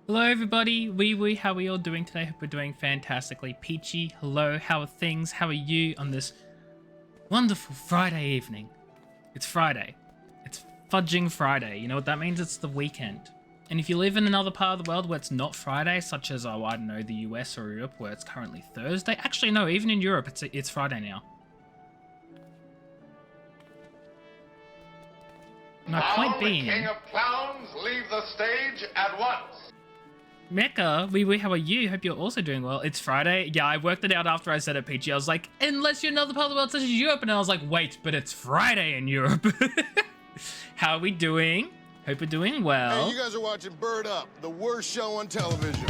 Hello everybody, wee, how are we all doing today? Hope we're doing fantastically. Peachy, hello, how are things? How are you on this wonderful Friday evening? It's Friday. It's fudging Friday. You know what that means? It's the weekend. And if you live in another part of the world where it's not Friday, such as, oh, I don't know, the US or Europe, where it's currently Thursday. Actually, no, even in Europe, it's Friday now. My point being... the King of Clowns, leave the stage at once. Mecca, wee, how are you? Hope you're also doing well. It's Friday. Yeah, I worked it out after I said it, Peachy. I was like, unless you're another part of the world such as Europe. And I was like, wait, but it's Friday in Europe. How are we doing? Hope we're doing well. Hey, you guys are watching Bird Up, the worst show on television.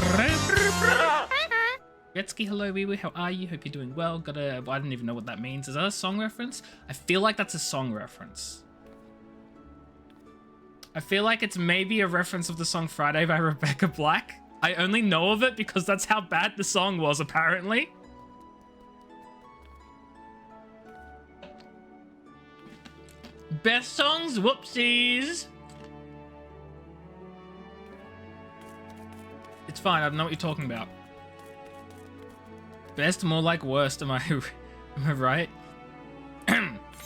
Gretzky, hello, wee, how are you? Hope you're doing well. I don't even know what that means. Is that a song reference? I feel like that's a song reference. I feel like it's maybe a reference of the song Friday by Rebecca Black. I only know of it because that's how bad the song was, apparently. Best songs? Whoopsies. It's fine, I don't know what you're talking about. Best, more like worst, am I right?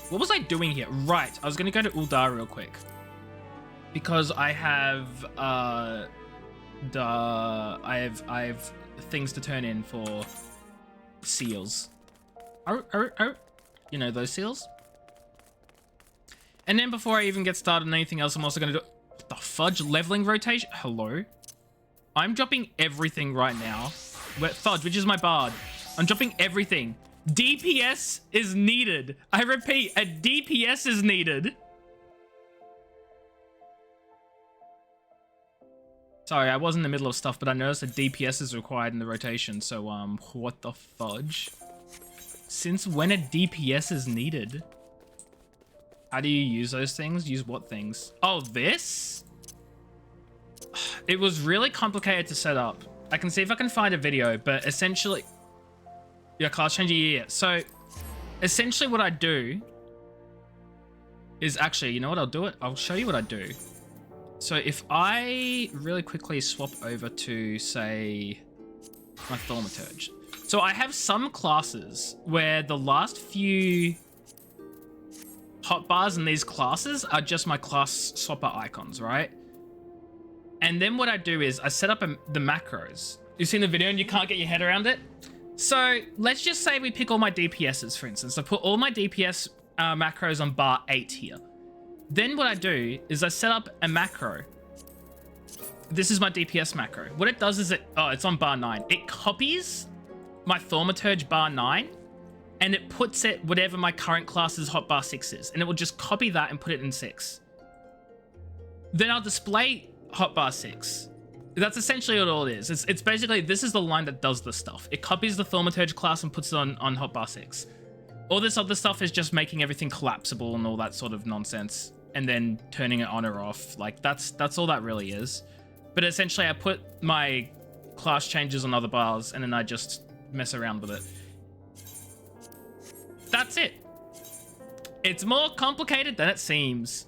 What was I doing here? Right, I was gonna go to Uldar real quick. Because I have, I have things to turn in for seals. Oh. You know those seals? And then before I even get started on anything else, I'm also gonna do, what the fudge, leveling rotation? Hello? I'm dropping everything right now. Fudge, which is my bard. I'm dropping everything. DPS is needed. I repeat, a DPS is needed. Sorry, I was in the middle of stuff, but I noticed a DPS is required in the rotation, so, what the fudge? Since when a DPS is needed? How do you use those things? Use what things? Oh, this? It was really complicated to set up. I can see if I can find a video, but essentially... Yeah, class change, yeah. So, essentially what I do is actually, you know what, I'll do it. I'll show you what I do. So if I really quickly swap over to, say, my Thaumaturge. So I have some classes where the last few hotbars in these classes are just my class swapper icons, right? And then what I do is I set up the macros. You've seen the video and you can't get your head around it? So let's just say we pick all my DPSs, for instance. I put all my DPS macros on bar 8 here. Then what I do is I set up a macro. This is my DPS macro. What it does is it's on bar 9. It copies my Thaumaturge bar 9 and it puts it whatever my current class's hotbar 6 is. And it will just copy that and put it in 6. Then I'll display hotbar 6. That's essentially what all it is. It's basically, this is the line that does the stuff. It copies the Thaumaturge class and puts it on hotbar 6. All this other stuff is just making everything collapsible and all that sort of nonsense. And then turning it on or off. Like, that's all that really is. But essentially, I put my class changes on other bars, and then I just mess around with it. That's it. It's more complicated than it seems.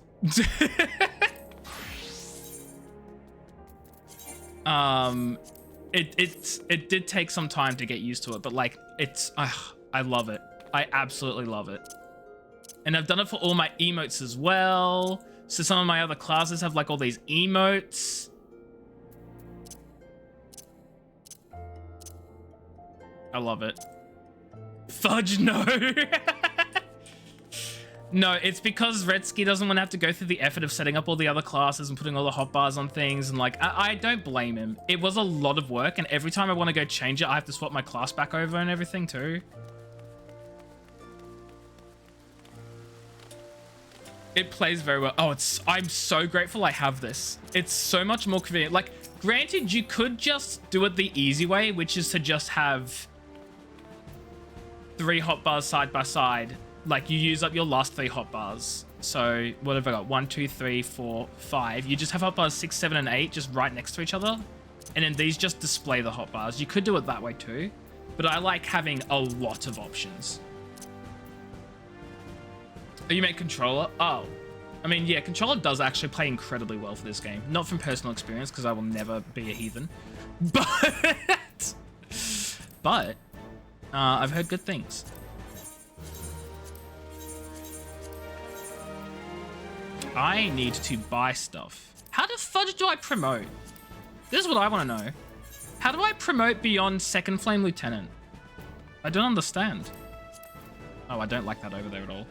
It did take some time to get used to it, but like, I love it. I absolutely love it. And I've done it for all my emotes as well. So some of my other classes have like all these emotes. I love it. Fudge, no. No, it's because Redski doesn't want to have to go through the effort of setting up all the other classes and putting all the hotbars on things. And like, I don't blame him. It was a lot of work. And every time I want to go change it, I have to swap my class back over and everything too. It plays very well. Oh, I'm so grateful I have this. It's so much more convenient. Like, granted, you could just do it the easy way, which is to just have 3 hotbars side by side. Like, you use up your last 3 hotbars. So, what have I got? 1, 2, 3, 4, 5. You just have hotbars 6, 7, and 8 just right next to each other. And then these just display the hotbars. You could do it that way too. But I like having a lot of options. Oh, you meant controller? Oh. I mean, yeah, controller does actually play incredibly well for this game. Not from personal experience, because I will never be a heathen. But I've heard good things. I need to buy stuff. How the fudge do I promote? This is what I want to know. How do I promote beyond Second Flame Lieutenant? I don't understand. Oh, I don't like that over there at all.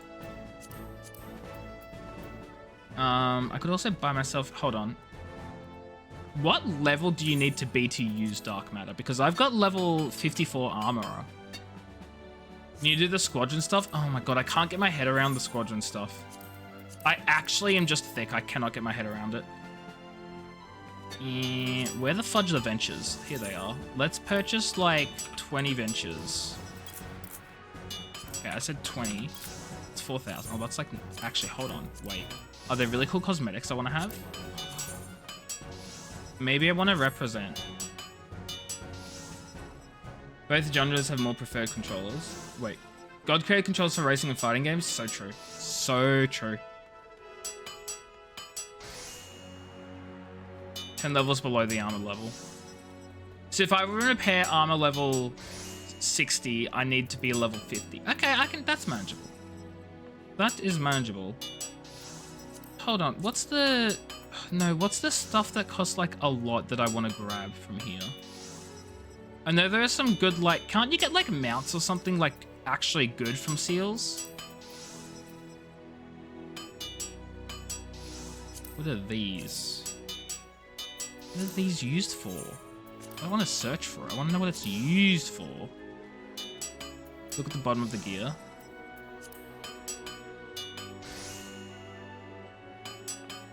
I could also buy myself... Hold on. What level do you need to be to use Dark Matter? Because I've got level 54 Armorer. You do the Squadron stuff? Oh my god, I can't get my head around the Squadron stuff. I actually am just thick. I cannot get my head around it. Where the fudge are the ventures? Here they are. Let's purchase like 20 ventures. Okay, I said 20. It's 4,000. Oh, that's like... Actually, hold on. Wait. Are there really cool cosmetics I want to have? Maybe I want to represent. Both genres have more preferred controllers. Wait. God created controls for racing and fighting games? So true. So true. 10 levels below the armor level. So if I were to repair armor level 60, I need to be level 50. Okay, that's manageable. That is manageable. Hold on, what's the stuff that costs like a lot that I want to grab from here? I know there are some good, like, can't you get like mounts or something like actually good from seals? What are these? What are these used for? I want to search for it. I want to know what it's used for. Look at the bottom of the gear.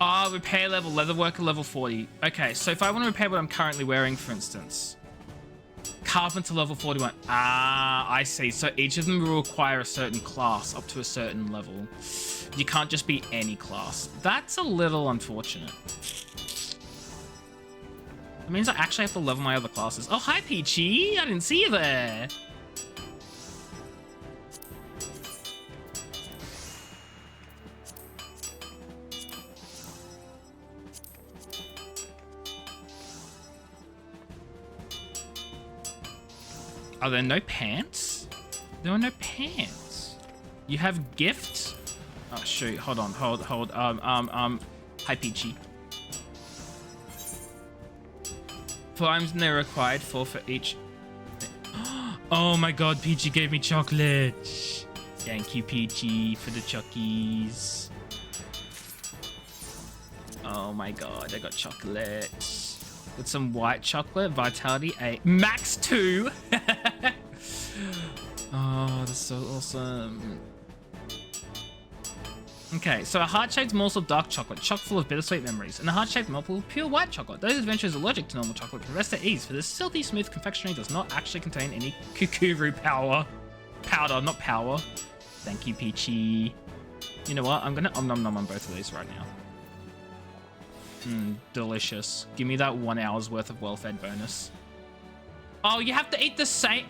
Ah, repair level, leatherworker level 40. Okay, so if I want to repair what I'm currently wearing, for instance. Carpenter level 41. Ah, I see. So each of them will require a certain class up to a certain level. You can't just be any class. That's a little unfortunate. That means I actually have to level my other classes. Oh, hi, Peachy. I didn't see you there. Are there no pants? There are no pants. You have gifts? Oh, shoot. Hold on. Hold. Hi, Peachy. 4 items and they're required, 4 for each. Oh my god, Peachy gave me chocolate. Thank you, Peachy, for the chockies. Oh my god, I got chocolate. With some white chocolate, vitality 8. Max 2! Oh, that's so awesome. Okay, so a heart-shaped morsel of dark chocolate, chock full of bittersweet memories, and a heart-shaped morsel of pure white chocolate. Those adventurers allergic to normal chocolate can rest at ease, for this silky smooth confectionery does not actually contain any kukuru powder, not power. Thank you, Peachy. You know what? I'm gonna nom on both of these right now. Delicious. Give me that 1 hour's worth of well-fed bonus. Oh, you have to eat the same.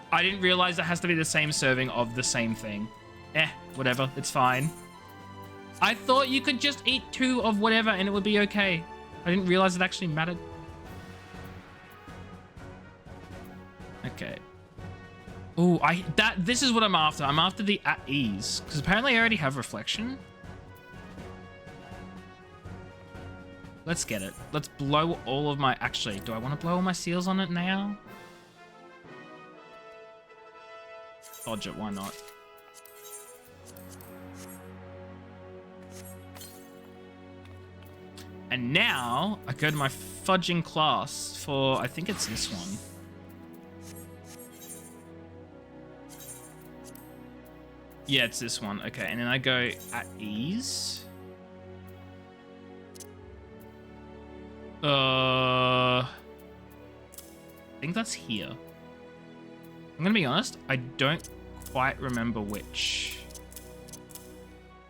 I didn't realize it has to be the same serving of the same thing. Whatever, it's fine. I thought you could just eat 2 of whatever and it would be okay. I didn't realize it actually mattered. Okay. Oh, this is what I'm after. I'm after the at ease, because apparently I already have reflection. Let's get it. Let's blow all of my... Actually, do I want to blow all my seals on it now? Dodge it, why not? And now, I go to my fudging class for... I think it's this one. Yeah, it's this one. Okay, and then I go at ease. I think that's here. I'm gonna be honest, I don't quite remember which.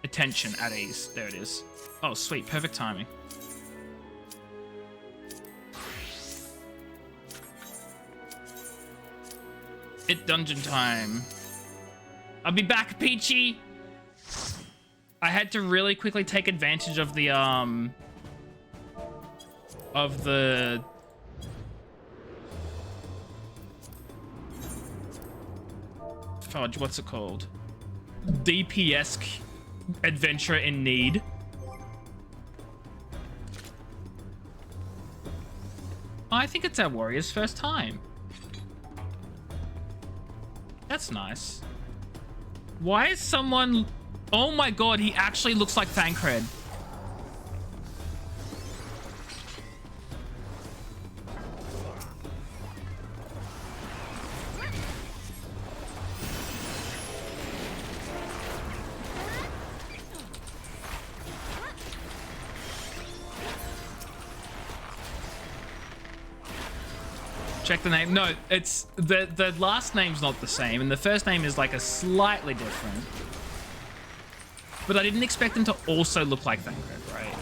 Attention, at ease. There it is. Oh, sweet. Perfect timing. It's dungeon time. I'll be back, Peachy! I had to really quickly take advantage of the, fudge, what's it called? DPS adventure in need. I think it's our warrior's first time. That's nice. Why is someone... Oh my god, he actually looks like Thancred. Check the name. No, it's the last name's not the same, and the first name is like a slightly different. But I didn't expect him to also look like Thancred, right?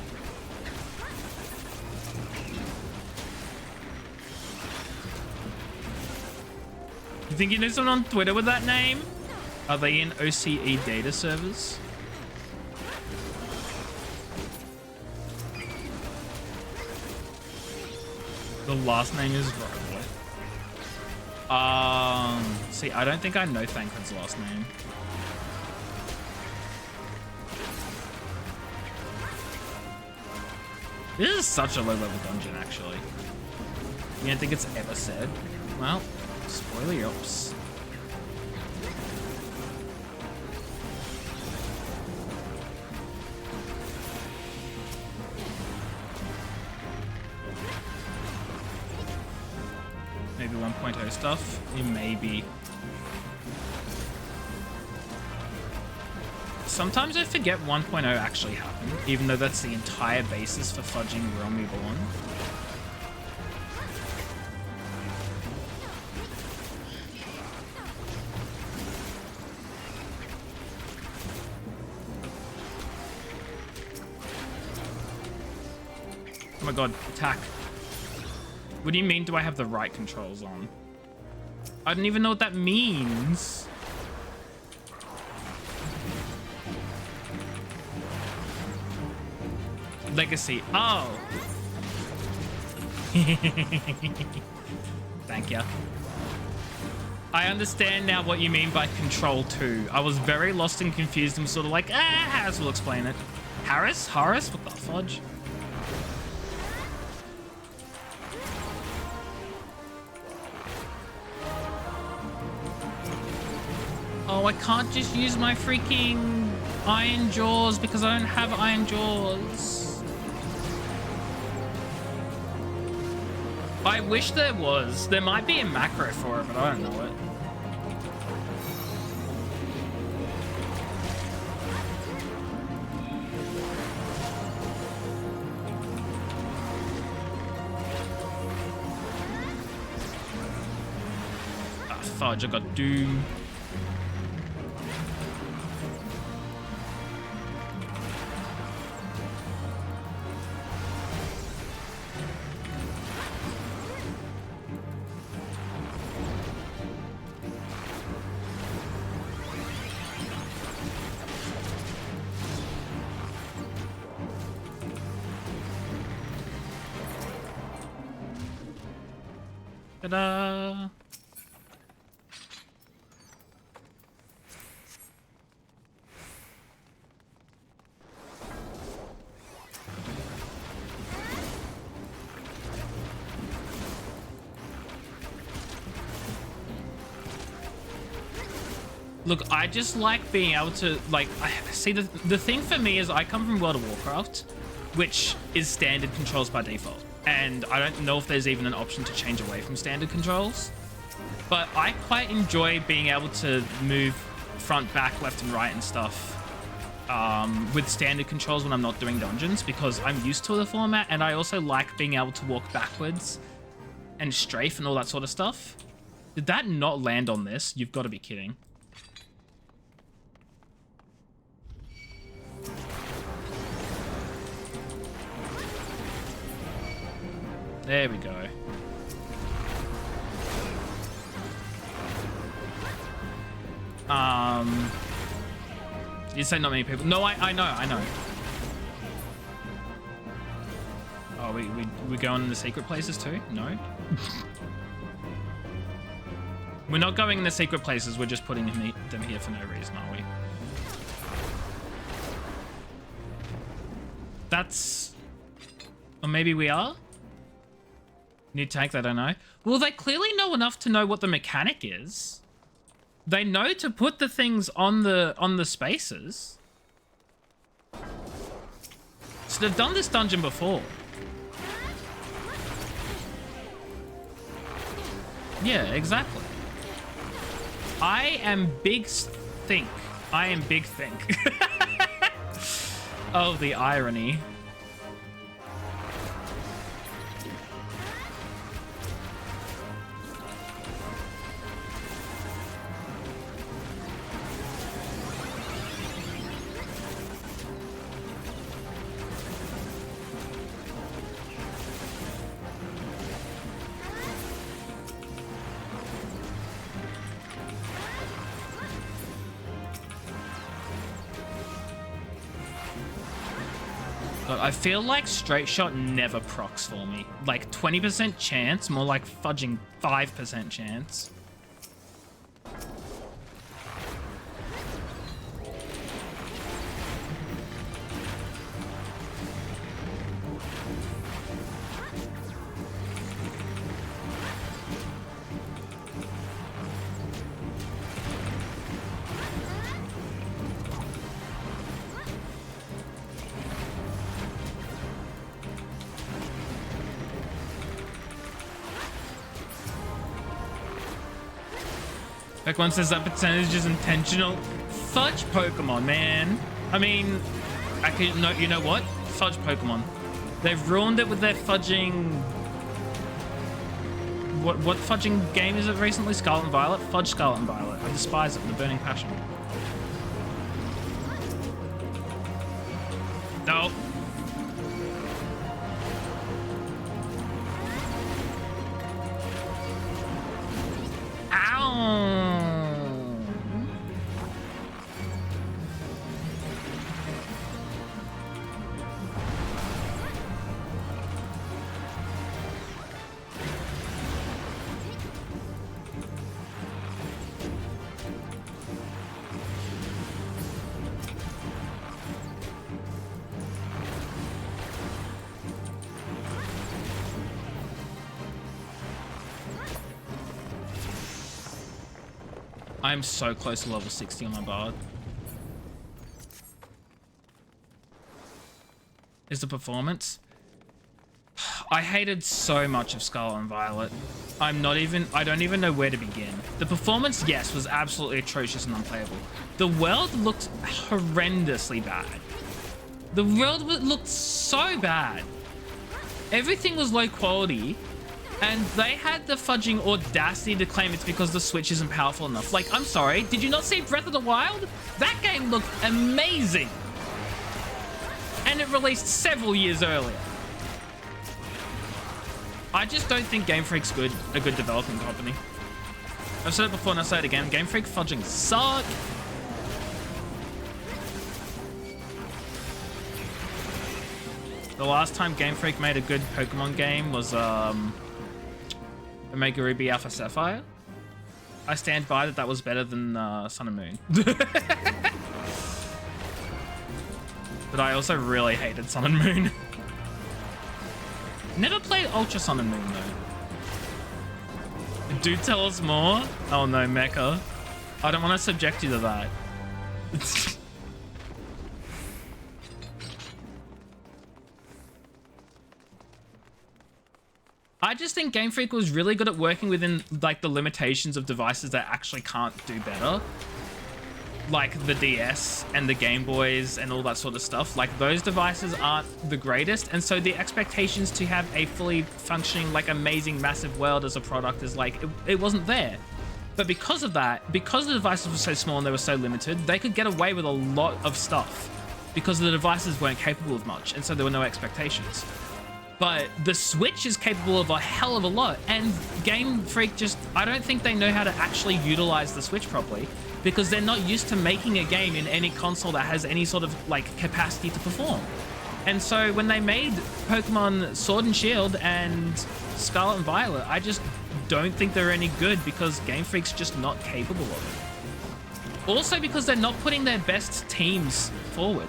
You think you know someone on Twitter with that name? Are they in OCE data servers? The last name is Robert. See, I don't think I know Thancred's last name. This is such a low-level dungeon, actually. You don't think it's ever said? Well, spoiler ups. Maybe 1.0 stuff. Maybe. Sometimes I forget 1.0 actually happened, even though that's the entire basis for fudging Realm Reborn. Oh my god, attack. What do you mean, do I have the right controls on? I don't even know what that means. Legacy. Oh. Thank you. I understand now what you mean by control 2. I was very lost and confused and sort of like, Harris will explain it. Harris? Horace? What the fudge? Oh, I can't just use my freaking iron jaws because I don't have iron jaws. I wish there was. There might be a macro for it, but I don't know it. Ah, fudge, I got Doom. Ta-da! Look, I just like being able to, like, see, the thing for me is I come from World of Warcraft, which is standard controls by default. And I don't know if there's even an option to change away from standard controls. But I quite enjoy being able to move front, back, left, and right and stuff with standard controls when I'm not doing dungeons, because I'm used to the format, and I also like being able to walk backwards and strafe and all that sort of stuff. Did that not land on this? You've got to be kidding. There we go. You say not many people. No, I know. Oh, we going in the secret places too? No. We're not going in the secret places. We're just putting them here for no reason, are we? That's... Or maybe we are? New tank, they don't know. Well, they clearly know enough to know what the mechanic is. They know to put the things on the spaces. So they've done this dungeon before. Yeah, exactly. I am big think. I am big think. Oh, the irony. but I feel like straight shot never procs for me. Like 20% chance, more like fudging 5% chance. Like one says that percentage is intentional. Fudge Pokemon, man. I mean, I could no, you know what? Fudge Pokemon. They've ruined it with their fudging. What fudging game is it recently? Scarlet and Violet? Fudge Scarlet and Violet. I despise it with a burning passion. No. Ow. I'm so close to level 60 on my bard. Is the performance? I hated so much of Scarlet and Violet. I don't even know where to begin. The performance, yes, was absolutely atrocious and unplayable. The world looked horrendously bad. The world looked so bad. Everything was low quality. And they had the fudging audacity to claim it's because the Switch isn't powerful enough. Like, I'm sorry, did you not see Breath of the Wild? That game looked amazing. And it released several years earlier. I just don't think Game Freak's a good development company. I've said it before and I'll say it again. Game Freak fudging suck. The last time Game Freak made a good Pokemon game was, Omega Ruby Alpha Sapphire. I stand by that was better than Sun and Moon. But I also really hated Sun and Moon. Never played Ultra Sun and Moon though. Do tell us more. Oh no, Mecha. I don't want to subject you to that. I just think Game Freak was really good at working within like the limitations of devices that actually can't do better. Like the DS and the Game Boys and all that sort of stuff. Like those devices aren't the greatest. And so the expectations to have a fully functioning, like amazing, massive world as a product is like, it wasn't there. But because of that, because the devices were so small and they were so limited, they could get away with a lot of stuff because the devices weren't capable of much. And so there were no expectations. But the Switch is capable of a hell of a lot, and Game Freak just, I don't think they know how to actually utilize the Switch properly because they're not used to making a game in any console that has any sort of like capacity to perform. And so when they made Pokemon Sword and Shield and Scarlet and Violet, I just don't think they're any good because Game Freak's just not capable of it. Also because they're not putting their best teams forward.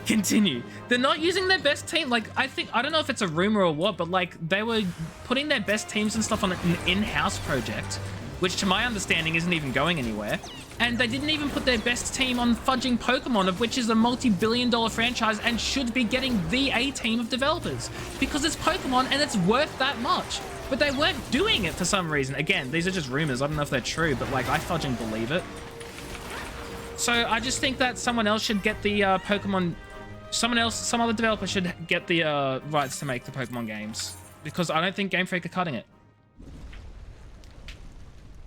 Continue. They're not using their best team. Like, I don't know if it's a rumor or what, but like they were putting their best teams and stuff on an in-house project, which to my understanding isn't even going anywhere. And they didn't even put their best team on fudging Pokemon, of which is a multi-billion-dollar franchise and should be getting the A team of developers because it's Pokemon and it's worth that much. But they weren't doing it for some reason. Again, these are just rumors. I don't know if they're true, but like I fudging believe it. So I just think that someone else should get the Pokemon. Some other developer should get the rights to make the Pokemon games because I don't think Game Freak are cutting it.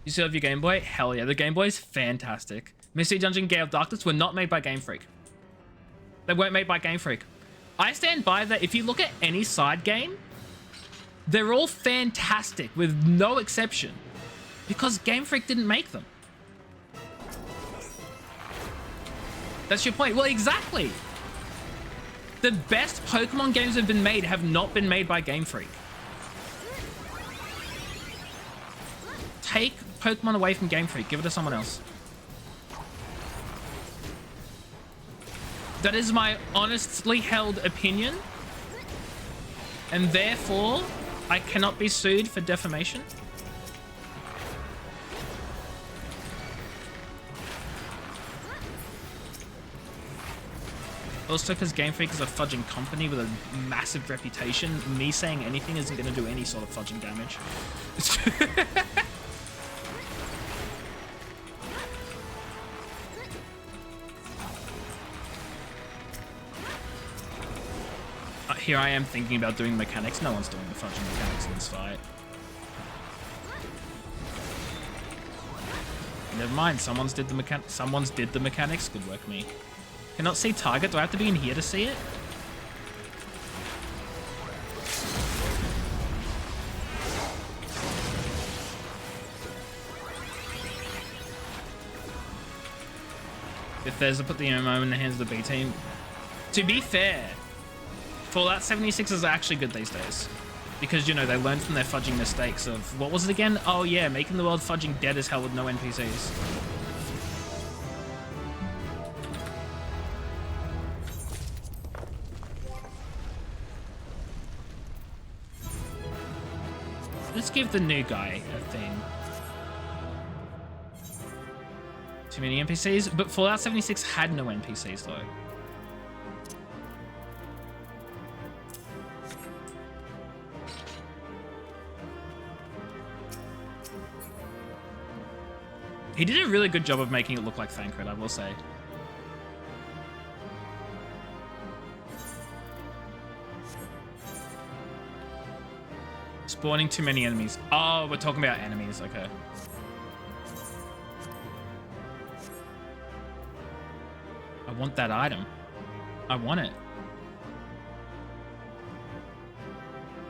You still have your Game Boy? Hell yeah, the Game Boy is fantastic. Mystery Dungeon Gate of Darkness were not made by Game Freak. They weren't made by Game Freak. I stand by that. If you look at any side game, they're all fantastic with no exception because Game Freak didn't make them. That's your point. Well, exactly. The best Pokemon games have been made have not been made by Game Freak. Take Pokemon away from Game Freak. Give it to someone else. That is my honestly held opinion. And therefore, I cannot be sued for defamation. Also, because Game Freak is a fudging company with a massive reputation, me saying anything isn't going to do any sort of fudging damage. Here I am thinking about doing mechanics. No one's doing the fudging mechanics in this fight. Never mind, someone's did the mechanics. Good work, me. Cannot see target. Do I have to be in here to see it? If there's a put the MMO in the hands of the B team. To be fair, Fallout 76 is actually good these days. Because, you know, they learned from their fudging mistakes of... What was it again? Oh, yeah, making the world fudging dead as hell with no NPCs. Let's give the new guy a thing. Too many NPCs? But Fallout 76 had no NPCs, though. He did a really good job of making it look like Thancred, I will say. Spawning too many enemies. Oh, we're talking about enemies, okay. I want that item. I want it.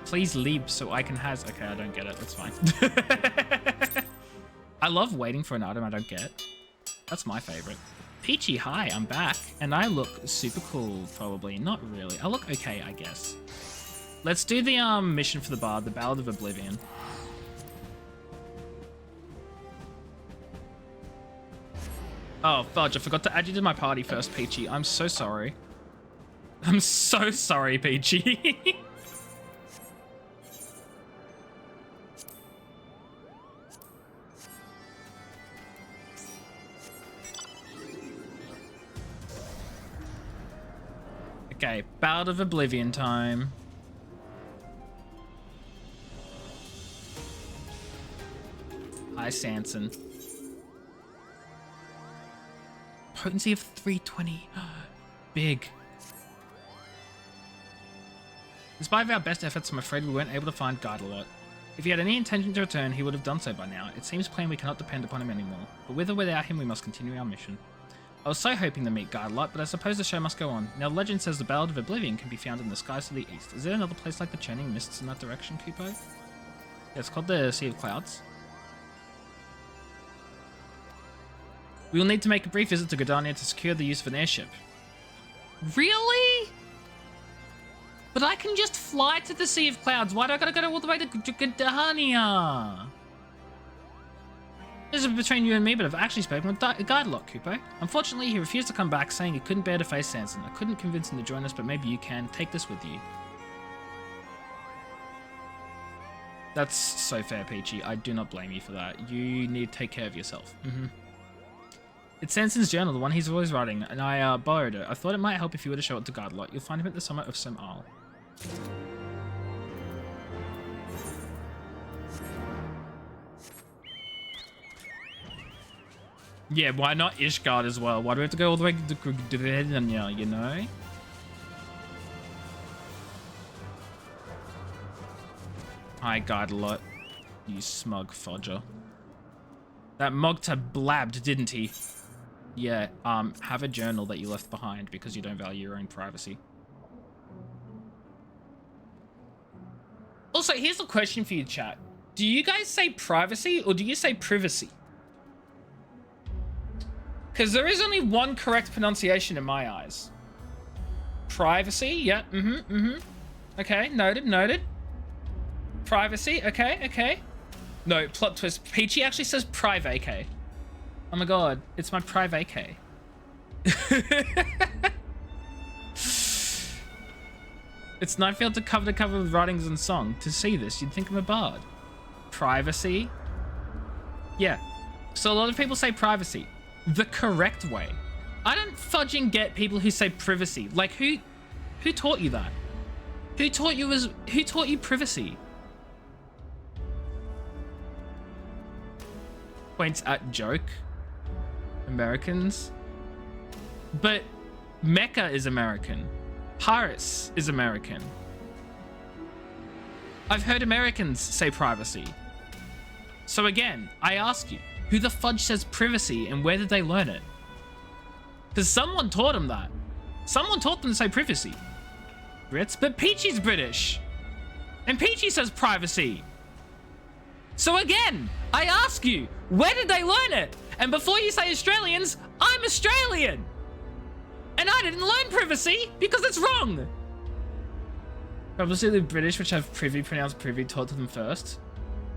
Please leave so I can has... Okay, I don't get it. That's fine. I love waiting for an item I don't get. That's my favorite. Peachy, hi, I'm back. And I look super cool, probably. Not really. I look okay, I guess. Let's do the mission for the Bard, the Ballad of Oblivion. Oh, fudge, I forgot to add you to my party first, Peachy. I'm so sorry. I'm so sorry, Peachy. Okay, Ballad of Oblivion time. Hi, Sanson. Potency of 320. Big. Despite our best efforts, I'm afraid we weren't able to find Guidelot. If he had any intention to return, he would have done so by now. It seems plain we cannot depend upon him anymore. But with or without him, we must continue our mission. I was so hoping to meet Guidelot, but I suppose the show must go on. Now, the legend says the Ballad of Oblivion can be found in the skies to the east. Is there another place like the Churning Mists in that direction, Kupo? Yeah, it's called the Sea of Clouds. We will need to make a brief visit to Gardania to secure the use of an airship. Really? But I can just fly to the Sea of Clouds. Why do I gotta go all the way to Gardania? This is between you and me, but I've actually spoken with Guidelot, Kupo. Unfortunately, he refused to come back, saying he couldn't bear to face Sanson. I couldn't convince him to join us, but maybe you can. Take this with you. That's so fair, Peachy. I do not blame you for that. You need to take care of yourself. It's Sanson's journal, the one he's always writing, and I borrowed it. I thought it might help if you were to show it to Guidelot. You'll find him at the summit of some Isle. Yeah, why not Ishgard as well? Why do we have to go all the way to Gardania, you know? Hi, Guidelot. You smug fodger. That Mogta blabbed, didn't he? Yeah, have a journal that you left behind because you don't value your own privacy. Also, here's a question for you, chat. Do you guys say privacy or do you say privacy? Because there is only one correct pronunciation in my eyes. Privacy, yeah, Okay, noted. Privacy, okay. No, plot twist. Peachy actually says private. Oh my god, it's my private. It's Nightfield to cover with writings and song. To see this, you'd think I'm a bard. Privacy? Yeah. So a lot of people say privacy. The correct way. I don't fudging get people who say privacy. Like, who taught you that? Who taught you privacy? Points at joke. Americans. But Mecca is American. Paris is American. I've heard Americans say privacy. So again, I ask you, who the fudge says privacy and where did they learn it? Because someone taught them that. Someone taught them to say privacy. Brits, but Peachy's British. And Peachy says privacy. So again, I ask you, where did they learn it? And before you say Australians, I'm Australian. And I didn't learn privacy because it's wrong. Obviously the British, which have privy pronounced privy, taught to them first.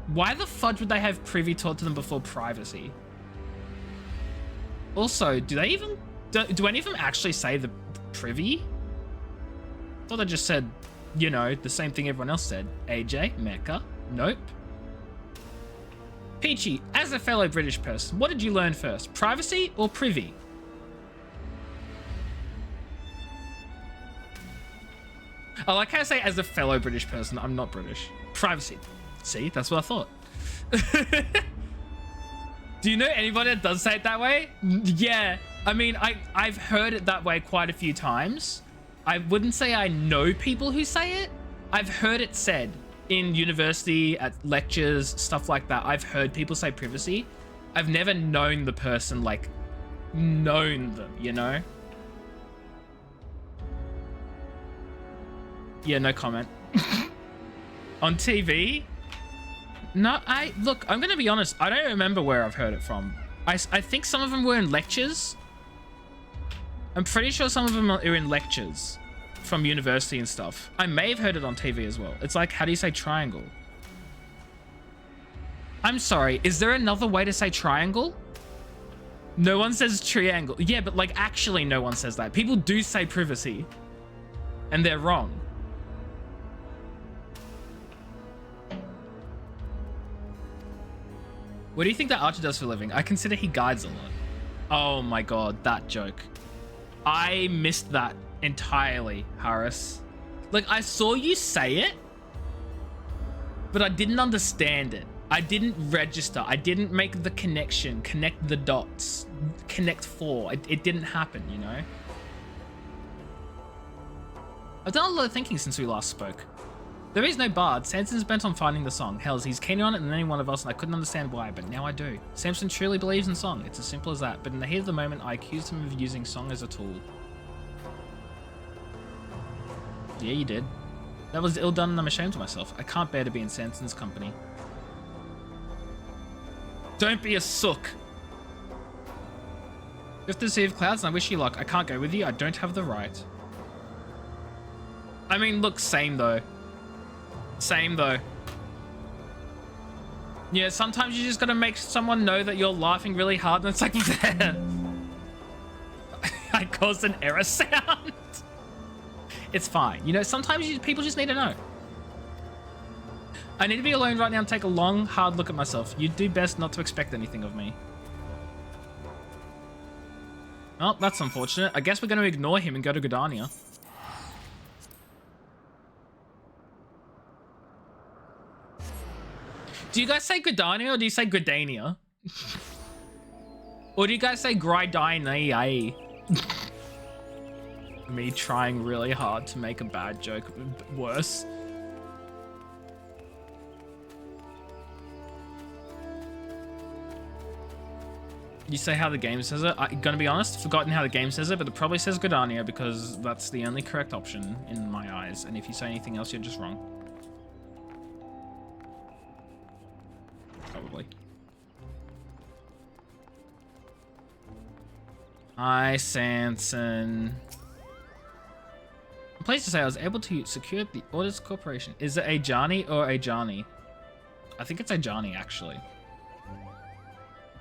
Why the fudge would they have privy taught to them before privacy? Also, do any of them actually say the privy? I thought I just said, you know, the same thing everyone else said. AJ, Mecca, nope. Peachy, as a fellow British person, what did you learn first? Privacy or privy? I like how I say as a fellow British person, I'm not British. Privacy. See, that's what I thought. Do you know anybody that does say it that way? Yeah. I mean, I've heard it that way quite a few times. I wouldn't say I know people who say it. I've heard it said in university, at lectures, stuff like that. I've heard people say privacy. I've never known the person, like, known them, you know? Yeah, no comment. On TV? No, look, I'm gonna be honest. I don't remember where I've heard it from. I think some of them were in lectures. I'm pretty sure some of them are in lectures from university and stuff. I may have heard it on TV as well. It's like, how do you say triangle? I'm sorry, is there another way to say triangle? No one says triangle. Yeah, but like actually no one says that. People do say privacy. And they're wrong. What do you think that Archer does for a living? I consider he guides a lot. Oh my god, that joke. I missed that entirely, Harris. Like, I saw you say it, but I didn't understand it. I didn't register. I didn't make the connection, connect the dots, connect four. It didn't happen, you know? I've done a lot of thinking since we last spoke. There is no bard. Samson's bent on finding the song. Hell, he's keener on it than any one of us, and I couldn't understand why, but now I do. Samson truly believes in song. It's as simple as that, but in the heat of the moment, I accused him of using song as a tool. Yeah, you did. That was ill done and I'm ashamed of myself. I can't bear to be in Samson's company. Don't be a sook. If the Sea of Clouds, and I wish you luck. I can't go with you. I don't have the right. I mean, look, same though. Same though. Yeah, sometimes you just gotta make someone know that you're laughing really hard and it's like, I caused an error sound. It's fine. You know, sometimes people just need to know. I need to be alone right now and take a long, hard look at myself. You'd do best not to expect anything of me. Well, that's unfortunate. I guess we're going to ignore him and go to Gridania. Do you guys say Gridania or do you say Gridania? Or do you guys say Gridania? Me trying really hard to make a bad joke worse. You say how the game says it? I'm gonna be honest, forgotten how the game says it, but it probably says Gridania because that's the only correct option in my eyes. And if you say anything else, you're just wrong. Probably. Hi, Sanson. Pleased to say I was able to secure the Orders Corporation. Is it a Johnny or a Johnny? I think it's a Johnny, actually.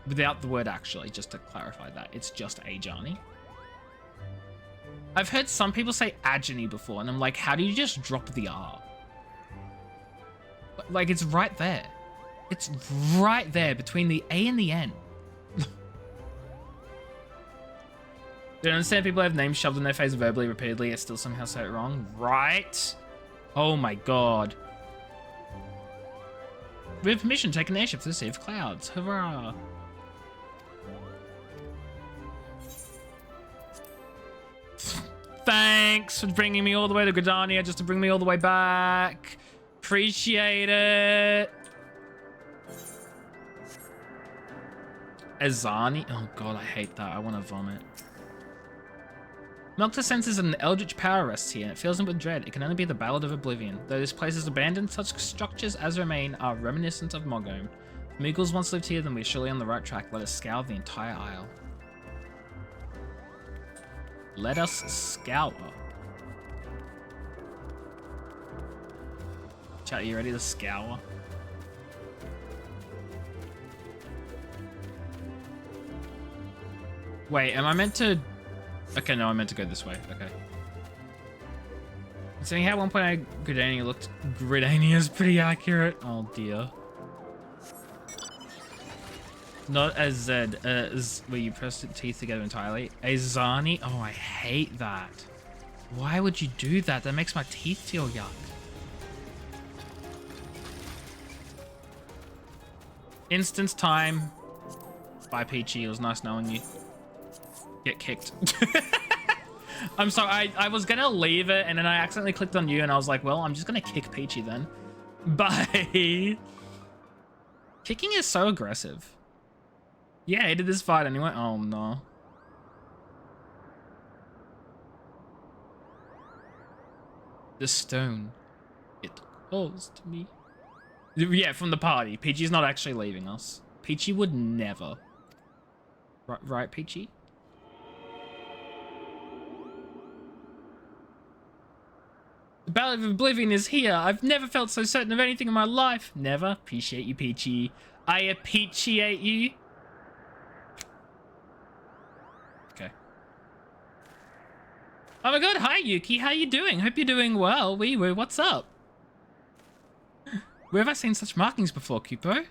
Without the word actually, just to clarify that. It's just a Johnny. I've heard some people say Agony before, and I'm like, how do you just drop the R? Like, it's right there. It's right there between the A and the N. Don't understand people have names shoved in their face verbally repeatedly yet still somehow say it wrong. Right? Oh my god. We have permission to take an airship to the Sea of Clouds. Hurrah. Thanks for bringing me all the way to Gridania just to bring me all the way back. Appreciate it. Azani. Oh god, I hate that. I want to vomit. Noctis senses an eldritch power rests here, and it fills him with dread. It can only be the Ballad of Oblivion. Though this place is abandoned, such structures as remain are reminiscent of Mogome. If Moogles once lived here, then we're surely on the right track. Let us scour the entire isle. Let us scour. Chat, are you ready to scour? Wait, am I meant to... Okay, no, I meant to go this way. Okay. So how at one point Gridania looked... Gridania's pretty accurate. Oh dear. Not as Z, as where you press the teeth together entirely. A Zani? Oh, I hate that. Why would you do that? That makes my teeth feel yuck. Instance time. Bye, Peachy. It was nice knowing you. Get kicked. I'm sorry, I was gonna leave it and then I accidentally clicked on you and I was like, well, I'm just gonna kick Peachy then. Bye. Kicking is so aggressive. Yeah, I did this fight anyway. Oh no. The stone. It calls to me. Yeah, from the party. Peachy's not actually leaving us. Peachy would never. Right, Peachy? The Ballad of Oblivion is here. I've never felt so certain of anything in my life. Never. Appreciate you, Peachy. I appreciate you. Okay. Oh my god, hi Yuki. How you doing? Hope you're doing well. Wee woo, what's up? Where have I seen such markings before, Kupo?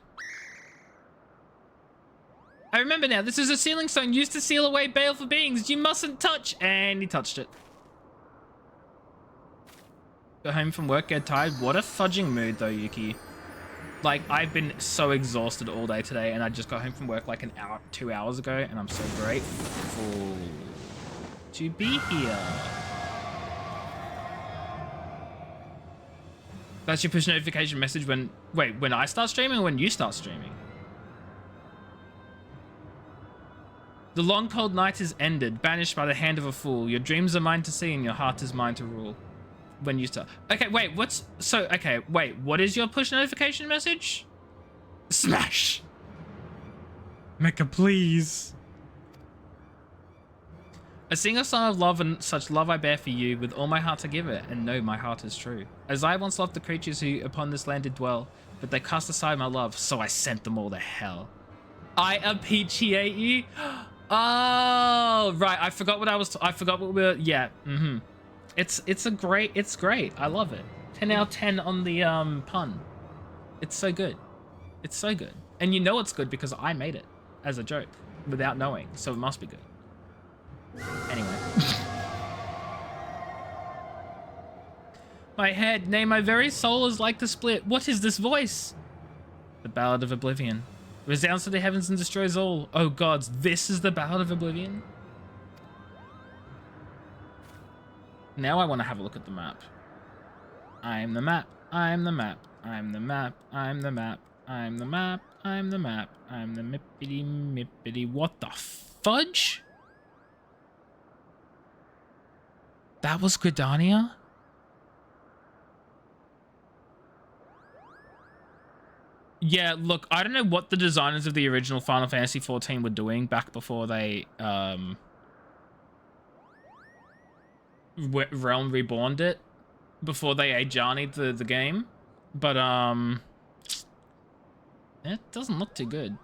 I remember now. This is a sealing stone used to seal away baleful beings. You mustn't touch. And he touched it. Go home from work, get tired. What a fudging mood though, Yuki. Like, I've been so exhausted all day today and I just got home from work like an hour, 2 hours ago and I'm so grateful to be here. That's your push notification message when... Wait, when I start streaming or when you start streaming? The long cold night is ended, banished by the hand of a fool. Your dreams are mine to see and your heart is mine to rule. When you start... Okay, wait, what's... So, okay, wait, what is your push notification message? Smash! Mecha, please. I sing a song of love, and such love I bear for you. With all my heart I give it, and know my heart is true. As I once loved the creatures who upon this land did dwell, but they cast aside my love, so I sent them all to hell. I appreciate you. Oh, right, I forgot what I forgot what we were... Yeah, It's great. I love it. 10 out of 10 on the pun. It's so good. It's so good. And you know it's good because I made it as a joke without knowing, so it must be good. Anyway. My head, nay, my very soul is like to split. What is this voice? The Ballad of Oblivion. Resounds to the heavens and destroys all. Oh gods, this is the Ballad of Oblivion? Now I want to have a look at the map. I'm the map. I'm the map. I'm the map. I'm the map. I'm the map. I'm the map. I'm the mippity mippity. What the fudge? That was Gridania? Yeah, look, I don't know what the designers of the original Final Fantasy XIV were doing back before they, Realm Reborned it before they Ajani'd the game. But, it doesn't look too good.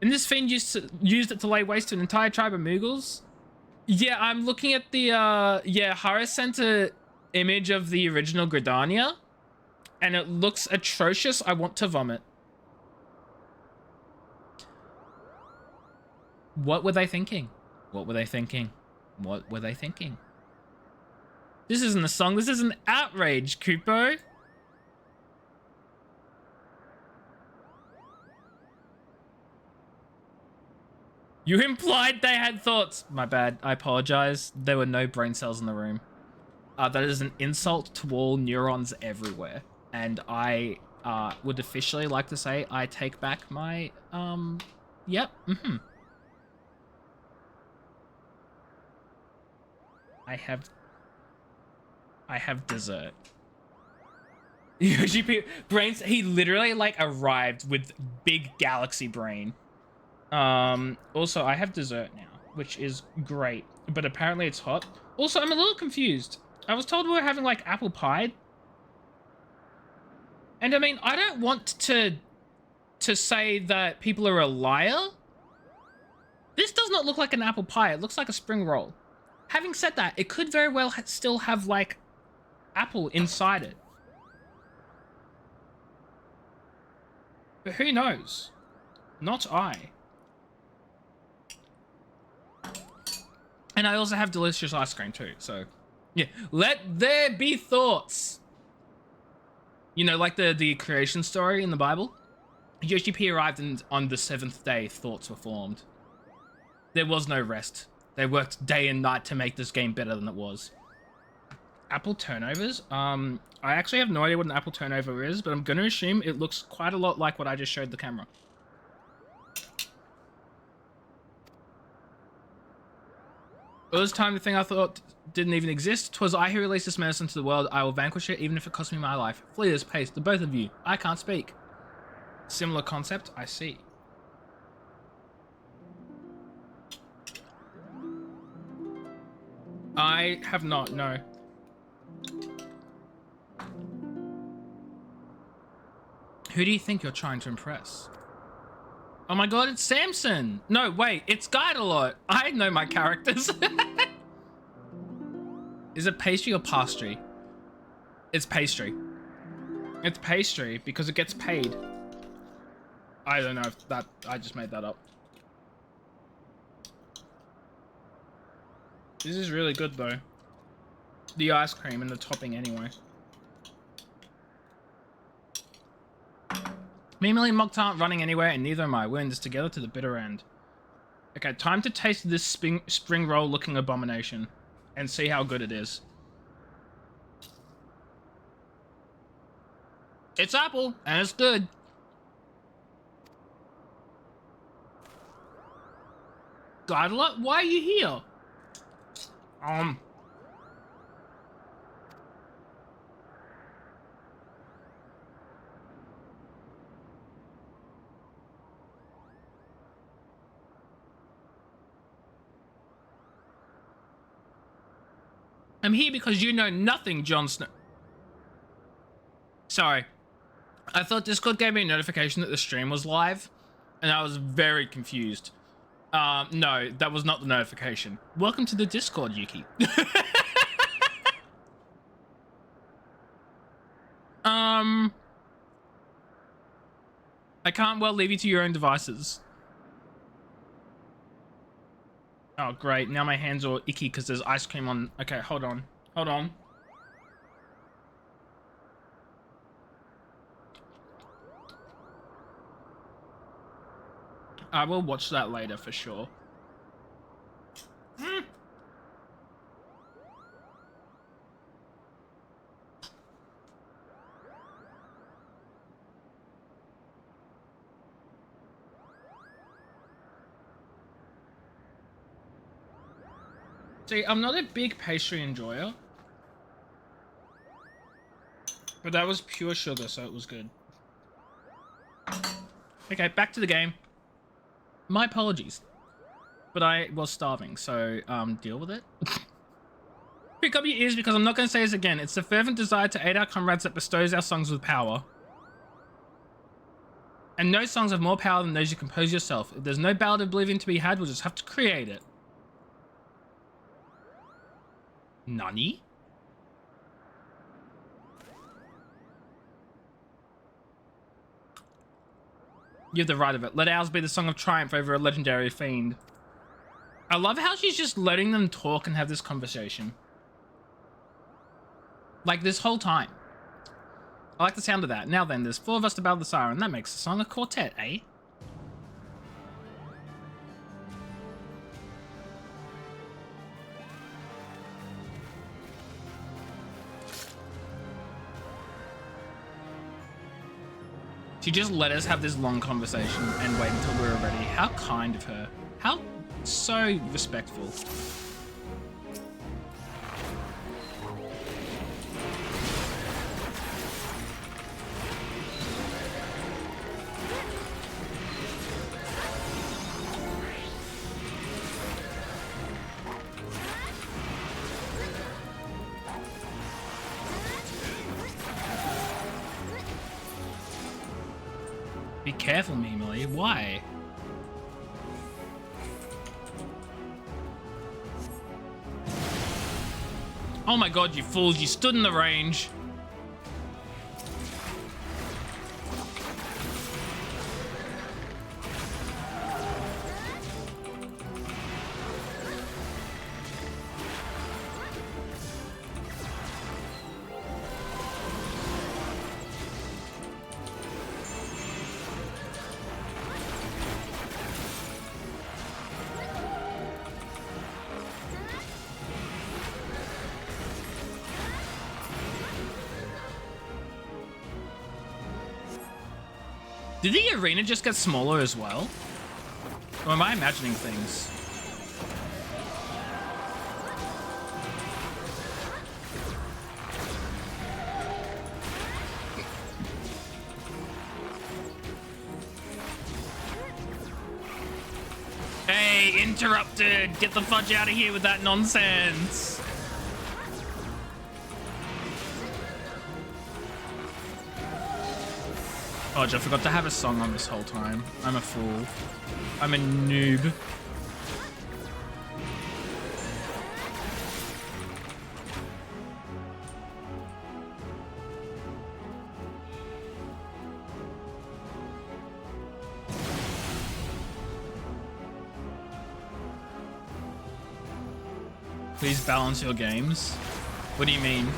And this fiend used it to lay waste to an entire tribe of Moogles? Yeah, I'm looking at the, Harris sent a image of the original Gridania, and it looks atrocious. I want to vomit. What were they thinking? What were they thinking? What were they thinking? This isn't a song, this is an outrage, Kupo. You implied they had thoughts. My bad, I apologize. There were no brain cells in the room. That is an insult to all neurons everywhere. And I would officially like to say I take back my, yep, I have dessert. Brains, he literally like arrived with big galaxy brain. Also, I have dessert now, which is great, but apparently it's hot. Also, I'm a little confused. I was told we were having, like, apple pie. And, I mean, I don't want to say that people are a liar. This does not look like an apple pie. It looks like a spring roll. Having said that, it could very well still have, like, apple inside it. But who knows? Not I. And I also have delicious ice cream too, so yeah. Let there be thoughts. You know, like the creation story in the Bible. Yoshi P arrived and on the 7th day, thoughts were formed. There was no rest. They worked day and night to make this game better than it was. Apple turnovers? I actually have no idea what an apple turnover is, but I'm gonna assume it looks quite a lot like what I just showed the camera. It was time the thing I thought didn't even exist. 'Twas I who released this medicine to the world. I will vanquish it, even if it costs me my life. Flee this pace, the both of you. I can't speak. Similar concept, I see. I have not, no. Who do you think you're trying to impress? Oh my god, it's Samson! No, wait, it's Guidalot. I know my characters. Is it pastry or pastry? It's pastry. It's pastry because it gets paid. I don't know if that... I just made that up. This is really good though. The ice cream and the topping anyway. Me and Millie and Mocked aren't running anywhere, and neither am I. We're in this together to the bitter end. Okay, time to taste this spring roll looking abomination and see how good it is. It's apple, and it's good. Godla, why are you here? I'm here because you know nothing, Jon Snow. Sorry. I thought Discord gave me a notification that the stream was live, and I was very confused. No, that was not the notification. Welcome to the Discord, Yuki. I can't well leave you to your own devices. Oh, great. Now my hands are icky because there's ice cream on... Okay, hold on. Hold on. I will watch that later for sure. See, I'm not a big pastry enjoyer. But that was pure sugar, so it was good. Okay, back to the game. My apologies. But I was starving, so deal with it. Pick up your ears because I'm not going to say this again. It's the fervent desire to aid our comrades that bestows our songs with power. And no songs have more power than those you compose yourself. If there's no ballad of oblivion to be had, we'll just have to create it. Nani? You have the right of it. Let ours be the song of triumph over a legendary fiend. I love how she's just letting them talk and have this conversation. Like this whole time. I like the sound of that. Now then, there's 4 of us to battle the siren. That makes the song a quartet, eh? She just let us have this long conversation and wait until we were ready. How kind of her. How so respectful. Be careful, Mimily. Why? Oh my god, you fools. You stood in the range. Did the arena just get smaller as well? Or am I imagining things? Hey, interrupted! Get the fudge out of here with that nonsense! Oh, I forgot to have a song on this whole time. I'm a fool. I'm a noob. Please balance your games. What do you mean?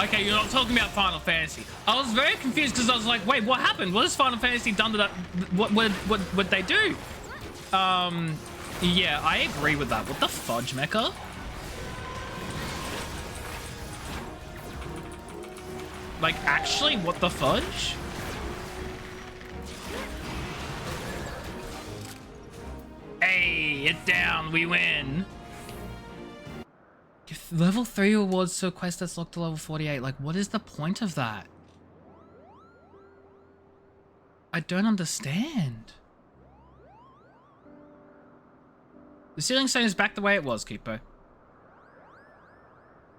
Okay, you're not talking about Final Fantasy. I was very confused because I was like, wait, what happened? What has Final Fantasy done to that? What would they do? Yeah, I agree with that. What the fudge, Mecha? Like, actually, what the fudge? Hey, it's down. We win. Give level 3 awards to a quest that's locked to level 48. Like, what is the point of that? I don't understand. The ceiling stone is back the way it was, Kipo.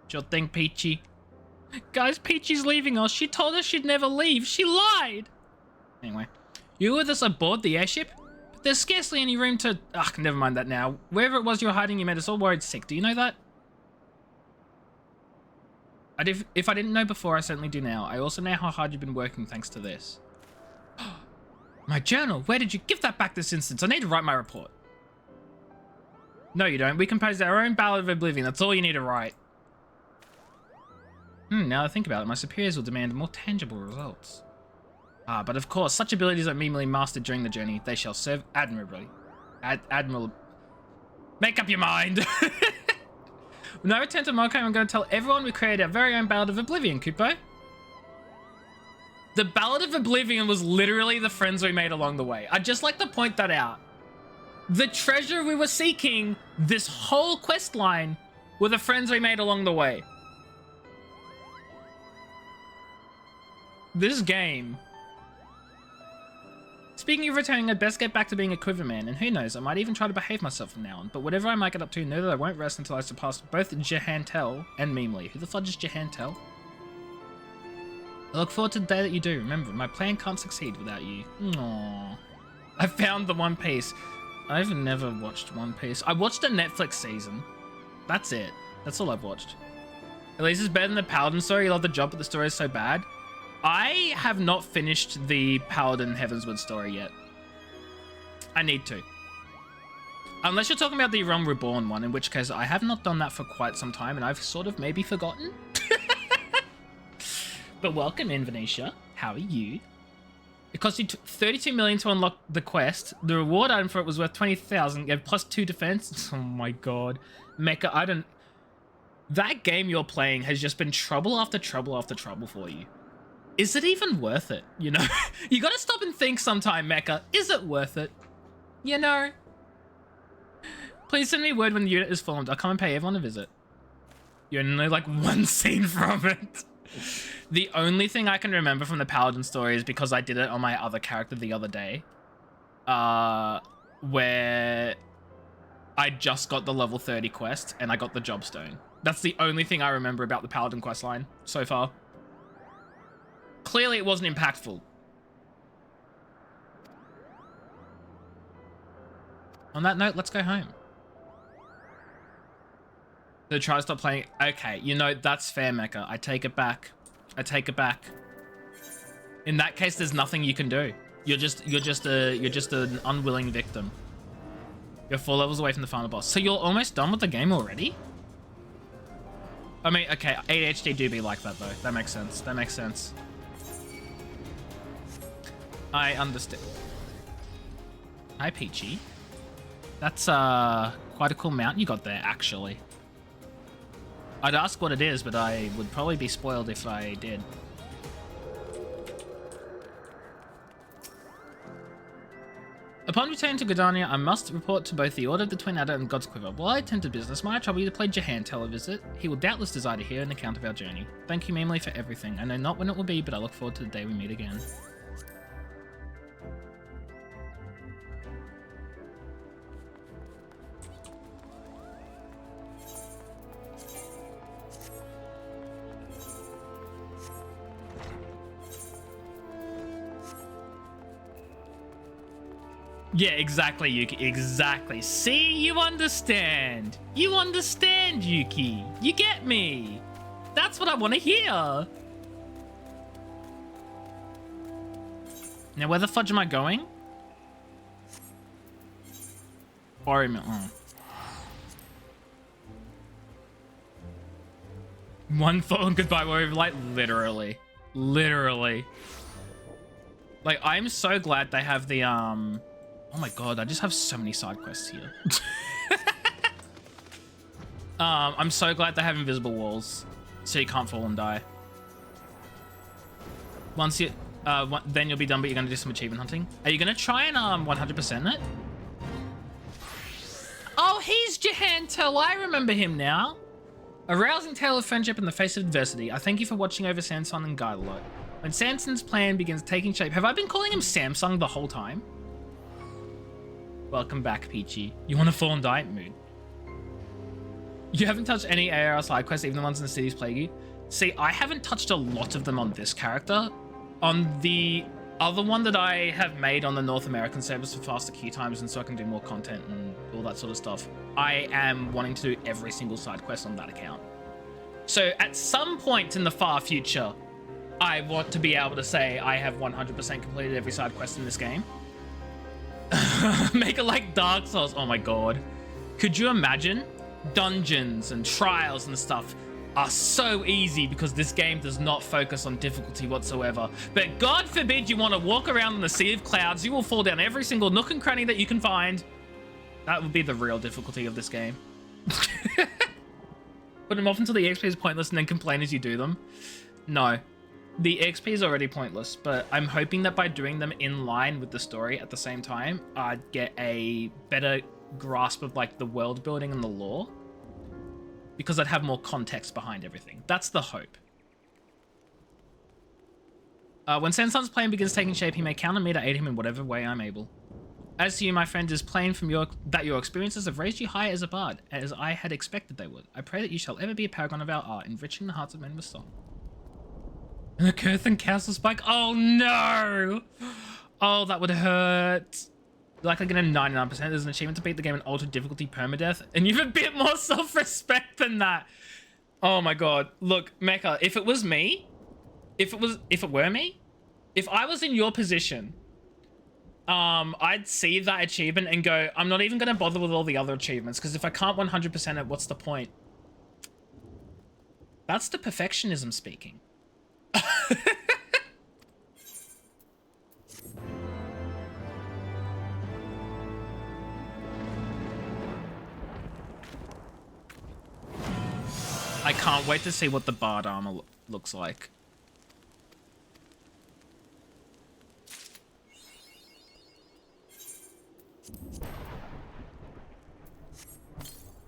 Sure thing, Peachy. Guys, Peachy's leaving us. She told us she'd never leave. She lied. Anyway, you were with us aboard the airship, but there's scarcely any room to... Ugh, never mind that now. Wherever it was you were hiding, you made us all worried sick. Do you know that? If I didn't know before, I certainly do now. I also know how hard you've been working thanks to this. My journal. Where did you give that back this instance? I need to write my report. No, you don't. We composed our own Ballad of Oblivion. That's all you need to write. Now that I think about it, my superiors will demand more tangible results. Ah, but of course, such abilities are meanly mastered during the journey. They shall serve admirably. Admiral... Make up your mind! When I return to Marco, I'm going to tell everyone we created our very own Ballad of Oblivion, Kupo. The Ballad of Oblivion was literally the friends we made along the way. I'd just like to point that out. The treasure we were seeking, this whole quest line, were the friends we made along the way. This game. Speaking of returning, I'd best get back to being a quiverman, and who knows, I might even try to behave myself from now on. But whatever I might get up to, know that I won't rest until I surpass both Jehantel and Memely. Who the fudge is Jehantel? I look forward to the day that you do. Remember, my plan can't succeed without you. Aww. I found the One Piece. I've never watched One Piece. I watched a Netflix season. That's it. That's all I've watched. At least it's better than the Paladin story. You love the job, but the story is so bad. I have not finished the Paladin Heavensward story yet. I need to. Unless you're talking about the Realm Reborn one, in which case I have not done that for quite some time, and I've sort of maybe forgotten. But welcome in, Venetia. How are you? It cost you 32 million to unlock the quest. The reward item for it was worth 20,000. You have plus 2 defense. Oh my god. Mecha, I don't... That game you're playing has just been trouble after trouble after trouble for you. Is it even worth it? You know? You gotta stop and think sometime, Mecha. Is it worth it? You know? Please send me word when the unit is formed. I'll come and pay everyone a visit. You're only like one scene from it. The only thing I can remember from the Paladin story is because I did it on my other character the other day. Where I just got the level 30 quest and I got the job stone. That's the only thing I remember about the Paladin quest line so far. Clearly it wasn't impactful. On that note, let's go home. So try to stop playing. Okay, you know, that's fair, Mecha. I take it back. I take it back. In that case, there's nothing you can do. You're just an unwilling victim. You're 4 levels away from the final boss. So you're almost done with the game already? I mean, okay, ADHD do be like that though. That makes sense. That makes sense. I understand. Hi, Peachy. That's quite a cool mount you got there, actually. I'd ask what it is, but I would probably be spoiled if I did. Upon returning to Gridania, I must report to both the Order of the Twin Adder and God's Quiver. While I attend to business, might I trouble you to play Jehantel a visit? He will doubtless desire to hear an account of our journey. Thank you, Memely, for everything. I know not when it will be, but I look forward to the day we meet again. Yeah, exactly, Yuki. Exactly. See, you understand. You understand, Yuki. You get me. That's what I want to hear. Now, where the fudge am I going? One thought and goodbye, warrior light. Literally. Literally. Like, I'm so glad they have the, oh my god, I just have so many side quests here. I'm so glad they have invisible walls, so you can't fall and die. Once you, then you'll be done, but you're gonna do some achievement hunting. Are you gonna try and 100% it? Oh, he's Jehantel. I remember him now. A rousing tale of friendship in the face of adversity. I thank you for watching over Samsung and Guidelot. When Samson's plan begins taking shape, have I been calling him Samsung the whole time? Welcome back, Peachy. You want to fall and die? Mood. You haven't touched any AR side quests, even the ones in the cities plague you? See, I haven't touched a lot of them on this character. On the other one that I have made on the North American servers for faster queue times and so I can do more content and all that sort of stuff, I am wanting to do every single side quest on that account. So at some point in the far future, I want to be able to say I have 100% completed every side quest in this game. Make it like Dark Souls. Oh my god. Could you imagine? Dungeons and trials and stuff are so easy because this game does not focus on difficulty whatsoever. But God forbid you want to walk around in the sea of clouds, you will fall down every single nook and cranny that you can find. That would be the real difficulty of this game. Put them off until the XP is pointless and then complain as you do them. No. The XP is already pointless, but I'm hoping that by doing them in line with the story at the same time, I'd get a better grasp of like the world building and the lore. Because I'd have more context behind everything. That's the hope. When Sensun's plan begins taking shape, he may counter me to aid him in whatever way I'm able. As to you, my friend, it is plain from that your experiences have raised you high as a bard, as I had expected they would. I pray that you shall ever be a paragon of our art, enriching the hearts of men with song. And a Curthin Castle Spike? Oh no! Oh, that would hurt. Likely get a 99%. There's an achievement to beat the game in ultra difficulty permadeath, and you've a bit more self-respect than that. Oh my god. Look, Mecha, if it was me, if it were me, if I was in your position, I'd see that achievement and go, I'm not even going to bother with all the other achievements, because if I can't 100% it, what's the point? That's the perfectionism speaking. I can't wait to see what the bard armor looks like.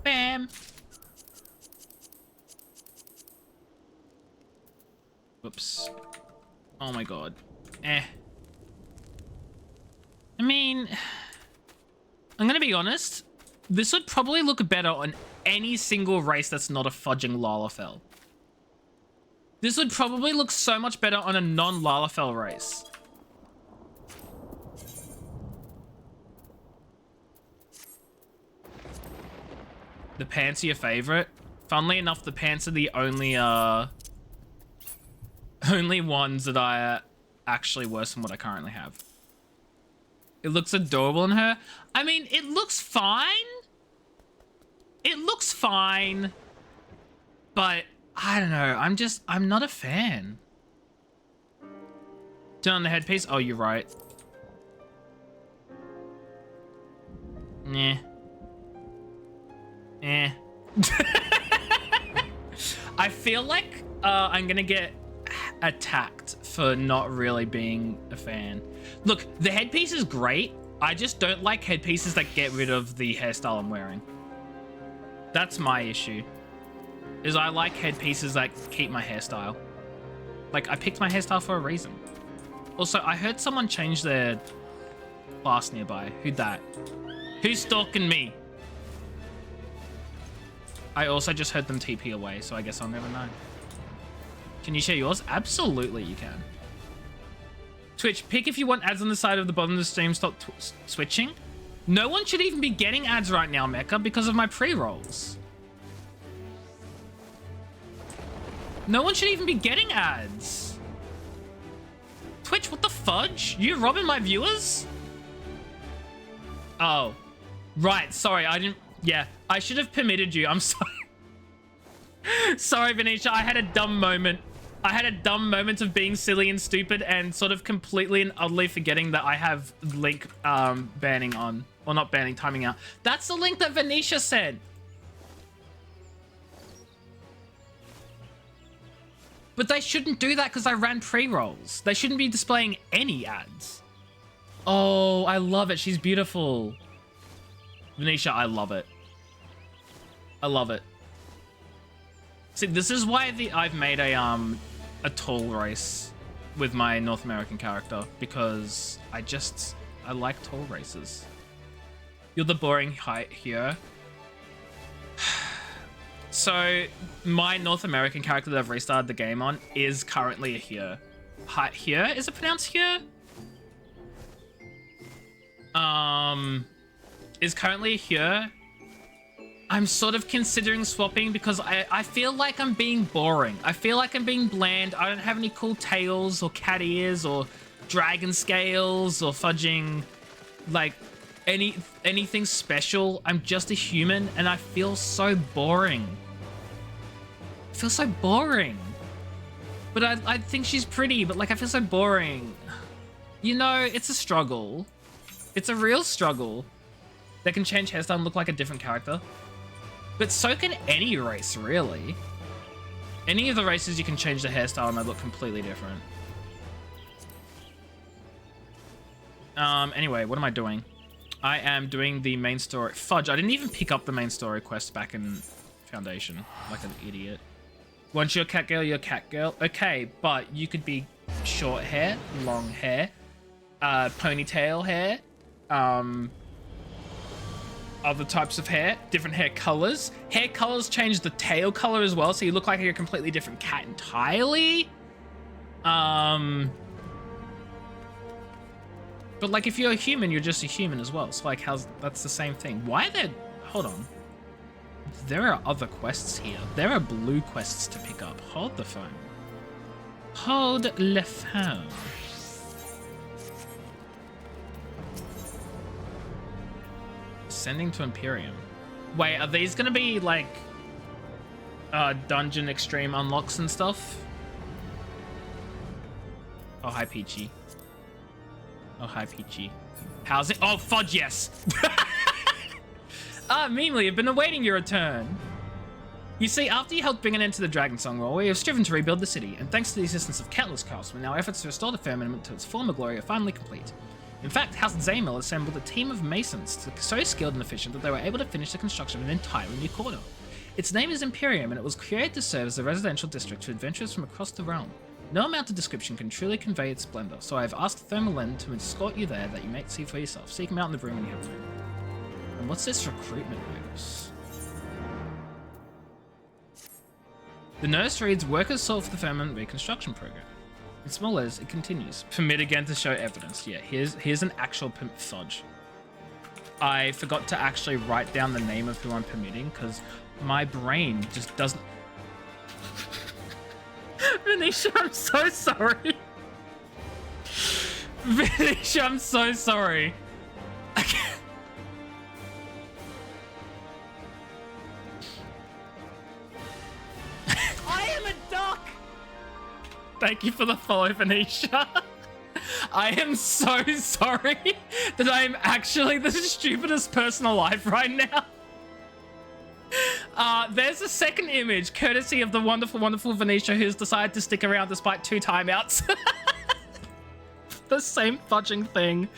Bam! Whoops. Oh my god. I mean, I'm gonna be honest. This would probably look better on any single race that's not a fudging Lalafell. This would probably look so much better on a non-Lalafell race. The pants are your favorite? Funnily enough, the pants are the only ones that are actually worse than what I currently have. It looks adorable on her. I mean, it looks fine. It looks fine. But, I don't know. I'm not a fan. Turn on the headpiece. Oh, you're right. Nah. Eh. I feel like I'm gonna get attacked for not really being a fan. Look, the headpiece is great. I just don't like headpieces that get rid of the hairstyle I'm wearing. That's my issue. Is I like headpieces that keep my hairstyle. Like, I picked my hairstyle for a reason. Also, I heard someone change their class nearby. Who'd that? Who's stalking me? I also just heard them TP away, so I guess I'll never know. Can you share yours? Absolutely, you can. Twitch, pick if you want ads on the side of the bottom of the stream. Stop switching. No one should even be getting ads right now, Mecha, because of my pre-rolls. No one should even be getting ads. Twitch, what the fudge? You robbing my viewers? Oh. Right, sorry, I didn't... Yeah, I should have permitted you. I'm sorry. Sorry, Venetia. I had a dumb moment. I had a dumb moment of being silly and stupid and sort of completely and utterly forgetting that I have link banning on. Or not banning, timing out. That's the link that Venetia sent. But they shouldn't do that because I ran pre-rolls. They shouldn't be displaying any ads. Oh, I love it. She's beautiful. Venetia, I love it. I love it. See, this is why I've made a tall race with my North American character, because I like tall races. You're the boring height here. So my North American character that I've restarted the game on is currently a here. Height here? Is it pronounced here? Is currently here. I'm sort of considering swapping because I feel like I'm being boring. I feel like I'm being bland. I don't have any cool tails or cat ears or dragon scales or fudging like anything special. I'm just a human and I feel so boring. I feel so boring. But I think she's pretty, but like I feel so boring. You know, it's a struggle. It's a real struggle. They can change hairstyle and look like a different character. But so can any race, really. Any of the races, you can change the hairstyle and they look completely different. Anyway, what am I doing? I am doing the main story. Fudge, I didn't even pick up the main story quest back in Foundation, like an idiot. Once you're cat girl, you're cat girl. Okay, but you could be short hair, long hair, ponytail hair, other types of hair, different hair colors. Hair colors change the tail color as well, so you look like you're a completely different cat entirely. But like if you're a human, you're just a human as well. So like that's the same thing. Why are there, hold on. There are other quests here. There are blue quests to pick up. Hold the phone. Hold le phone. Sending to Imperium. Wait, are these gonna be like dungeon extreme unlocks and stuff? Oh, hi Peachy. Oh, hi Peachy. How's it? Oh, fudge, yes. Meanly, I've been awaiting your return. You see, after you helped bring an end to the Dragon Song War, we have striven to rebuild the city, and thanks to the assistance of countless craftsmen, our efforts to restore the firmament to its former glory are finally complete. In fact, House Zamel assembled a team of masons so skilled and efficient that they were able to finish the construction of an entirely new quarter. Its name is Imperium, and it was created to serve as a residential district for adventurers from across the realm. No amount of description can truly convey its splendor, so I have asked Thermalend to escort you there that you may see for yourself. Seek him out in the room when you have time. And what's this recruitment notice? The notice reads, workers sought for the firmament reconstruction program. In small letters, it continues. Permit again to show evidence. Yeah, here's an actual fudge. I forgot to actually write down the name of who I'm permitting because my brain just doesn't... Venetia, I'm so sorry. Venetia, I'm so sorry. I am a duck. Thank you for the follow, Venetia. I am so sorry that I am actually the stupidest person alive right now. There's a second image, courtesy of the wonderful, wonderful Venetia, who's decided to stick around despite 2 timeouts. The same fudging thing.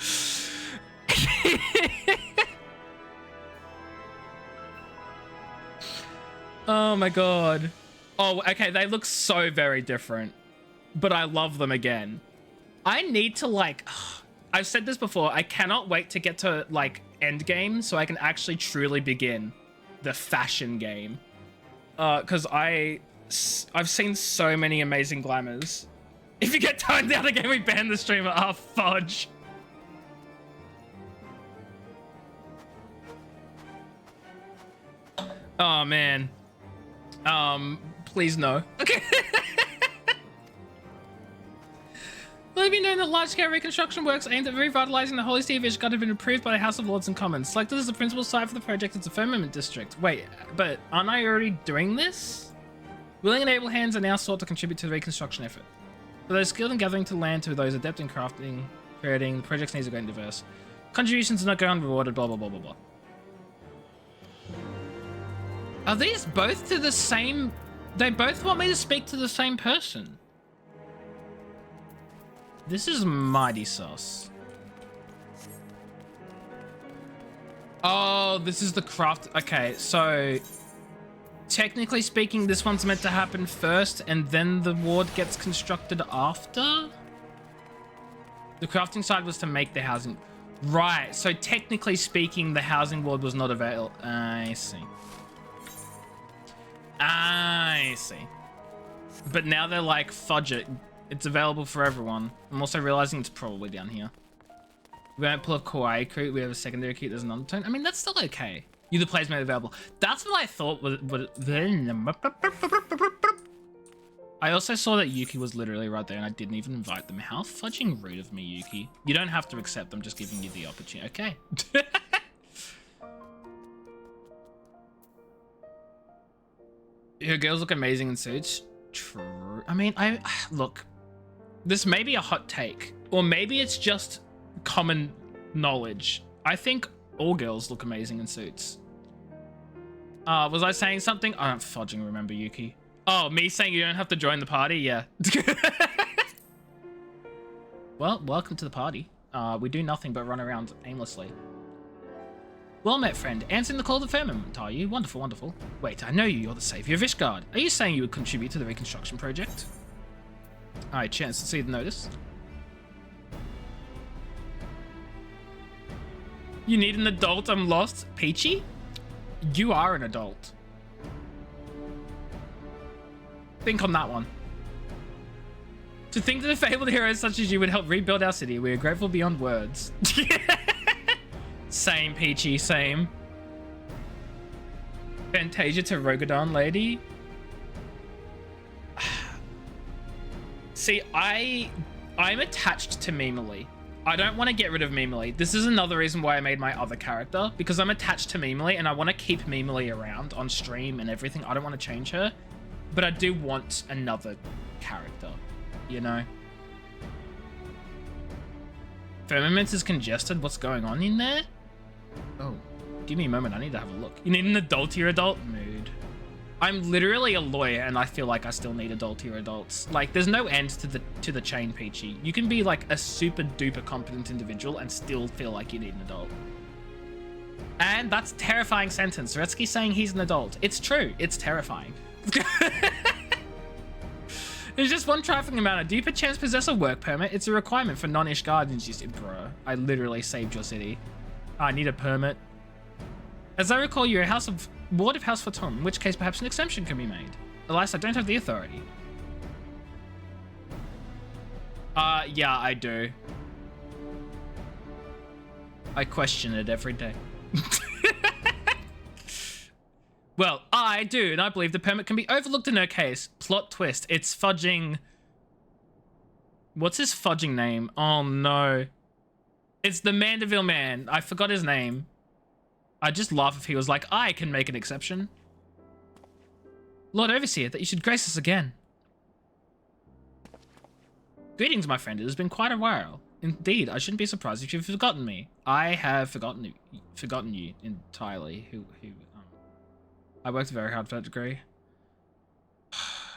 Oh my god. Oh, okay, they look so very different, but I love them again. I need to like, I've said this before, I cannot wait to get to like end game so I can actually truly begin the fashion game. Because I've seen so many amazing glamours. If you get toned down again, we ban the streamer. Ah, fudge. Oh man. Please no. Okay. Let it be known that large-scale reconstruction works aimed at revitalizing the Holy City of Ishgard have been approved by the House of Lords and Commons. Selected as the principal site for the project is the Firmament District. Wait, but aren't I already doing this? Willing and able hands are now sought to contribute to the reconstruction effort. For those skilled in gathering to land, to those adept in crafting, creating, the project's needs are great and diverse. Contributions do not go unrewarded, blah, blah, blah, blah, blah. Are these both to the same... They both want me to speak to the same person. This is mighty sauce. Oh, this is the craft. Okay, so technically speaking, this one's meant to happen first and then the ward gets constructed after? The crafting side was to make the housing. Right, so technically speaking, the housing ward was not available. I see. I see. But now they're like, fudge it. It's available for everyone. I'm also realizing it's probably down here. We don't pull a kawaii creep. We have a secondary creep. There's an undertone. I mean, that's still okay. You the players made available. That's what I thought was... I also saw that Yuki was literally right there and I didn't even invite them. How fudging rude of me, Yuki. You don't have to accept. I'm just giving you the opportunity. Okay. Your girls look amazing in suits. True. I mean, look, this may be a hot take, or maybe it's just common knowledge. I think all girls look amazing in suits. Was I saying something? I don't fudging remember, Yuki. Oh, me saying you don't have to join the party? Yeah. Well, welcome to the party. We do nothing but run around aimlessly. Well met, friend. Answering the call of the firmament, are you? Wonderful, wonderful. Wait, I know you. You're the savior of Ishgard. Are you saying you would contribute to the reconstruction project? Alright, chance to see the notice. You need an adult, I'm lost. Peachy? You are an adult. Think on that one. To think that a fabled hero such as you would help rebuild our city, we are grateful beyond words. Same, Peachy, same. Fantasia to Rogadon, lady. See, I'm attached to Mimily. I don't want to get rid of Mimily. This is another reason why I made my other character, because I'm attached to Mimily and I want to keep Mimily around on stream and everything. I don't want to change her, but I do want another character, you know? Firmament is congested. What's going on in there? Oh, give me a moment. I need to have a look. You need an adultier adult? Mood. I'm literally a lawyer and I feel like I still need adultier adults. Like, there's no end to the chain, Peachy. You can be like a super duper competent individual and still feel like you need an adult. And that's a terrifying sentence. Retsky's saying he's an adult. It's true. It's terrifying. There's just one trifling amount. Do you perchance possess a work permit? It's a requirement for non-Ishgardians. You said, bro, I literally saved your city. I need a permit. As I recall, you're a house of ward of House Fatum, in which case perhaps an exemption can be made. Alas, I don't have the authority. Yeah, I do. I question it every day. Well, I do, and I believe the permit can be overlooked in her case. Plot twist. It's fudging... What's his fudging name? Oh, no. It's the Mandeville man. I forgot his name. I'd just laugh if he was like, I can make an exception. Lord Overseer, that you should grace us again. Greetings, my friend. It has been quite a while. Indeed, I shouldn't be surprised if you've forgotten me. I have forgotten you entirely. I worked very hard for that degree.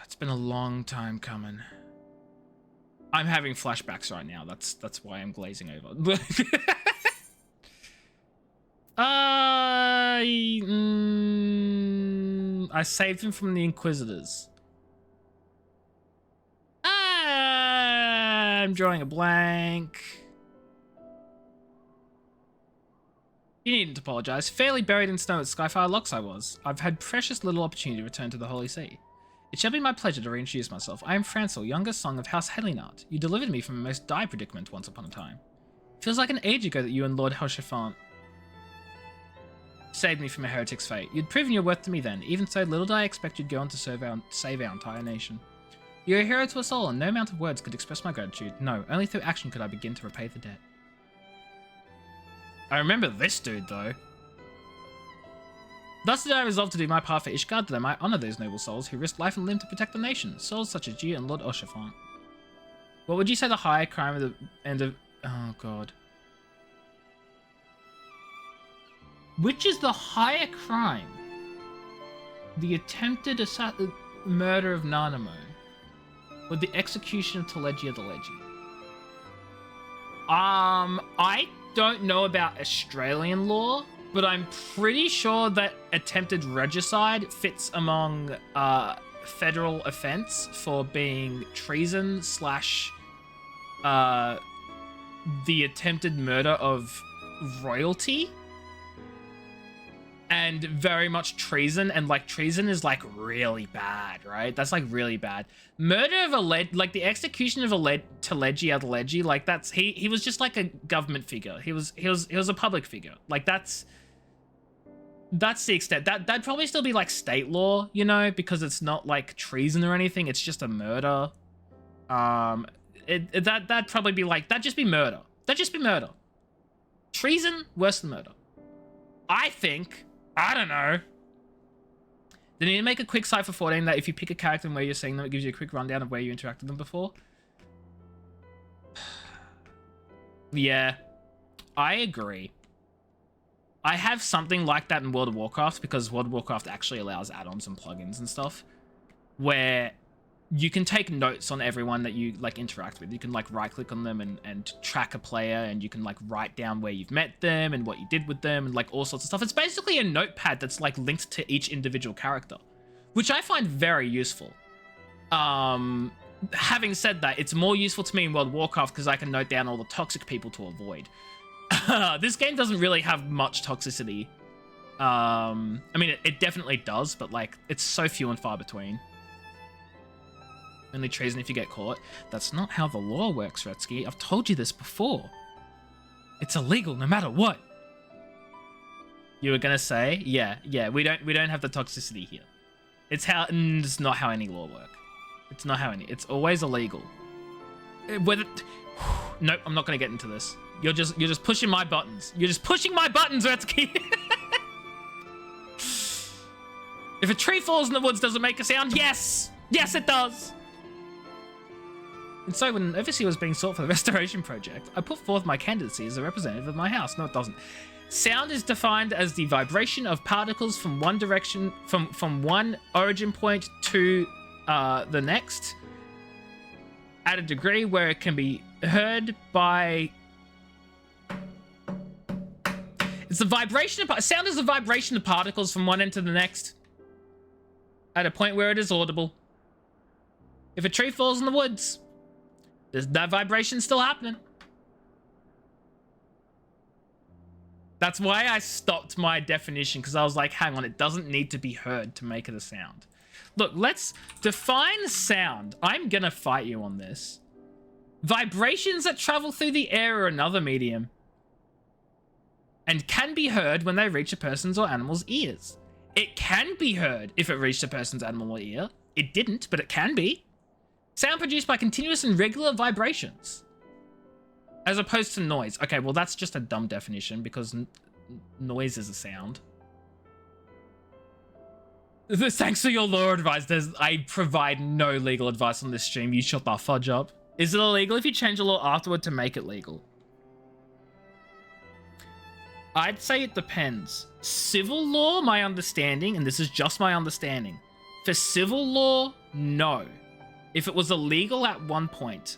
It's been a long time coming. I'm having flashbacks right now. That's why I'm glazing over. I saved him from the Inquisitors. I'm drawing a blank. You needn't apologize. Fairly buried in snow at Skyfire Locks I was. I've had precious little opportunity to return to the Holy See. It shall be my pleasure to reintroduce myself. I am Francel, youngest son of House Helinart. You delivered me from a most dire predicament once upon a time. Feels like an age ago that you and Lord Helshafant saved me from a heretic's fate. You'd proven your worth to me then. Even so, little did I expect you'd go on to save our entire nation. You're a hero to us all, and no amount of words could express my gratitude. No, only through action could I begin to repay the debt. I remember this dude, though. Thus did I resolve to do my part for Ishgard, that I might honor those noble souls who risked life and limb to protect the nation. Souls such as you and Lord Oshafant. What would you say the higher crime of the end of... Oh, God. Which is the higher crime? The attempted murder of Nanamo, or the execution of Telegia the Legi? I don't know about Australian law, but I'm pretty sure that attempted regicide fits among federal offense for being treason slash the attempted murder of royalty. And very much treason, and like treason is like really bad, right? That's like really bad. Murder of like the execution of Telegia the Legi, like that's he was just like a government figure. He was a public figure. Like that's the extent. That'd probably still be like state law, you know, because it's not like treason or anything. It's just a murder. That'd probably be like that'd just be murder. That'd just be murder. Treason worse than murder. I think. I don't know. They need to make a quick site for 14 that if you pick a character and where you're seeing them, it gives you a quick rundown of where you interacted with them before. Yeah, I agree. I have something like that in World of Warcraft because World of Warcraft actually allows add-ons and plugins and stuff where you can take notes on everyone that you like interact with. You can like right click on them and track a player, and you can like write down where you've met them and what you did with them and like all sorts of stuff. It's basically a notepad that's like linked to each individual character, which I find very useful. Having said that, it's more useful to me in World of Warcraft because I can note down all the toxic people to avoid. This game doesn't really have much toxicity. I mean, it definitely does, but like it's so few and far between. Only treason if you get caught. That's not how the law works, Retsky. I've told you this before. It's illegal no matter what. You were gonna say? Yeah, we don't have the toxicity here. It's not how any law work. It's not how any. It's always illegal. Whether nope, I'm not gonna get into this. You're just pushing my buttons. You're just pushing my buttons, Retsky. If a tree falls in the woods, does it make a sound? Yes! Yes, it does! And so when an overseer was being sought for the restoration project, I put forth my candidacy as a representative of my house. No, it doesn't. Sound is defined as the vibration of particles from one direction, from one origin point to the next, at a degree where it can be heard by... It's the vibration of... Sound is the vibration of particles from one end to the next, at a point where it is audible. If a tree falls in the woods, that vibration's still happening. That's why I stopped my definition, because I was like, hang on, it doesn't need to be heard to make it a sound. Look, let's define sound. I'm gonna fight you on this. Vibrations that travel through the air are another medium and can be heard when they reach a person's or animal's ears. It can be heard if it reached a person's animal or ear. It didn't, but it can be. Sound produced by continuous and regular vibrations, as opposed to noise. Okay, well, that's just a dumb definition because noise is a sound. Thanks for your law advice. I provide no legal advice on this stream. You shut the fudge up. Is it illegal if you change a law afterward to make it legal? I'd say it depends. Civil law, my understanding, and this is just my understanding. For civil law, no. If it was illegal at one point,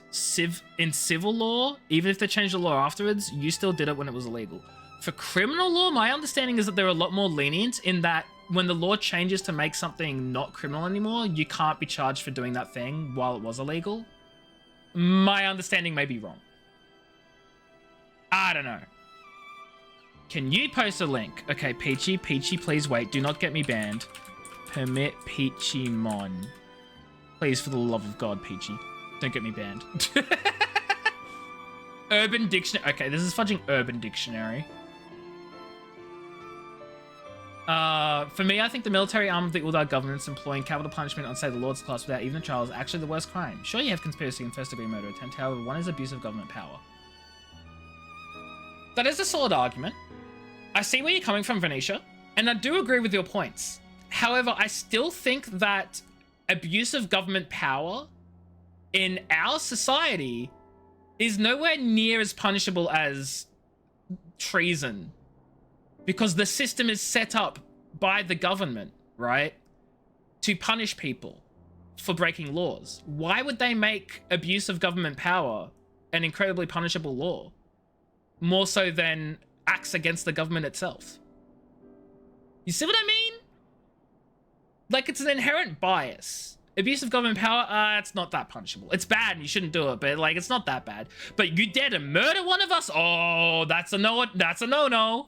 in civil law, even if they changed the law afterwards, you still did it when it was illegal. For criminal law, my understanding is that they're a lot more lenient in that when the law changes to make something not criminal anymore, you can't be charged for doing that thing while it was illegal. My understanding may be wrong. I don't know. Can you post a link? Okay, Peachy, please wait. Do not get me banned. Permit Peachy Mon. Please, for the love of God, Peachy. Don't get me banned. Urban Dictionary. Okay, this is fudging Urban Dictionary. For me, I think the military arm of the Uldar government's employing capital punishment on, say, the Lord's class without even a trial is actually the worst crime. Sure, you have conspiracy and first-degree murder attempt. However, one is abuse of government power. That is a solid argument. I see where you're coming from, Venetia, and I do agree with your points. However, I still think that abuse of government power in our society is nowhere near as punishable as treason, because the system is set up by the government, right, to punish people for breaking laws. Why would they make abuse of government power an incredibly punishable law, more so than acts against the government itself? You see what I mean? Like, it's an inherent bias. Abuse of government power, it's not that punishable. It's bad and you shouldn't do it, but like, it's not that bad. But you dare to murder one of us? Oh, that's a no. That's a no-no.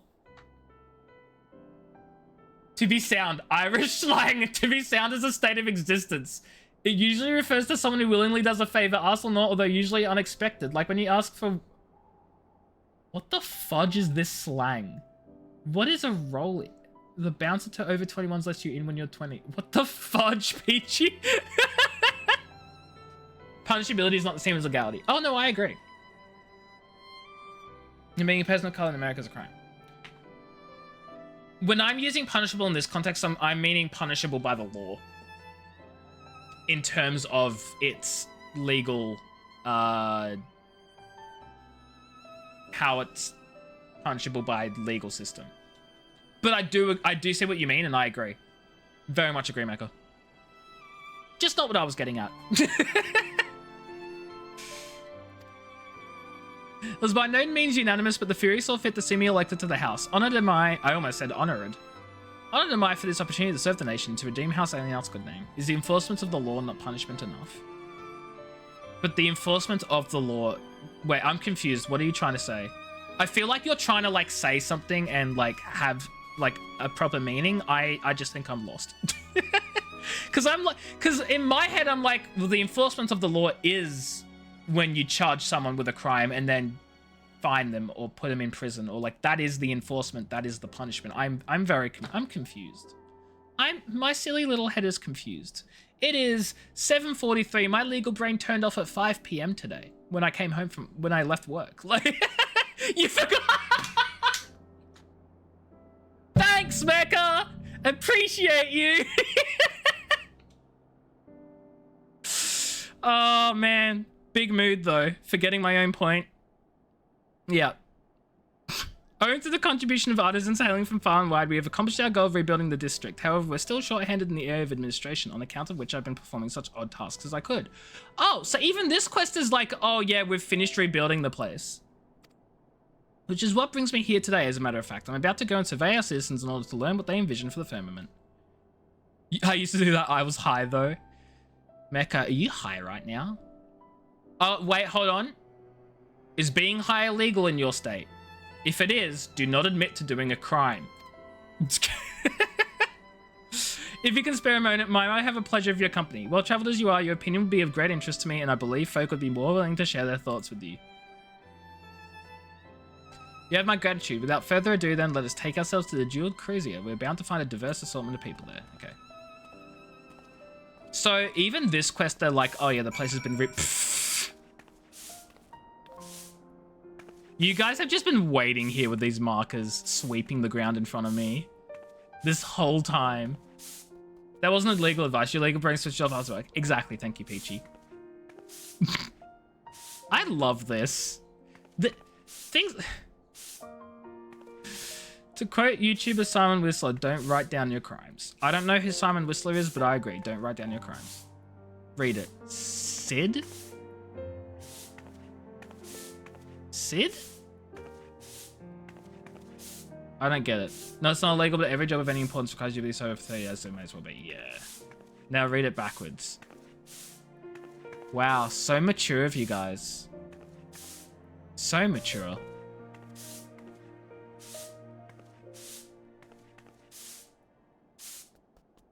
To be sound, Irish slang. To be sound is a state of existence. It usually refers to someone who willingly does a favor, asked or not, although usually unexpected. Like when you ask for... What the fudge is this slang? What is a roll? The bouncer to over 21s lets you in when you're 20. What the fudge, Peachy? Punishability is not the same as legality. Oh, no, I agree. And being a person of color in America is a crime. When I'm using punishable in this context, I'm meaning punishable by the law. In terms of its legal, how it's punishable by legal system. But I do see what you mean, and I agree. Very much agree, Mecca. Just not what I was getting at. It was by no means unanimous, but the Fury saw fit to see me elected to the House. Honored am I almost said honored. Honored am I for this opportunity to serve the nation, to redeem House Alien's good name. Is the enforcement of the law not punishment enough? But the enforcement of the law... Wait, I'm confused. What are you trying to say? I feel like you're trying to, like, say something and, like, have, like, a proper meaning. I just think I'm lost. Because in my head, I'm like, well, the enforcement of the law is when you charge someone with a crime and then fine them or put them in prison, or like that is the enforcement, that is the punishment. I'm confused. My silly little head is confused. It is 7:43. My legal brain turned off at 5 p.m. today when I left work. Like, you forgot. Thanks, Mecca. Appreciate you. Oh man, big mood though. Forgetting my own point. Yeah. Owing to the contribution of artisans hailing from far and wide, we have accomplished our goal of rebuilding the district. However, we're still short-handed in the area of administration, on account of which I've been performing such odd tasks as I could. Oh, so even this quest is like, oh yeah, we've finished rebuilding the place. Which is what brings me here today, as a matter of fact. I'm about to go and survey our citizens in order to learn what they envision for the firmament. I used to do that. I was high, though. Mecca, are you high right now? Oh, wait, hold on. Is being high illegal in your state? If it is, do not admit to doing a crime. If you can spare a moment, might I have a pleasure of your company? Well traveled as you are, your opinion would be of great interest to me, and I believe folk would be more willing to share their thoughts with you. You have my gratitude. Without further ado, then, let us take ourselves to the Jeweled Cruiser. We're bound to find a diverse assortment of people there. Okay. So, even this quest, they're like, oh yeah, the place has been ripped. You guys have just been waiting here with these markers, sweeping the ground in front of me. This whole time. That wasn't legal advice. Your legal brain switched off after work. Exactly, thank you, Peachy. I love this. The things... To quote YouTuber Simon Whistler, don't write down your crimes. I don't know who Simon Whistler is, but I agree. Don't write down your crimes. Read it. Sid? Sid? I don't get it. No, it's not illegal, but every job of any importance requires you to be so for 30 years, so it may as well be. Yeah. Now read it backwards. Wow, so mature of you guys. So mature.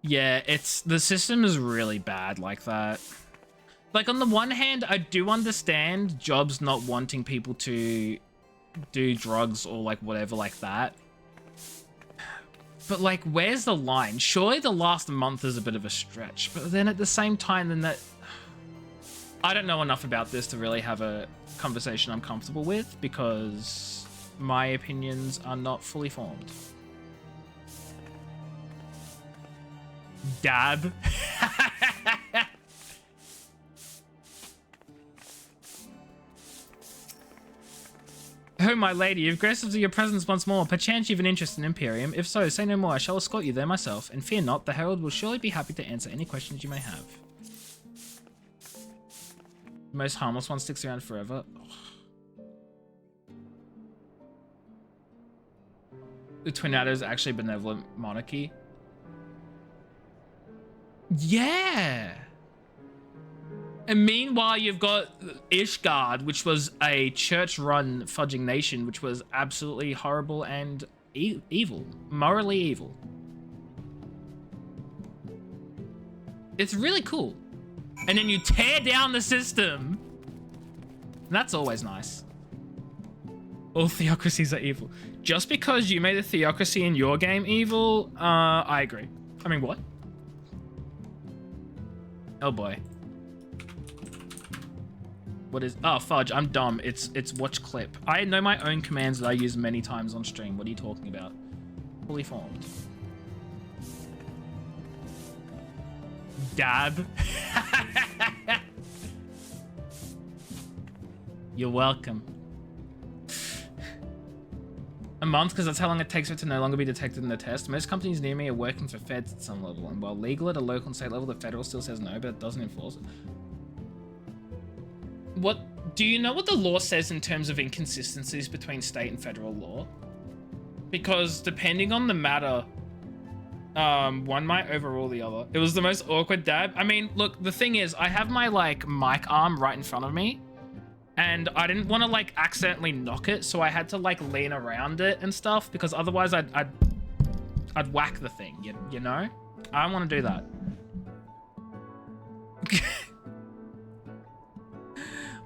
Yeah, the system is really bad like that. Like, on the one hand, I do understand jobs not wanting people to do drugs or, like, whatever like that. But, like, where's the line? Surely the last month is a bit of a stretch. But then at the same time, then that... I don't know enough about this to really have a conversation I'm comfortable with, because my opinions are not fully formed. Dab. Oh, my lady, you've graced us with your presence once more. Perchance you've an interest in Imperium. If so, say no more. I shall escort you there myself. And fear not, the Herald will surely be happy to answer any questions you may have. The most harmless one sticks around forever. Oh. The Twin Adders actually benevolent monarchy. Yeah. And meanwhile, you've got Ishgard, which was a church-run fudging nation, which was absolutely horrible and evil. Morally evil. It's really cool. And then you tear down the system. And that's always nice. All theocracies are evil. Just because you made a theocracy in your game evil, I agree. I mean, what? Oh boy. What is... Oh, fudge, I'm dumb. It's watch clip. I know my own commands that I use many times on stream. What are you talking about? Fully formed. Dab. You're welcome. A month, because that's how long it takes for it to no longer be detected in the test. Most companies near me are working for feds at some level, and while legal at a local and state level, the federal still says no, but it doesn't enforce it. What do you know what the law says in terms of inconsistencies between state and federal law? Because depending on the matter, one might overrule the other. It was the most awkward dab. I mean, look, the thing is, I have my like mic arm right in front of me, and I didn't want to like accidentally knock it, so I had to like lean around it and stuff, because otherwise I'd whack the thing, you know? I don't want to do that.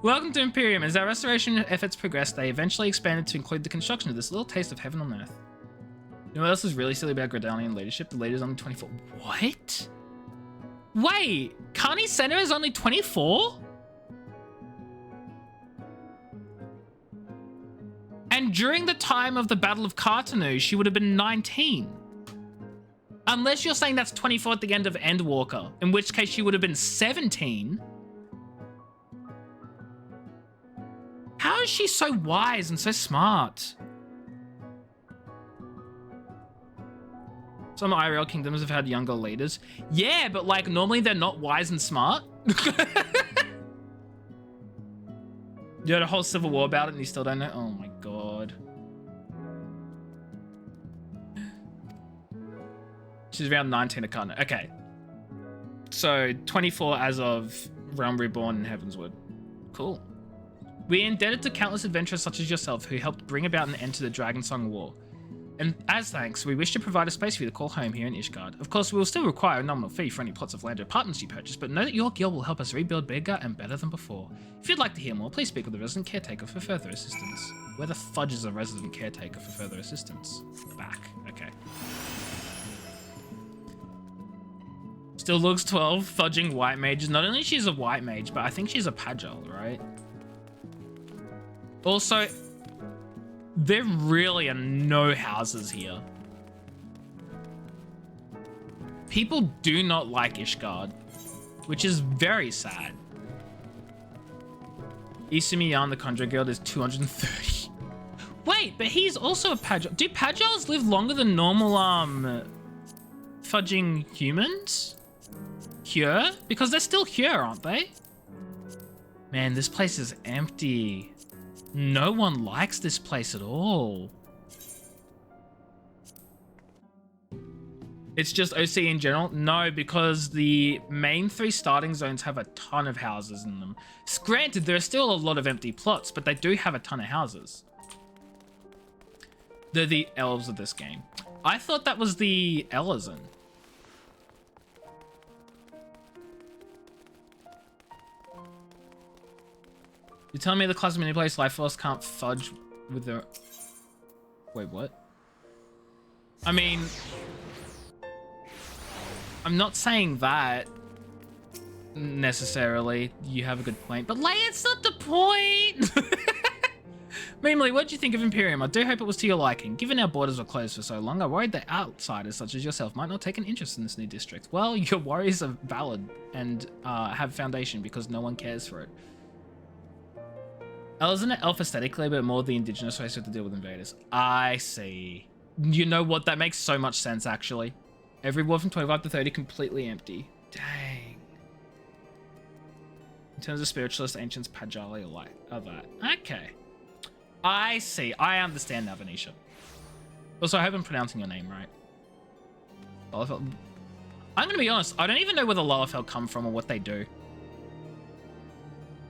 Welcome to Imperium. As our restoration efforts progressed, they eventually expanded to include the construction of this little taste of heaven on earth. You know what else is really silly about Gradalian leadership? The leader's only 24. What? Wait, Carney Center is only 24? And during the time of the Battle of Cartanu, she would have been 19. Unless you're saying that's 24 at the end of Endwalker, in which case she would have been 17. How is she so wise and so smart? Some IRL kingdoms have had younger leaders. Yeah, but like normally they're not wise and smart. You had a whole civil war about it and you still don't know? Oh my god. She's around 19, I can't know. Okay. So 24 as of Realm Reborn and Heavensward. Cool. We're indebted to countless adventurers such as yourself who helped bring about an end to the Dragonsong War. And as thanks, we wish to provide a space for you to call home here in Ishgard. Of course, we will still require a nominal fee for any plots of land or apartments you purchase, but know that your guild will help us rebuild bigger and better than before. If you'd like to hear more, please speak with the resident caretaker for further assistance. Where the fudge is a resident caretaker for further assistance? Back. Okay. Still looks 12, fudging white mages. Not only she's a white mage, but I think she's a Pagel, right? Also, there really are no houses here. People do not like Ishgard, which is very sad. Isumiyan, the Conjure Guild, is 230. Wait, but he's also a Pagel. Do Pagels live longer than normal, fudging humans? Here? Because they're still here, aren't they? Man, this place is empty. No one likes this place at all. It's just OC in general? No, because the main 3 starting zones have a ton of houses in them. Granted, there are still a lot of empty plots, but they do have a ton of houses. They're the elves of this game. I thought that was the Elazin. You're telling me the class manipulates life force can't fudge with their... Wait, what? I mean... I'm not saying that necessarily. You have a good point. But Leia, it's not the point! Meanwhile, what do you think of Imperium? I do hope it was to your liking. Given our borders were closed for so long, I worried that outsiders such as yourself might not take an interest in this new district. Well, your worries are valid and have foundation because no one cares for it. Isn't it elf aesthetically, but more the indigenous race have to deal with invaders? I see. You know what? That makes so much sense, actually. Every ward from 25 to 30 completely empty. Dang. In terms of spiritualist, ancients, Pajali are that. Okay. I see. I understand now, Venetia. Also, I hope I'm pronouncing your name right. Lalafell. I'm going to be honest. I don't even know where the Lalafell come from or what they do.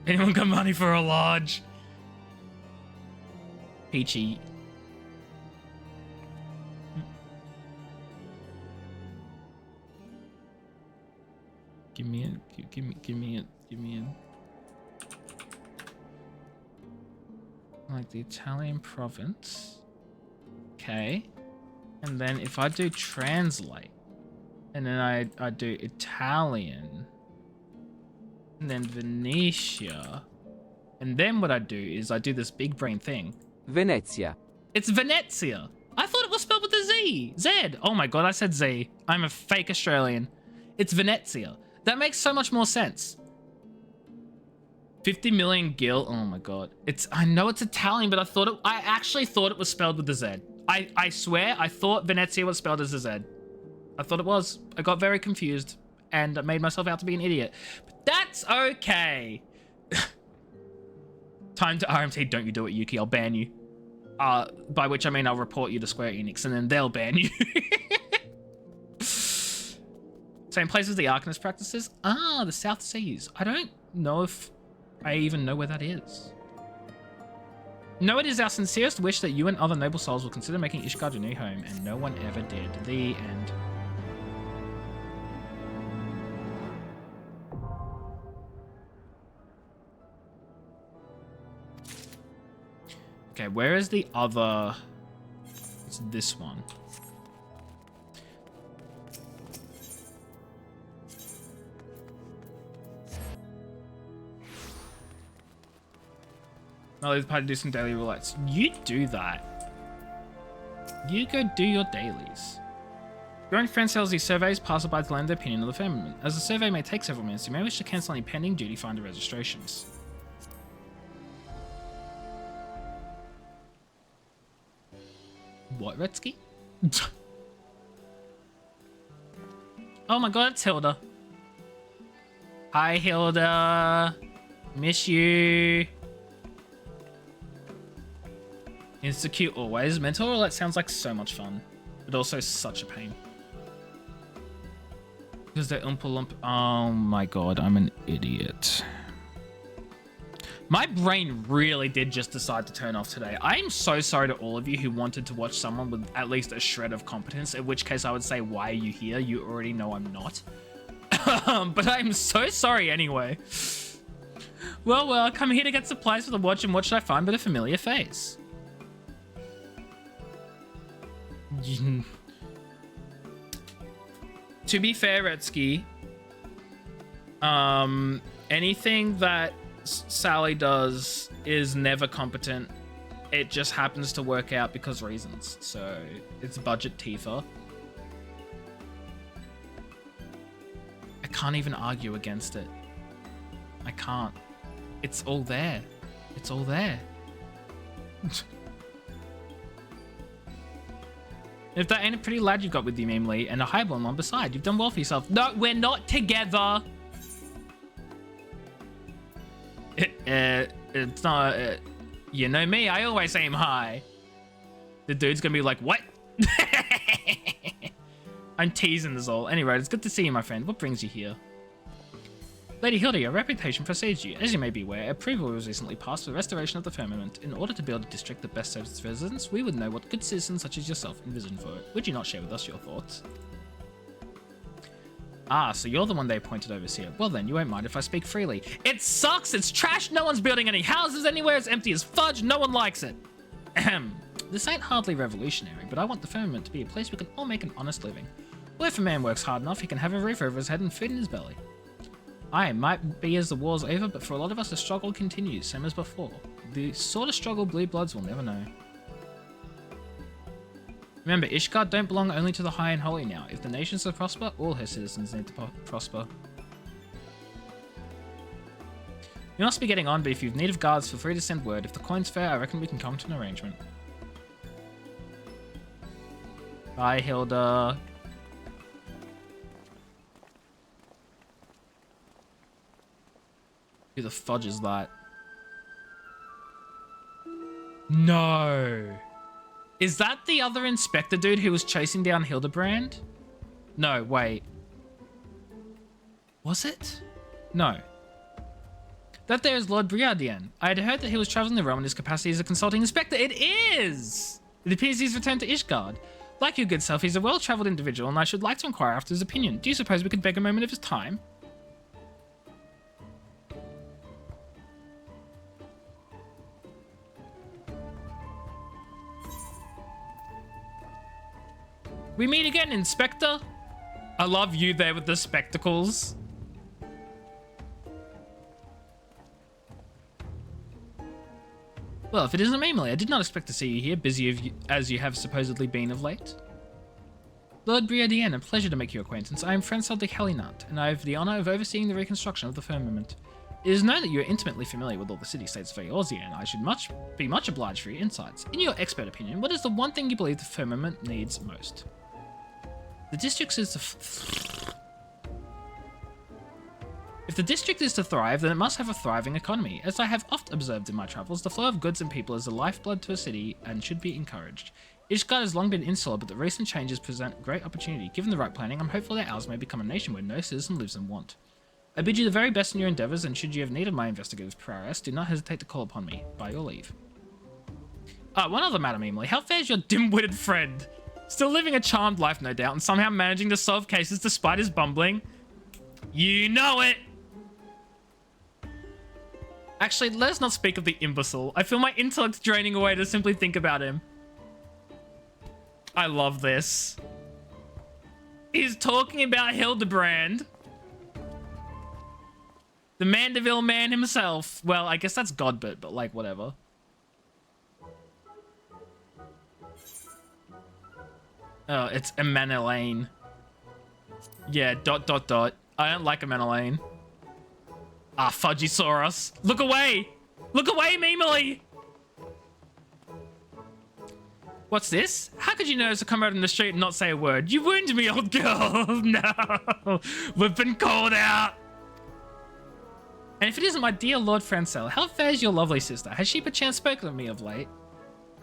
Anyone got money for a lodge? Peachy. Give me it. Like the Italian province. Okay. And then if I do translate, and then I do Italian, and then Venetia, and then what I do is I do this big brain thing. Venezia. It's Venezia. I thought it was spelled with a Z. Z. Oh my god, I said Z. I'm a fake Australian. It's Venezia. That makes so much more sense. 50 million gil. Oh my god. I know it's Italian, but I actually thought it was spelled with a Z. I swear, I thought Venezia was spelled as a Z. I thought it was. I got very confused and made myself out to be an idiot. But that's okay. Time to RMT, don't you do it, Yuki. I'll ban you. By which I mean I'll report you to Square Enix and then they'll ban you. Same place as the Arcanist practices? Ah, the South Seas. I don't know if I even know where that is. No, it is our sincerest wish that you and other noble souls will consider making Ishgard your new home, and no one ever did. The end. Okay, where is the other... It's this one. I'll leave the party to do some daily roulettes. You do that. You go do your dailies. Your own friend sells these surveys, passerbys lend their opinion of the firmament. As the survey may take several minutes, you may wish to cancel any pending duty finder registrations. What, Retsky? Oh my god, it's Hilda. Hi, Hilda. Miss you. Institute always. Mental roulette sounds like so much fun, but also such a pain. Because they're Oompa Loompa. Oh my god, I'm an idiot. My brain really did just decide to turn off today. I am so sorry to all of you who wanted to watch someone with at least a shred of competence, in which case I would say, why are you here? You already know I'm not. But I'm so sorry anyway. Well, come here to get supplies for the watch, and what should I find but a familiar face? To be fair, Retsky, anything that Sally does is never competent. It just happens to work out because reasons. So it's budget Tifa. I can't even argue against it. I can't. It's all there. It's all there. If that ain't a pretty lad you've got with you, Meme Lee, and a highborn one beside, you've done well for yourself. No, we're not together. It's not, you know me, I always aim high. The dude's gonna be like, what? I'm teasing this all. Anyway, it's good to see you, my friend. What brings you here? Lady Hilda, your reputation precedes you. As you may be aware, approval was recently passed for the restoration of the firmament. In order to build a district that best serves its residents, we would know what good citizens such as yourself envision for it. Would you not share with us your thoughts? Ah, so you're the one they appointed overseer. Well then, you won't mind if I speak freely. It sucks, it's trash, no one's building any houses anywhere, it's empty as fudge, no one likes it. Ahem. This ain't hardly revolutionary, but I want the firmament to be a place we can all make an honest living. Well, if a man works hard enough, he can have a roof over his head and food in his belly. Aye, might be as the war's over, but for a lot of us the struggle continues, same as before. The sort of struggle blue bloods will never know. Remember, Ishgard don't belong only to the high and holy now. If the nation's to prosper, all her citizens need to prosper. You must be getting on, but if you've need of guards, feel free to send word. If the coin's fair, I reckon we can come to an arrangement. Bye, Hilda. Who the fudge is that? No. Is that the other inspector dude who was chasing down Hildebrand? No, wait. Was it? No. That there is Lord Briardien. I had heard that he was traveling the realm in his capacity as a consulting inspector. It is! It appears he's returned to Ishgard. Like your good self, he's a well-travelled individual, and I should like to inquire after his opinion. Do you suppose we could beg a moment of his time? We meet again, Inspector. I love you there with the spectacles. Well, if it isn't Emily, I did not expect to see you here, busy as you have supposedly been of late. Lord Briardien, a pleasure to make your acquaintance. I am Francois de Calinat, and I have the honour of overseeing the reconstruction of the firmament. It is known that you are intimately familiar with all the city-states of Eorzea, and I should be much obliged for your insights. In your expert opinion, what is the one thing you believe the firmament needs most? The district is If the district is to thrive, then it must have a thriving economy. As I have oft observed in my travels, the flow of goods and people is the lifeblood to a city and should be encouraged. Ishgard has long been insular, but the recent changes present great opportunity. Given the right planning, I'm hopeful that ours may become a nation where no citizen lives in want. I bid you the very best in your endeavours, and should you have needed my investigative prowess, do not hesitate to call upon me. By your leave. One other matter, Emily. How fares your dim-witted friend? Still living a charmed life, no doubt, and somehow managing to solve cases despite his bumbling? You know it! Actually, let us not speak of the imbecile. I feel my intellect draining away to simply think about him. I love this. He's talking about Hildebrand. The Mandeville man himself. Well, I guess that's Godbert, but like, whatever. Oh, it's Emanuelaine. Yeah, ... I don't like Emanuelaine. Ah, Fudgysaurus. Look away! Look away, Mimily! What's this? How could you notice to come out in the street and not say a word? You wound me, old girl! No! We've been called out! And if it isn't my dear Lord Francel, how fares your lovely sister? Has she perchance spoken of me of late?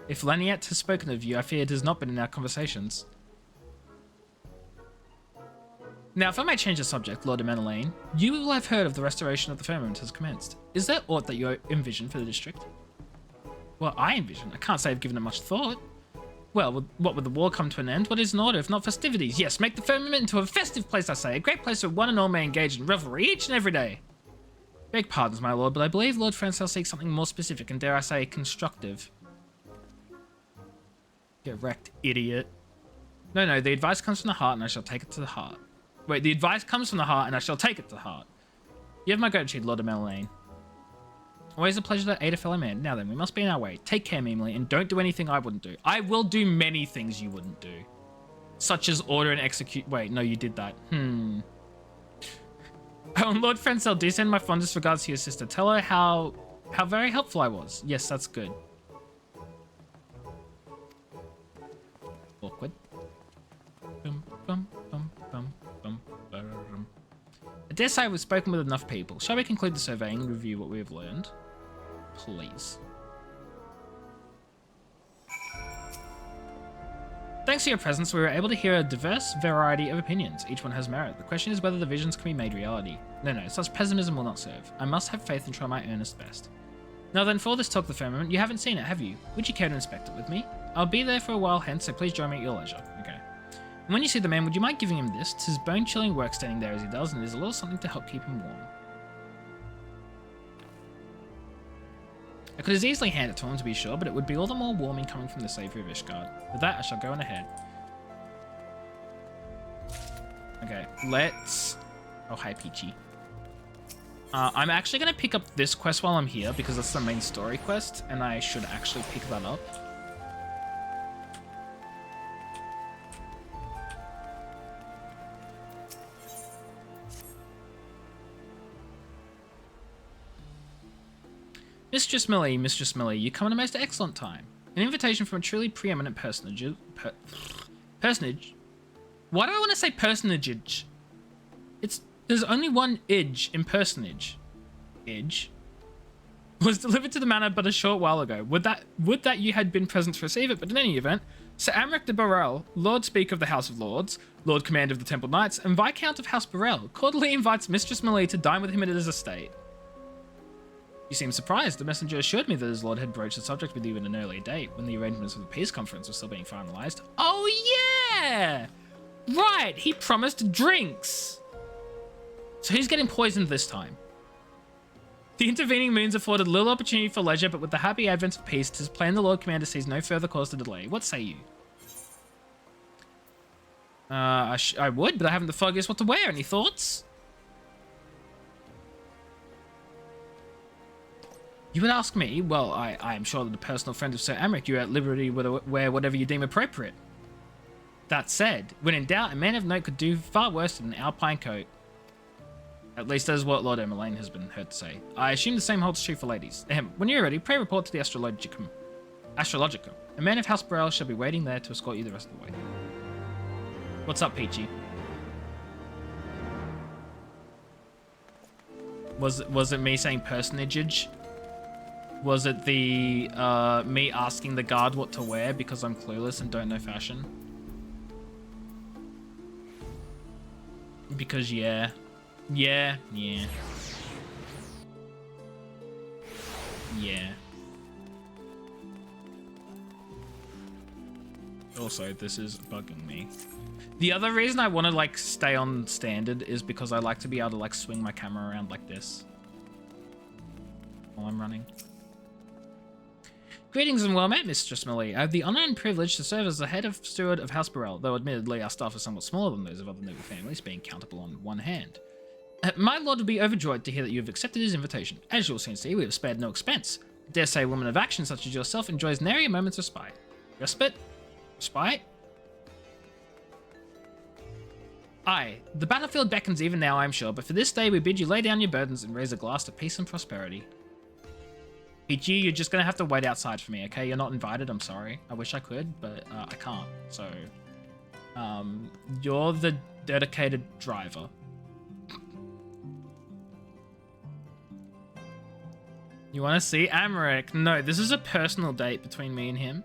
If Laniette has spoken of you, I fear it has not been in our conversations. Now, if I may change the subject, Lord Emanuelaine, you will have heard of the restoration of the firmament has commenced. Is there aught that you envision for the district? Well, I envision. I can't say I've given it much thought. Well, what would the war come to an end? What is in order, if not festivities? Yes, make the firmament into a festive place, I say. A great place where one and all may engage in revelry each and every day. Beg pardons, my lord, but I believe Lord Francel seeks something more specific and, dare I say, constructive. Get wrecked, idiot. No, the advice comes from the heart and I shall take it to the heart. Wait, the advice comes from the heart and I shall take it to the heart. You have my gratitude, Lord Emanuelaine. Always a pleasure to aid a fellow man. Now then, we must be in our way. Take care, Mimily, and don't do anything I wouldn't do. I will do many things you wouldn't do. Such as order and execute... Wait, no, you did that. Oh, and Lord Francel, do send my fondest regards to your sister. Tell her how very helpful I was. Yes, that's good. Awkward. I dare say we've spoken with enough people. Shall we conclude the surveying and review what we have learned? Please. Thanks to your presence, we were able to hear a diverse variety of opinions. Each one has merit. The question is whether the visions can be made reality. No, such pessimism will not serve. I must have faith and try my earnest best. Now then, for all this talk of the firmament, you haven't seen it, have you? Would you care to inspect it with me? I'll be there for a while hence, so please join me at your leisure. Okay. And when you see the man, would you mind giving him this? 'Tis bone-chilling work standing there as he does, and there's a little something to help keep him warm. I could as easily hand it to him, to be sure, but it would be all the more warming coming from the saviour of Ishgard. With that, I shall go on ahead. Okay, let's... Oh, hi, Peachy. I'm actually going to pick up this quest while I'm here, because that's the main story quest, and I should actually pick that up. Mistress Millie, you come at a most excellent time. An invitation from a truly preeminent personage. Personage? Why do I want to say personage? There's only one idge in personage. Idge was delivered to the manor but a short while ago. Would that you had been present to receive it, but in any event, Sir Amric de Burrell, Lord Speaker of the House of Lords, Lord Commander of the Temple Knights, and Viscount of House Burrell, cordially invites Mistress Millie to dine with him at his estate. You seem surprised. The messenger assured me that his lord had broached the subject with you at an earlier date, when the arrangements for the peace conference were still being finalised. Oh yeah! Right, he promised drinks! So who's getting poisoned this time? The intervening moons afforded little opportunity for leisure, but with the happy advent of peace, 'tis plain the Lord Commander sees no further cause to delay. What say you? I would, but I haven't the foggiest what to wear. Any thoughts? You would ask me? Well, I am sure that a personal friend of Sir Amric, you are at liberty to wear whatever you deem appropriate. That said, when in doubt, a man of note could do far worse than an alpine coat. At least that is what Lord Emmeline has been heard to say. I assume the same holds true for ladies. Ahem. When you're ready, pray report to the Astrologicum. Astrologicum. A man of House Burrell shall be waiting there to escort you the rest of the way. What's up, Peachy? Was it me saying personage? Was it the me asking the guard what to wear because I'm clueless and don't know fashion? Because yeah. Yeah. Also, this is bugging me. The other reason I want to like stay on standard is because I like to be able to like swing my camera around like this while I'm running. Greetings and well met, Mistress Millie. I have the honor and privilege to serve as the head of steward of House Burrell, though admittedly our staff is somewhat smaller than those of other noble families, being countable on one hand. My lord would be overjoyed to hear that you have accepted his invitation. As you will soon see, we have spared no expense. I dare say a woman of action such as yourself enjoys nary a moment's respite. Respite? Respite? Aye, the battlefield beckons even now, I am sure, but for this day we bid you lay down your burdens and raise a glass to peace and prosperity. Peachy, you're just gonna have to wait outside for me, okay? You're not invited, I'm sorry. I wish I could, but I can't, so... you're the dedicated driver. You want to see Amaric? No, this is a personal date between me and him.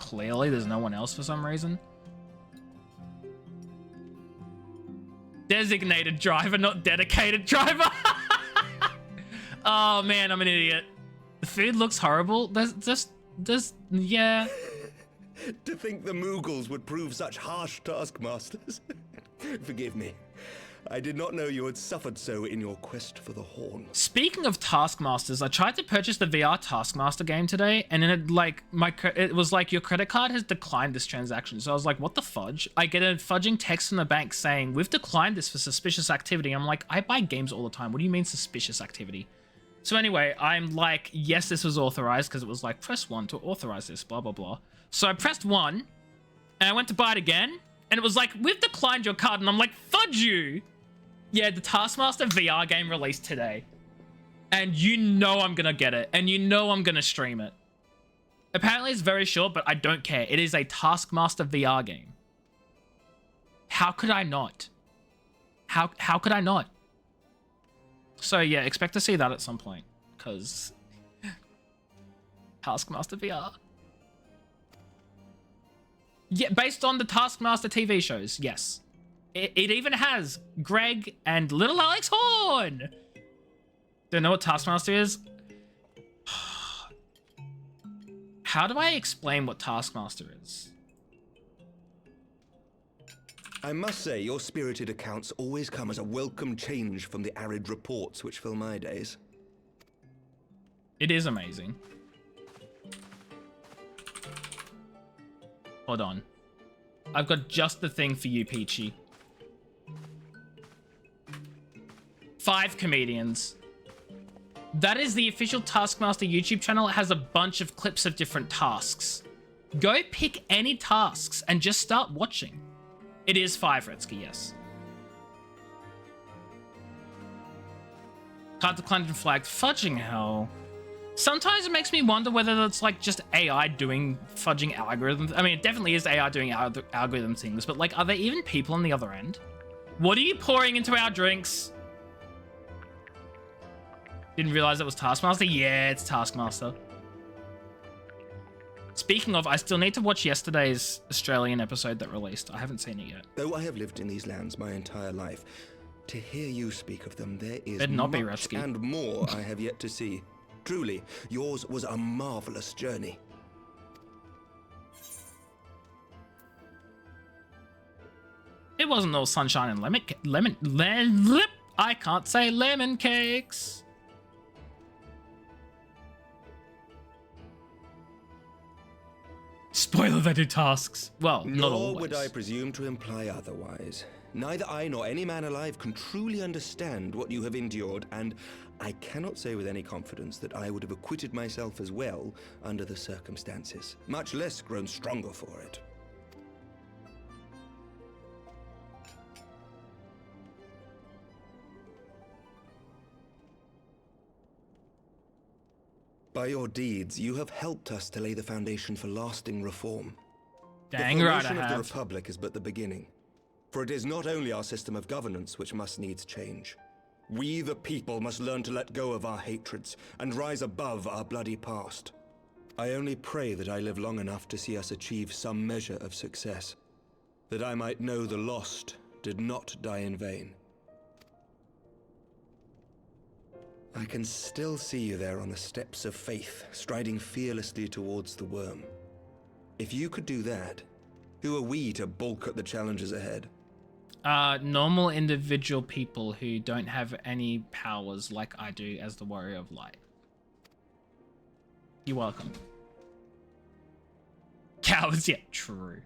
Clearly, there's no one else for some reason. Designated driver, not dedicated driver. Oh man, I'm an idiot. The food looks horrible. Yeah. To think the Moogles would prove such harsh taskmasters. Forgive me. I did not know you had suffered so in your quest for the horn. Speaking of Taskmasters, I tried to purchase the VR Taskmaster game today, and then it was like your credit card has declined this transaction. So I was like, what the fudge? I get a fudging text from the bank saying, we've declined this for suspicious activity. I'm like, I buy games all the time. What do you mean suspicious activity? So anyway, I'm like, yes, this was authorized because it was like, press 1 to authorize this, blah, blah, blah. So I pressed 1 and I went to buy it again. And it was like, we've declined your card. And I'm like, fudge you. Yeah, the Taskmaster VR game released today. And you know I'm going to get it. And you know I'm going to stream it. Apparently it's very short, but I don't care. It is a Taskmaster VR game. How could I not? How could I not? So yeah, expect to see that at some point. Because... Taskmaster VR. Yeah, based on the Taskmaster TV shows, yes. It even has Greg and Little Alex Horn. Don't know what Taskmaster is? How do I explain what Taskmaster is? I must say, your spirited accounts always come as a welcome change from the arid reports which fill my days. It is amazing. Hold on. I've got just the thing for you, Peachy. 5 comedians. That is the official Taskmaster YouTube channel. It has a bunch of clips of different tasks. Go pick any tasks and just start watching. It is 5, Redsky, yes. Card declined and flagged. Fudging hell. Sometimes it makes me wonder whether that's like just AI doing fudging algorithms. I mean, it definitely is AI doing algorithm things, but like, are there even people on the other end? What are you pouring into our drinks? Didn't realize it was Taskmaster? Yeah, it's Taskmaster. Speaking of, I still need to watch yesterday's Australian episode that released. I haven't seen it yet. Though I have lived in these lands my entire life, to hear you speak of them, there is much and more I have yet to see. Truly, yours was a marvelous journey. It wasn't all sunshine and I can't say lemon cakes. Spoiler, they do tasks. Well, not always. Nor would I presume to imply otherwise. Neither I nor any man alive can truly understand what you have endured, and I cannot say with any confidence that I would have acquitted myself as well under the circumstances, much less grown stronger for it. By your deeds, you have helped us to lay the foundation for lasting reform. Dang the right I formation of the have. Republic is but the beginning. For it is not only our system of governance which must needs change. We, the people, must learn to let go of our hatreds and rise above our bloody past. I only pray that I live long enough to see us achieve some measure of success. That I might know the lost did not die in vain. I can still see you there on the steps of faith, striding fearlessly towards the worm. If you could do that, who are we to balk at the challenges ahead? Normal individual people who don't have any powers like I do as the Warrior of Light. You're welcome. Cowards, yeah, true.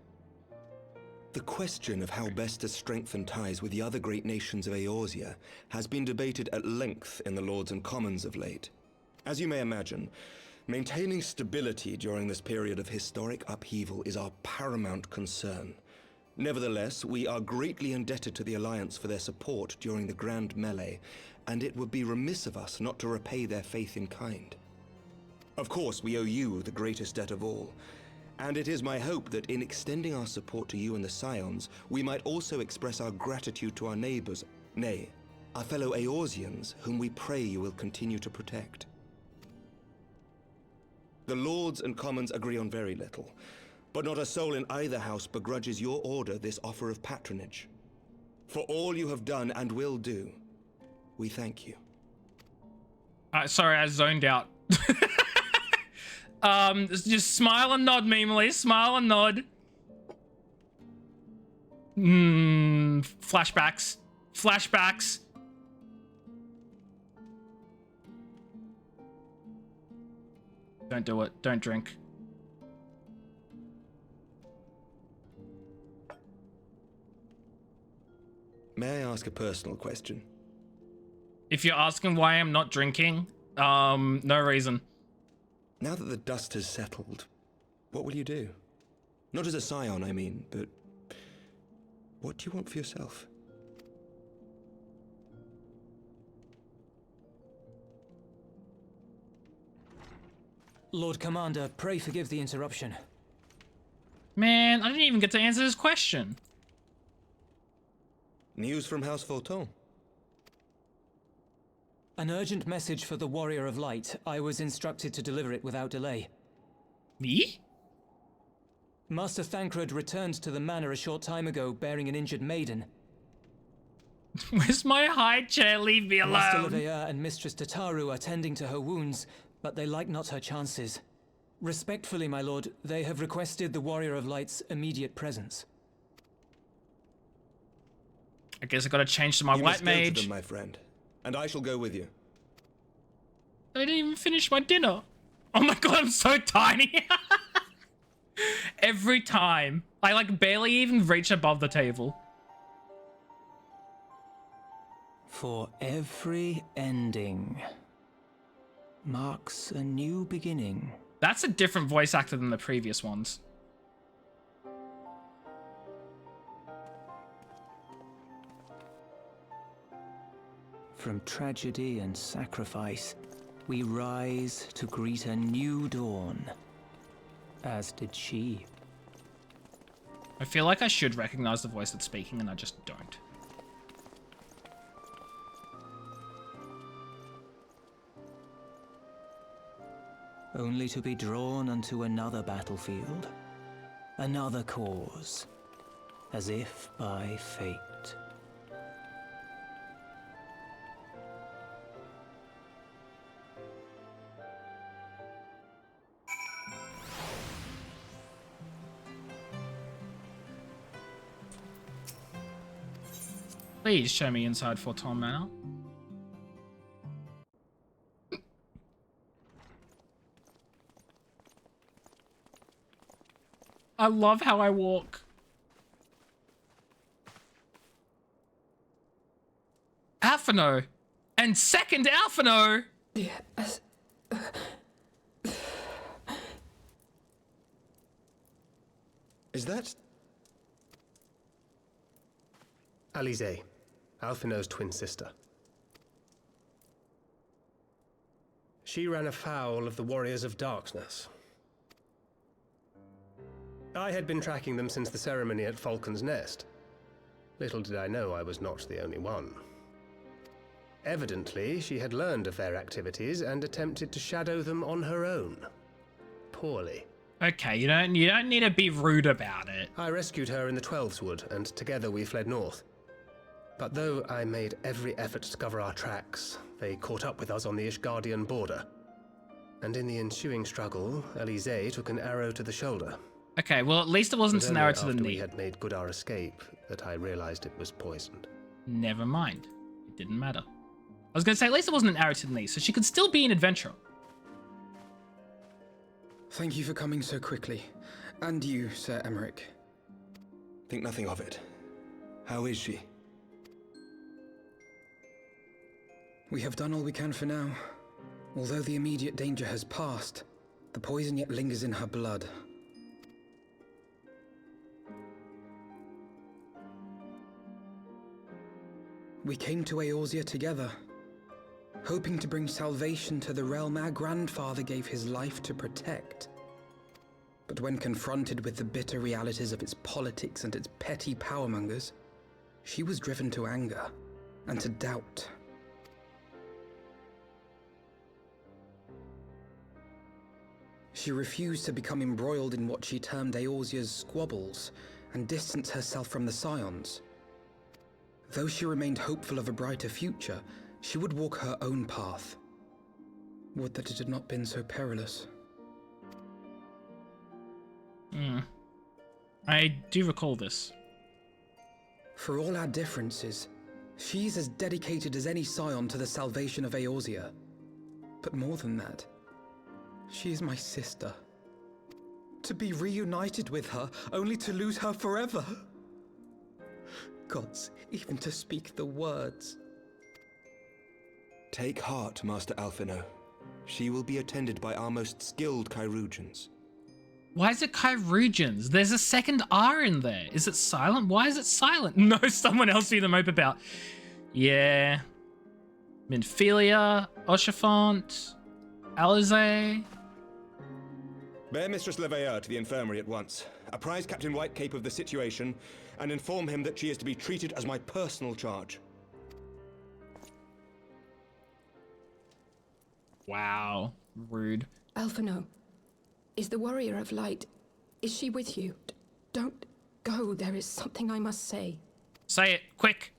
The question of how best to strengthen ties with the other great nations of Eorzea has been debated at length in the Lords and Commons of late. As you may imagine, maintaining stability during this period of historic upheaval is our paramount concern. Nevertheless, we are greatly indebted to the Alliance for their support during the Grand Melee, and it would be remiss of us not to repay their faith in kind. Of course, we owe you the greatest debt of all, and it is my hope that in extending our support to you and the Scions, we might also express our gratitude to our neighbors, nay, our fellow Eorzeans, whom we pray you will continue to protect. The Lords and Commons agree on very little, but not a soul in either house begrudges your order this offer of patronage. For all you have done and will do, we thank you. Sorry, I zoned out. Just smile and nod, Memely. Smile and nod. Flashbacks. Flashbacks. Don't do it. Don't drink. May I ask a personal question? If you're asking why I'm not drinking, no reason. Now that the dust has settled, what will you do? Not as a scion, I mean, but what do you want for yourself? Lord Commander, pray forgive the interruption. Man, I didn't even get to answer this question. News from House Fulton. An urgent message for the Warrior of Light. I was instructed to deliver it without delay. Me? Master Thancred returned to the manor a short time ago, bearing an injured maiden. Where's my high chair? Leave me Master alone. Leveilleur and Mistress Tataru are tending to her wounds, but they like not her chances. Respectfully, my lord, they have requested the Warrior of Light's immediate presence. I guess I gotta change to my You white must go to mage. them, my friend, and I shall go with you. I didn't even finish my dinner. Oh my god, I'm so tiny. Every time. I like barely even reach above the table. For every ending marks a new beginning. That's a different voice actor than the previous ones. From tragedy and sacrifice, we rise to greet a new dawn. As did she. I feel like I should recognize the voice that's speaking, and I just don't. Only to be drawn unto another battlefield, another cause, as if by fate. Please show me inside Fulton Manor. I love how I walk. Alphino! And second Alphino! Yes. Is that... Alize, Alphino's twin sister. she ran afoul of the Warriors of Darkness. I had been tracking them since the ceremony at Falcon's Nest. Little did I know I was not the only one. Evidently, she had learned of their activities and attempted to shadow them on her own. Poorly. Okay, you don't need to be rude about it. I rescued her in the Twelveswood, and together we fled north. But though I made every effort to cover our tracks, they caught up with us on the Ishgardian border. And in the ensuing struggle, Elise took an arrow to the shoulder. Okay, well, at least it wasn't an arrow to the after knee. we had made good our escape that I realized it was poisoned. Never mind. It didn't matter. I was going to say, at least it wasn't an arrow to the knee, so she could still be an adventurer. Thank you for coming so quickly. And you, Sir Emmerich. Think nothing of it. How is she? We have done all we can for now. Although the immediate danger has passed, the poison yet lingers in her blood. We came to Eorzea together, hoping to bring salvation to the realm our grandfather gave his life to protect. But when confronted with the bitter realities of its politics and its petty powermongers, she was driven to anger and to doubt. She refused to become embroiled in what she termed Eorzea's squabbles and distance herself from the Scions. Though she remained hopeful of a brighter future, she would walk her own path. Would that it had not been so perilous. I do recall this. For all our differences, she's as dedicated as any Scion to the salvation of Eorzea. But more than that, she is my sister. To be reunited with her, only to lose her forever. Gods, even to speak the words. Take heart, Master Alphino. She will be attended by our most skilled Chirurgeons. Why is it Chirurgeons? There's a second R in there. Is it silent? Why is it silent? No, someone else you to mope about. Yeah. Minfilia, Oshafont, Alize. Bear Mistress Leveilleur to the infirmary at once. Apprise Captain Whitecape of the situation, and inform him that she is to be treated as my personal charge. Wow. Rude. Alphino, is the Warrior of Light, is she with you? Don't go, there is something I must say. Say it, quick.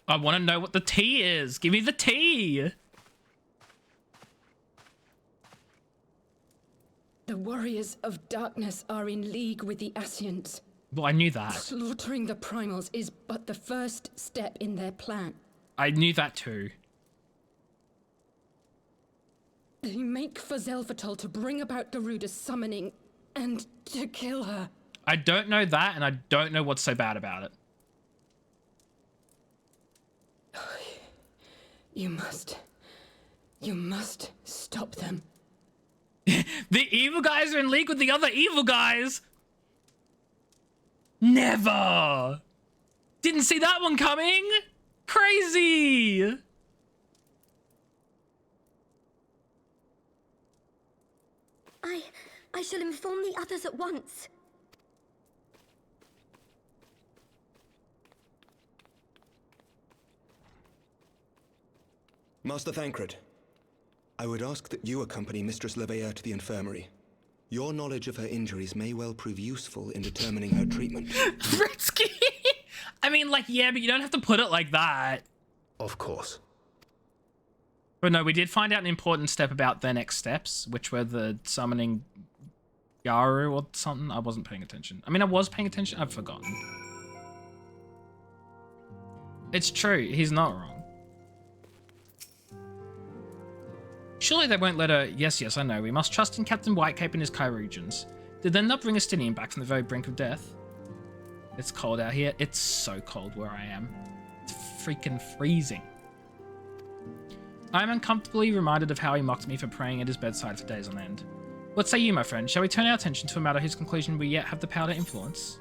I want to know what the tea is. Give me the tea. The Warriors of Darkness are in league with the Ascians. Well, I knew that. Slaughtering the Primals is but the first step in their plan. I knew that too. They make for Zelvatol to bring about Garuda's summoning and to kill her. I don't know that, and I don't know what's so bad about it. You must stop them. The evil guys are in league with the other evil guys. Never. Didn't see that one coming. Crazy. I shall inform the others at once. Master Thancred, I would ask that you accompany Mistress Leveilleur to the infirmary. Your knowledge of her injuries may well prove useful in determining her treatment. Britsky! I mean, like, yeah, but you don't have to put it like that. Of course. But no, we did find out an important step about their next steps, which were the summoning Yaru or something. I wasn't paying attention. I mean, I was paying attention. I've forgotten. It's true. He's not wrong. Surely they won't let her... Yes, I know. We must trust in Captain Whitecape and his Chirurgeons. Did they not bring Estinian back from the very brink of death? It's cold out here. It's so cold where I am. It's freaking freezing. I am uncomfortably reminded of how he mocked me for praying at his bedside for days on end. What say you, my friend? Shall we turn our attention to a matter whose conclusion we yet have the power to influence?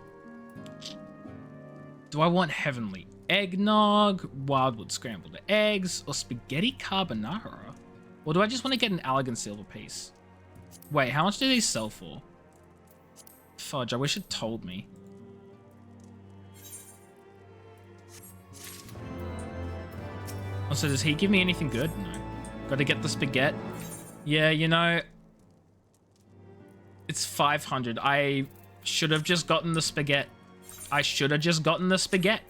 Do I want heavenly eggnog, wildwood scrambled eggs, or spaghetti carbonara? Or do I just want to get an elegant silver piece? Wait, how much do these sell for? Fudge, I wish it told me. Also, does he give me anything good? No. Gotta get the spaghetti. Yeah, you know, it's 500. I should have just gotten the spaghetti. I should have just gotten the spaghetti.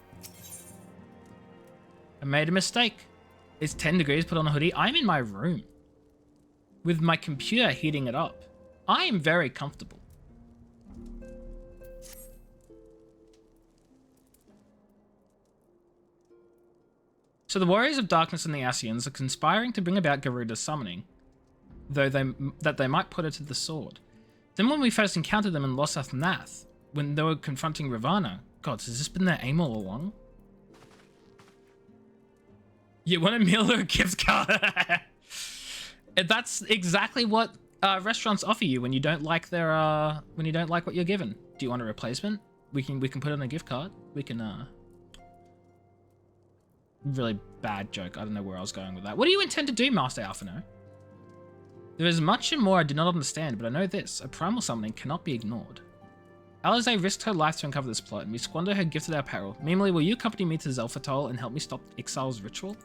I made a mistake. It's 10 degrees, put on a hoodie. I'm in my room with my computer heating it up. I am very comfortable. So the Warriors of Darkness and the Ascians are conspiring to bring about Garuda's summoning, though they might put her to the sword. Then when we first encountered them in Losath Nath, when they were confronting Ravana, God, has this been their aim all along? You want a meal or a gift card? That's exactly what restaurants offer you when you don't like their when you don't like what you're given. Do you want a replacement? We can put it on a gift card. We can really bad joke. I don't know where I was going with that. What do you intend to do, Master Alphino? There is much and more I do not understand, but I know this. A primal summoning cannot be ignored. Alize risked her life to uncover this plot, and we squander her gifted our peril. Meanwhile, will you accompany me to Zelfatol and help me stop Ixal's ritual?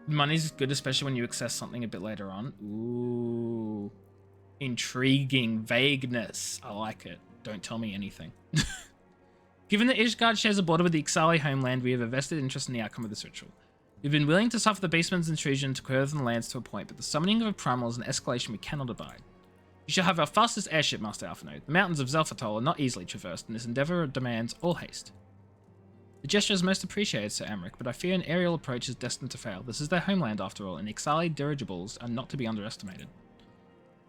Money's good, especially when you access something a bit later on. Ooh. Intriguing vagueness. I like it. Don't tell me anything. Given that Ishgard shares a border with the Ixali homeland, we have a vested interest in the outcome of this ritual. We've been willing to suffer the Beastman's intrusion to curve the lands to a point, but the summoning of a primal is an escalation we cannot abide. You shall have our fastest airship, Master Alphino. The mountains of Zelfatol are not easily traversed, and this endeavor demands all haste. The gesture is most appreciated, Sir Amric, but I fear an aerial approach is destined to fail. This is their homeland, after all, and Ixali dirigibles are not to be underestimated.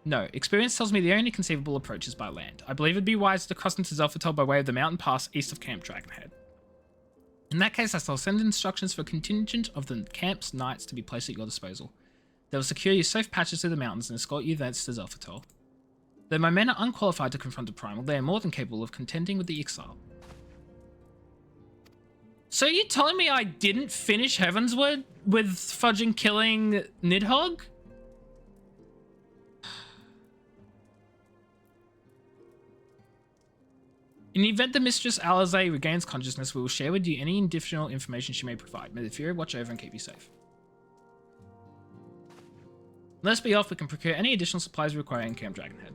No, experience tells me the only conceivable approach is by land. I believe it'd be wise to cross into Zelfatol by way of the mountain pass east of Camp Dragonhead. In that case, I shall send instructions for a contingent of the camp's knights to be placed at your disposal. They will secure you safe patches through the mountains and escort you thence to Zelfatol. Though my men are unqualified to confront a primal, they are more than capable of contending with the Ixal. So you're telling me I didn't finish Heavensward with fudging killing Nidhogg? In the event the Mistress Alize regains consciousness, we will share with you any additional information she may provide. May the Fury watch over and keep you safe. Let's be off. We can procure any additional supplies we require in Camp Dragonhead.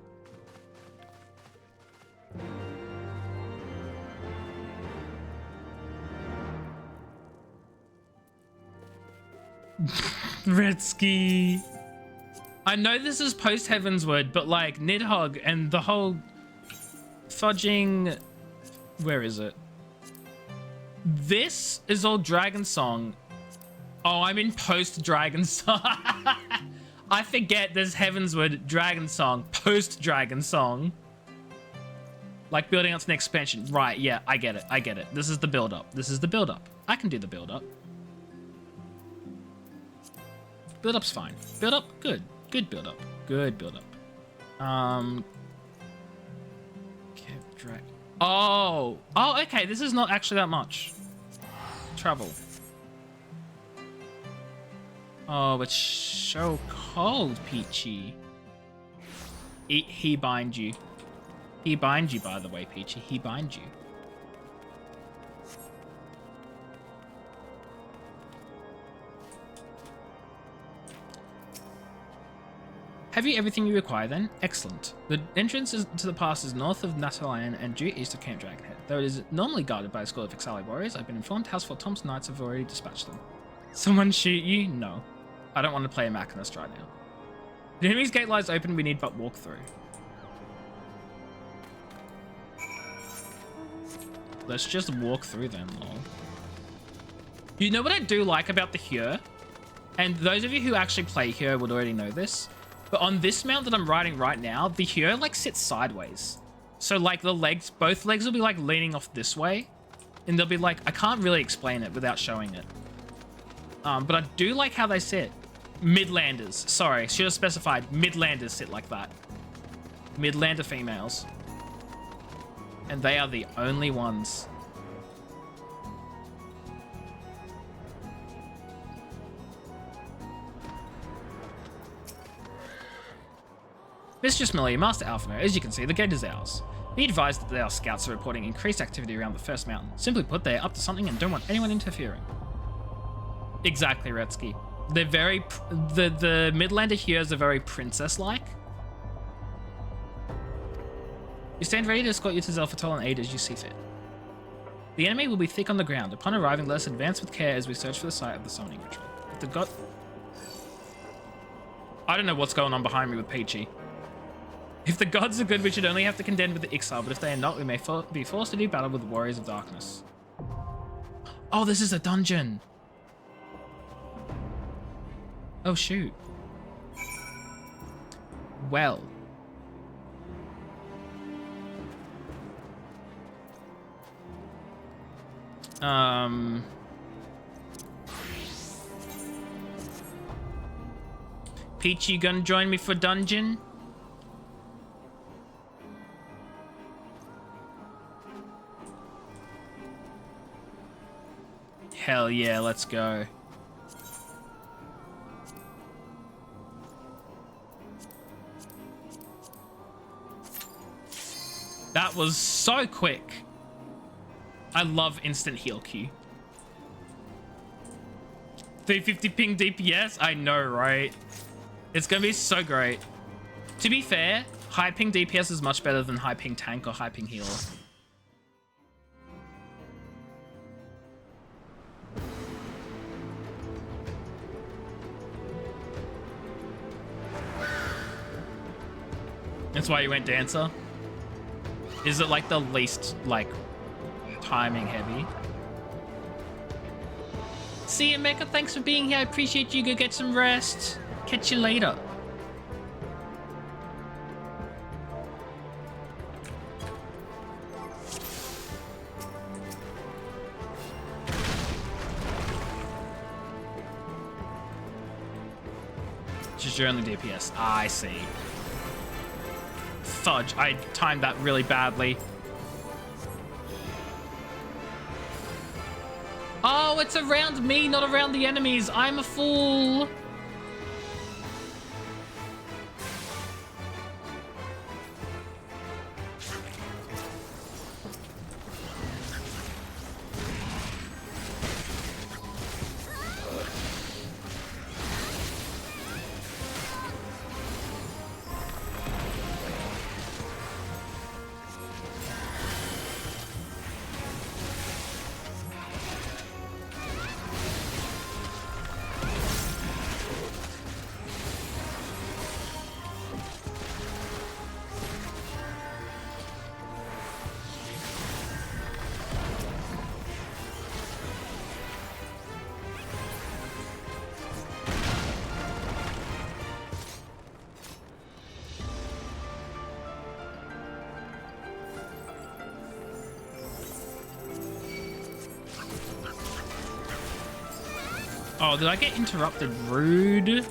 Redsky. I know this is post Heavensward, but like Nidhogg and the whole fudging. Where is it? This is all Dragon Song. Oh, I'm in post Dragon Song. I forget there's Heavensward, Dragon Song, post Dragon Song. Like building up to the next expansion. Right, yeah, I get it. I get it. This is the build up. This is the build up. I can do the build up. Build up's fine. Build up, good. Good build up. Good build up. Oh, okay. This is not actually that much travel. Oh, it's so cold, Peachy. He bind you. He bind you, by the way, Peachy. He bind you. Have you everything you require then? Excellent. The entrance to the pass is north of Natalayan and due east of Camp Dragonhead. Though it is normally guarded by a squad of Ixali warriors, I've been informed Housefort Tom's knights have already dispatched them. Someone shoot you? No. I don't want to play a Machinist right now. The enemy's gate lies open, we need but walk through. Let's just walk through then, lol. You know what I do like about the Hyur? And those of you who actually play Hyur would already know this. But on this mount that I'm riding right now, the hero like sits sideways. So like the legs, both legs will be like leaning off this way. And they'll be like, I can't really explain it without showing it. But I do like how they sit. Midlanders. Sorry, should have specified Midlanders sit like that. Midlander females. And they are the only ones. Mistress Millie, Master Alphino, as you can see, the gate is ours. Be advised that our scouts are reporting increased activity around the first mountain. Simply put, they're up to something and don't want anyone interfering. Exactly, Retsky. They're very... The Midlander heroes are very princess-like. We stand ready to escort you to Zelfatol and aid as you see fit. The enemy will be thick on the ground. Upon arriving, let us advance with care as we search for the site of the summoning ritual. If the god... I don't know what's going on behind me with Peachy. If the gods are good, we should only have to contend with the XIV, but if they are not, we may be forced to do battle with the Warriors of Darkness. Oh, this is a dungeon! Oh, shoot. Well. Peach, you gonna join me for dungeon? Hell yeah, let's go. That was so quick. I love instant heal queue. 350 ping DPS? I know, right? It's gonna be so great. To be fair, high ping DPS is much better than high ping tank or high ping healer. That's why you went dancer? Is it like the least, like, timing heavy? See you, Mecha. Thanks for being here. I appreciate you. Go get some rest. Catch you later. Just your only DPS. I see. Fudge, I timed that really badly. Oh, it's around me, not around the enemies. I'm a fool. Oh, did I get interrupted? Rude.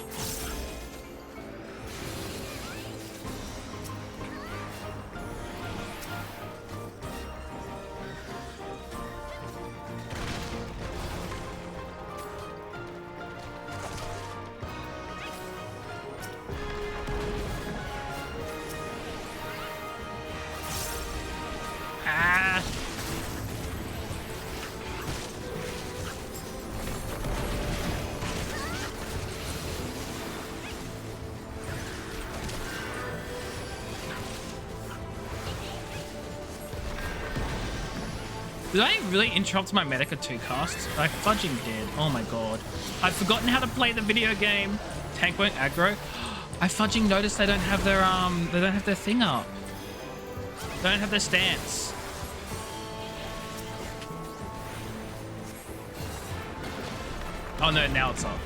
Did I really interrupt my Medica 2 cast? I fudging did. Oh my god. I've forgotten how to play the video game. Tank won't aggro. I fudging noticed they don't have their thing up. They don't have their stance. Oh no, now it's up.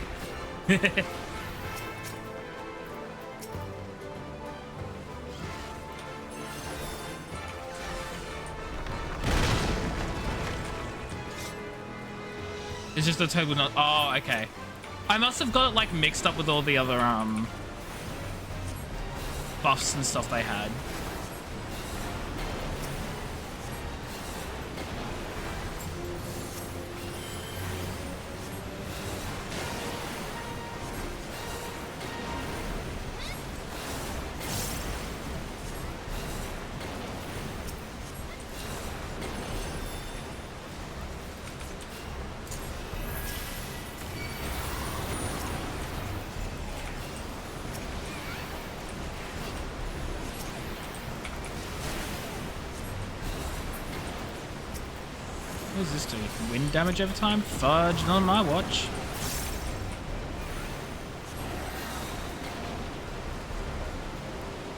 It's just a total not. Oh, okay. I must have got it like mixed up with all the other buffs and stuff they had. What does this do? Wind damage over time? Fudge, not on my watch.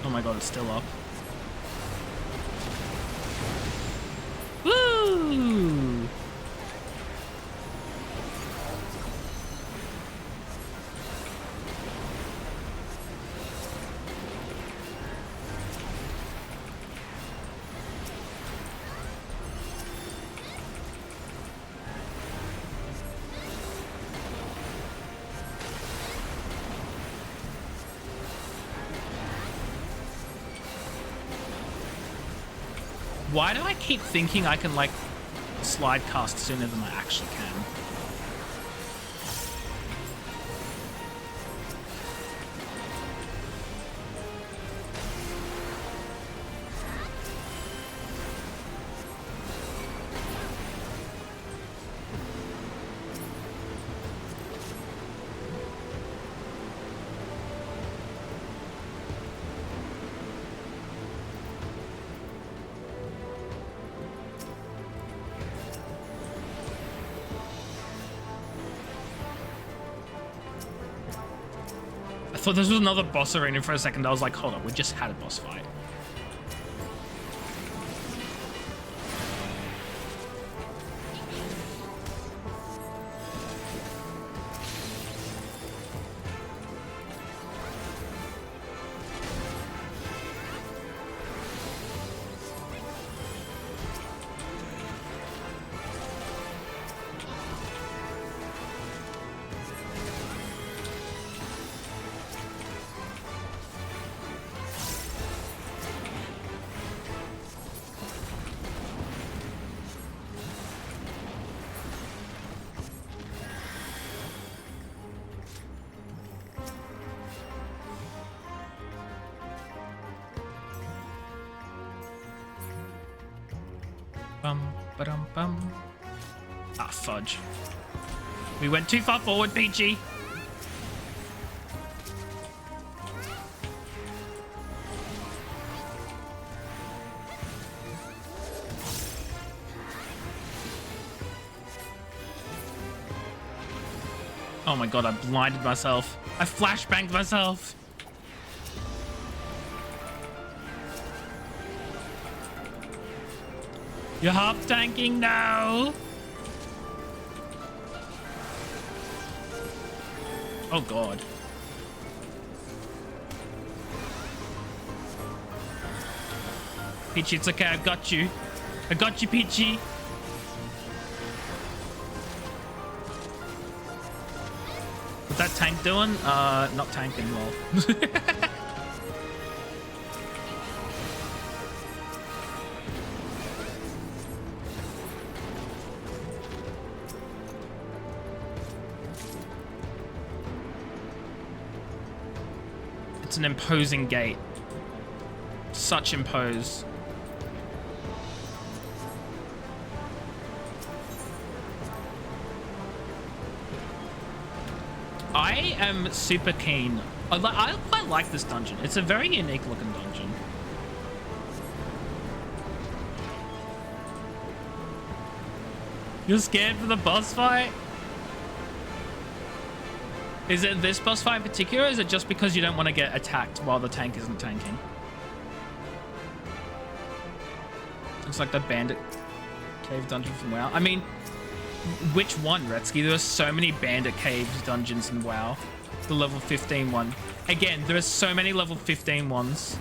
Oh my god, it's still up. Woo! Why do I keep thinking I can, like, slide cast sooner than I actually can? I thought this was another boss arena for a second. I was like, hold on, we just had a boss fight. Bum. Ah, fudge. We went too far forward, Peachy. Oh my god, I blinded myself. I flashbanged myself. You're half tanking now. Oh god. Peachy, it's okay. I've got you. I got you, Peachy. What's that tank doing? Not tanking well. It's an imposing gate. Such impose. I am super keen. I quite like this dungeon. It's a very unique looking dungeon. You're scared for the boss fight? Is it this boss fight in particular, or is it just because you don't want to get attacked while the tank isn't tanking? Looks like the bandit cave dungeon from WoW. I mean, which one, Retsky? There are so many bandit cave dungeons in WoW. The level 15 one. Again, there are so many level 15 ones.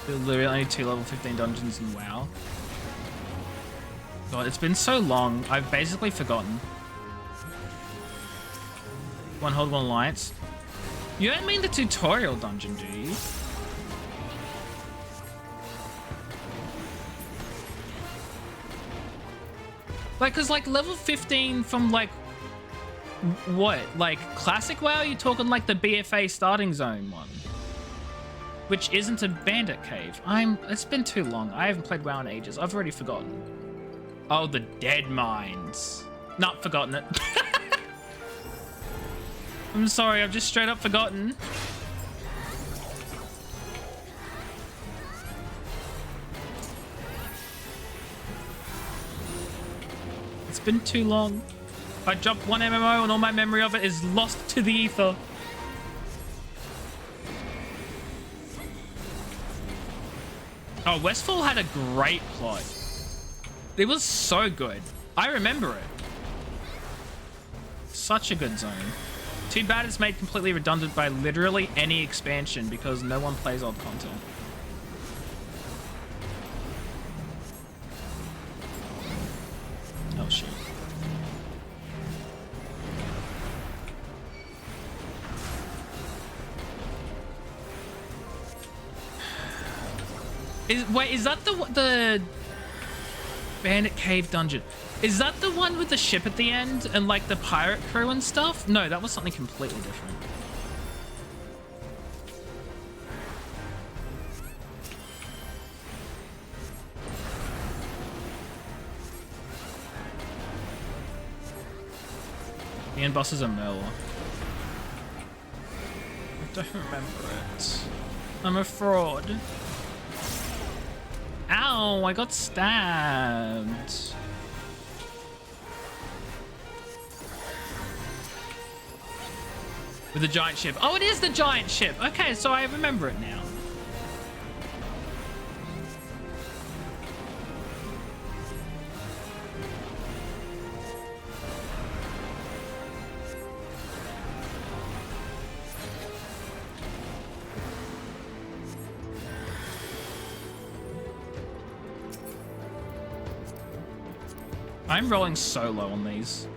There are literally only 2 level 15 dungeons in WoW. God, it's been so long. I've basically forgotten. One Hold, One Alliance. You don't mean the tutorial dungeon, do you? Like, cause like level 15 from like, what? Like classic WoW? You talking like the BFA starting zone one? Which isn't a bandit cave. It's been too long. I haven't played WoW in ages. I've already forgotten. Oh, the dead mines. Not forgotten it. I'm sorry, I've just straight up forgotten. It's been too long. I dropped one MMO and all my memory of it is lost to the ether. Oh, Westfall had a great plot. It was so good. I remember it. Such a good zone. Too bad it's made completely redundant by literally any expansion because no one plays old content. Oh shit. Wait, is that the Bandit Cave dungeon? Is that the one with the ship at the end and like the pirate crew and stuff? No, that was something completely different. The end boss is a Merlor. I don't remember it. I'm a fraud. Ow, I got stabbed. With the giant ship. Oh, it is the giant ship. Okay, so I remember it now. I'm rolling so low on these.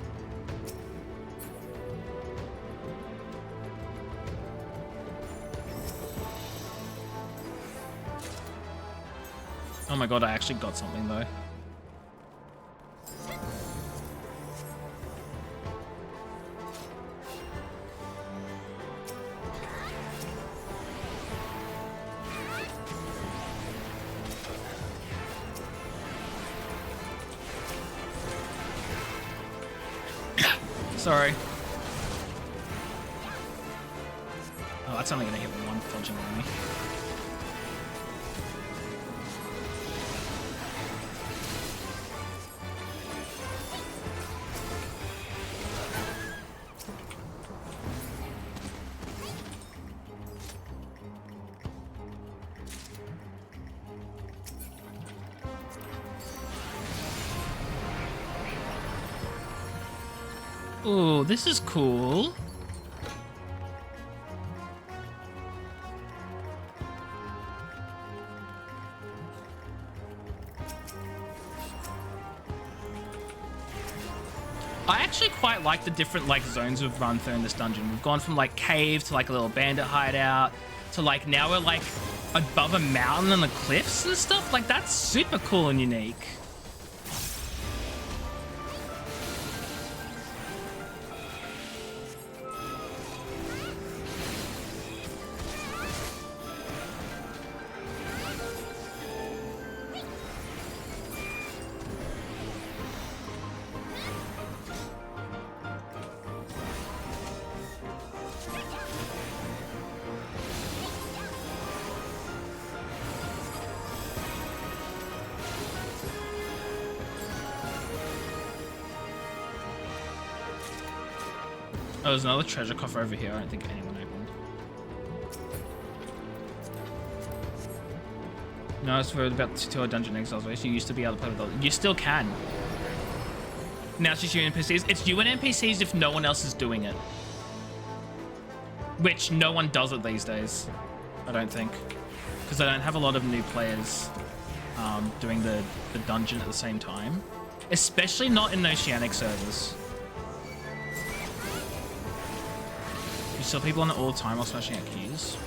Oh my god, I actually got something though. Sorry. Oh, that's only gonna hit one fudging on me. Ooh, this is cool. I actually quite like the different like zones we've run through in this dungeon. We've gone from like cave to like a little bandit hideout to like now we're like above a mountain and the cliffs and stuff. Like that's super cool and unique. Oh, there's another treasure coffer over here. I don't think anyone opened. No, it's for about the tutorial dungeon exiles, where you used to be able to play with others. You still can. Now it's just you and NPCs. It's you and NPCs if no one else is doing it. Which no one does it these days. I don't think. because I don't have a lot of new players doing the dungeon at the same time, especially not in Oceanic servers. You saw people on it all the time while smashing out keys.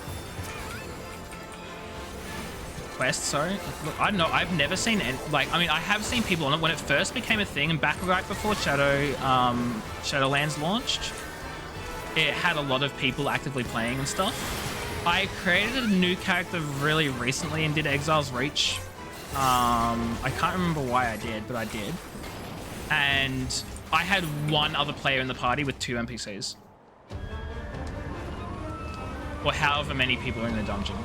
Quest, sorry. Look, I don't know. I've never seen any, like, I mean, I have seen people on it when it first became a thing, and back right before Shadowlands launched. It had a lot of people actively playing and stuff. I created a new character really recently and did Exile's Reach. I can't remember why I did, but I did. And I had one other player in the party with 2 NPCs. Or however many people are in the dungeon.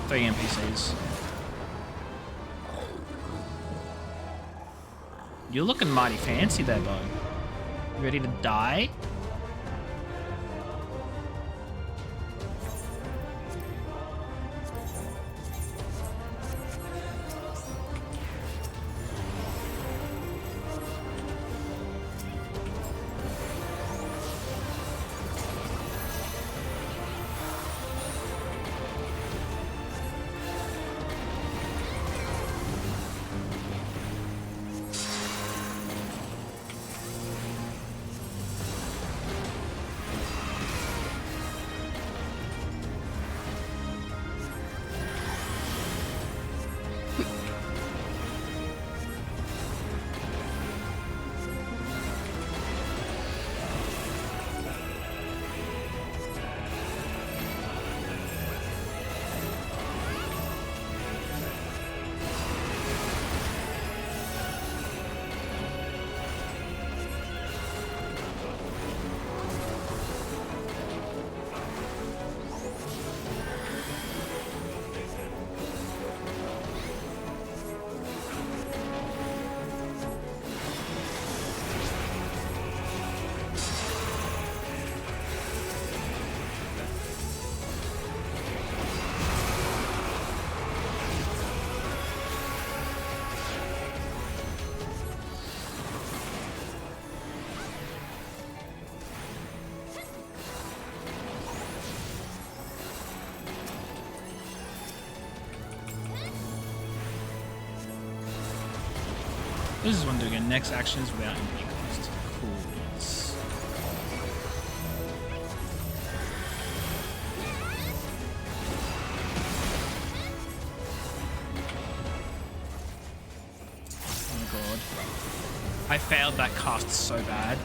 3 NPCs. You're looking mighty fancy there, bud. You ready to die? This is one doing it. Next actions without any cost. Cool. Yes. Oh my god. I failed that cast so bad.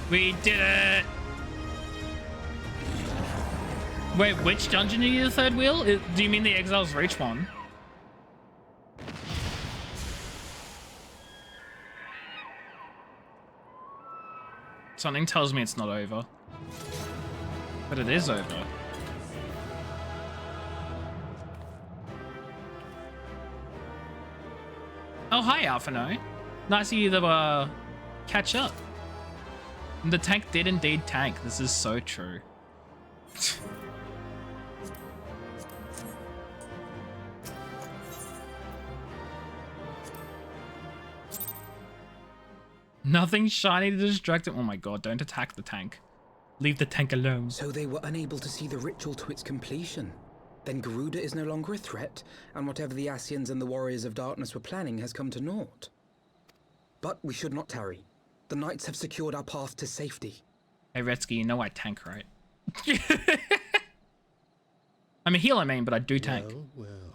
We did it! Wait, which dungeon are you the third wheel? Do you mean the Exile's Reach one? Something tells me it's not over. But it is over. Oh, hi, Alphino. Nice of you to catch up. The tank did indeed tank. This is so true. Nothing shiny to distract him. Oh my god, don't attack the tank. Leave the tank alone. So they were unable to see the ritual to its completion. Then Garuda is no longer a threat, and whatever the Ascians and the Warriors of Darkness were planning has come to naught. But we should not tarry. The knights have secured our path to safety. Hey, Retsky, you know I tank, right? I'm a healer, but I do tank. Well, well.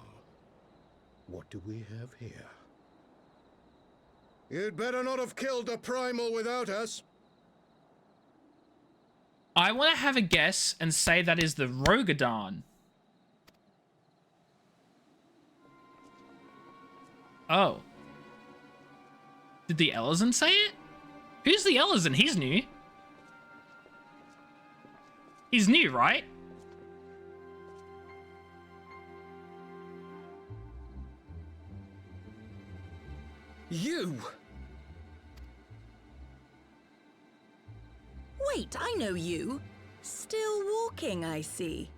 What do we have here? You'd better not have killed the primal without us. I want to have a guess and say that is the Rogadon. Oh. Did the Ellison say it? Who's the Ellison? He's new. He's new, right? You! Wait, I know you. Still walking, I see.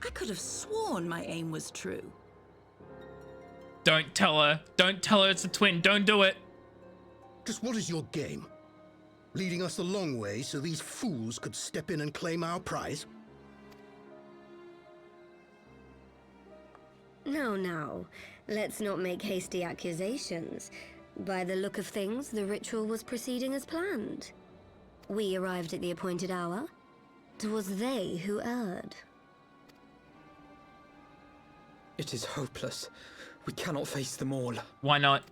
I could have sworn my aim was true. Don't tell her. Don't tell her it's a twin. Don't do it. Just what is your game? Leading us a long way so these fools could step in and claim our prize? No. Let's not make hasty accusations. By the look of things, the ritual was proceeding as planned. We arrived at the appointed hour. 'Twas they who erred. It is hopeless. We cannot face them all. Why not?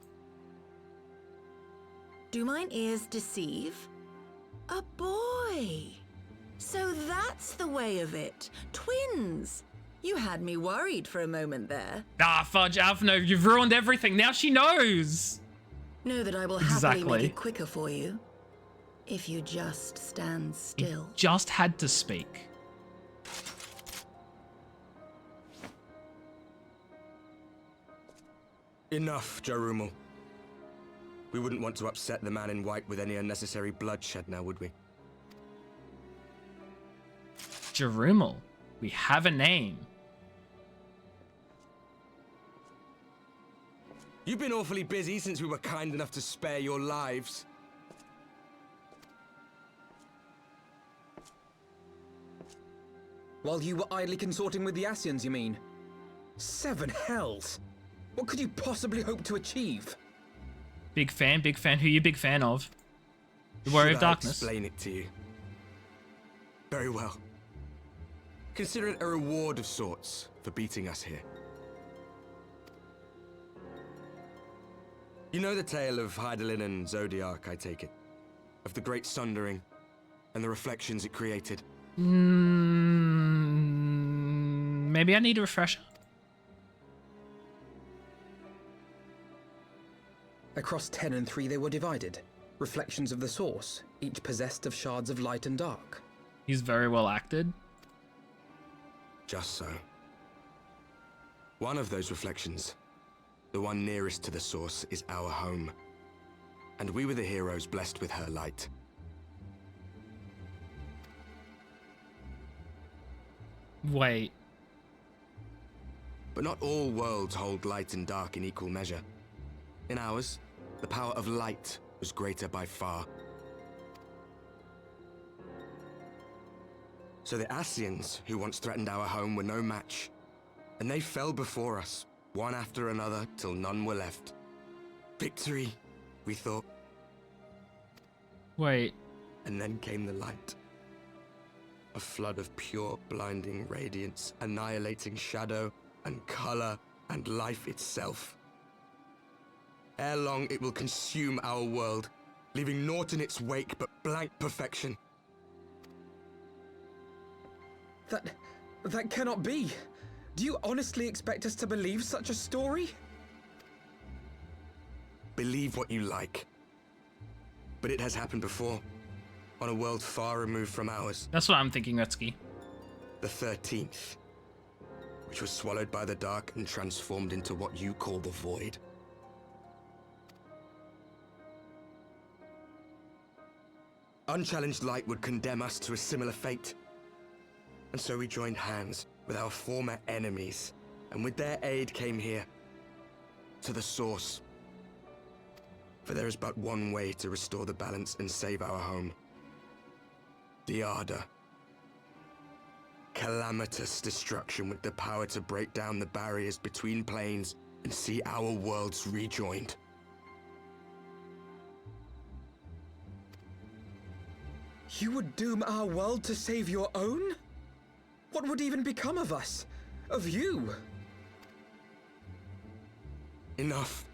Do mine ears deceive? A boy! So that's the way of it. Twins! You had me worried for a moment there. Ah, fudge, Alphino, you've ruined everything. Now she knows. Know that I will happily make it quicker for you. If you just stand still. You just had to speak. Enough, Jarumul. We wouldn't want to upset the man in white with any unnecessary bloodshed now, would we? Jarumul, we have a name. You've been awfully busy since we were kind enough to spare your lives. While you were idly consorting with the Ascians, you mean? 7 hells! What could you possibly hope to achieve? Big fan. Who you big fan of? The Warrior of Darkness. Explain it to you. Very well. Consider it a reward of sorts for beating us here. You know the tale of Hydaelyn and Zodiac, I take it? Of the Great Sundering and the reflections it created? Maybe I need a refresher. Across 10 and 3 they were divided. Reflections of the source, each possessed of shards of light and dark. He's very well acted. Just so. One of those reflections, the one nearest to the source, is our home. And we were the heroes blessed with her light. Wait. But not all worlds hold light and dark in equal measure. In ours, the power of light was greater by far. So the Ascians, who once threatened our home, were no match. And they fell before us, one after another, till none were left. Victory, we thought. Wait. And then came the light. A flood of pure, blinding radiance, annihilating shadow and color and life itself. Ere long, it will consume our world, leaving naught in its wake but blank perfection. That cannot be. Do you honestly expect us to believe such a story? Believe what you like. But it has happened before, on a world far removed from ours. That's what I'm thinking, Retsky. The 13th, which was swallowed by the dark and transformed into what you call the Void. Unchallenged light would condemn us to a similar fate. And so we joined hands with our former enemies, and with their aid came here, to the source. For there is but one way to restore the balance and save our home. The Ardor. Calamitous destruction with the power to break down the barriers between planes and see our worlds rejoined. You would doom our world to save your own? What would even become of us? Of you? Enough.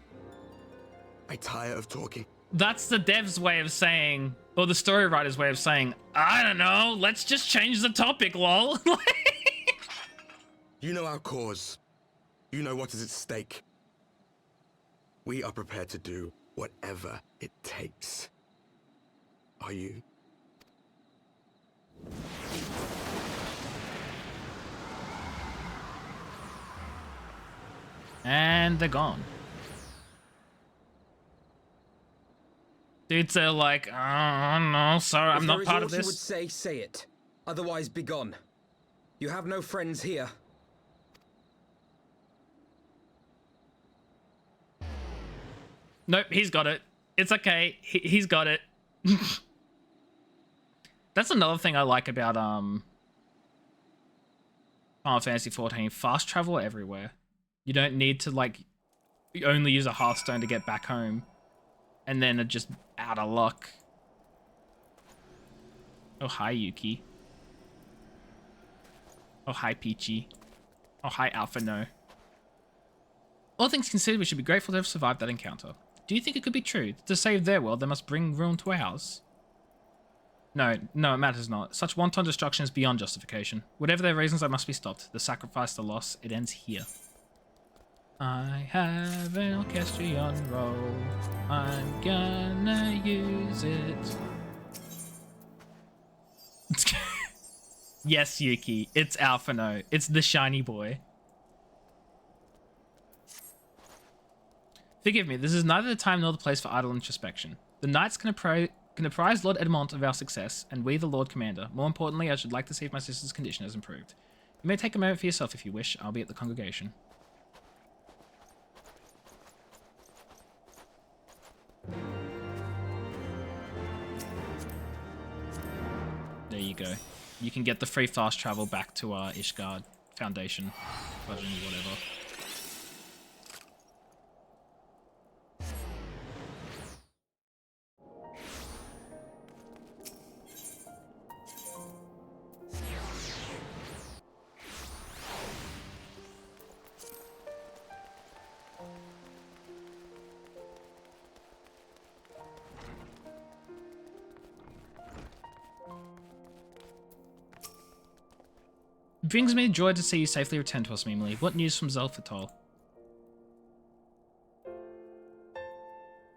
I tire of talking. That's the dev's way of saying Or the story writer's way of saying, I don't know, let's just change the topic, lol. You know our cause. You know what is at stake. We are prepared to do whatever it takes. Are you? And they're gone. Dudes are like, oh no, sorry, I'm not part of If there is this. aught you would say, say it. Otherwise, be gone. You have no friends here. Nope, he's got it. It's okay. He's got it. That's another thing I like about Final Fantasy XIV. Fast travel everywhere. You don't need to like only use a Hearthstone to get back home, and then are just out of luck. Oh hi Yuki. Oh hi Peachy. Oh hi Alphino. All things considered, we should be grateful to have survived that encounter. Do you think it could be true that to save their world, they must bring ruin to ours? No, it matters not. Such wanton destruction is beyond justification. Whatever their reasons, they must be stopped. The sacrifice, the loss, it ends here. I have an orchestrion roll. I'm gonna use it. Yes, Yuki, it's Alphino. It's the shiny boy. Forgive me, this is neither the time nor the place for idle introspection. The knights can apprise Lord Edmond of our success, and we the Lord Commander. More importantly, I should like to see if my sister's condition has improved. You may take a moment for yourself if you wish. I'll be at the congregation. There you go. You can get the free fast travel back to Ishgard Foundation, whatever. It brings me joy to see you safely return to us, Mimily. What news from Zelfatol?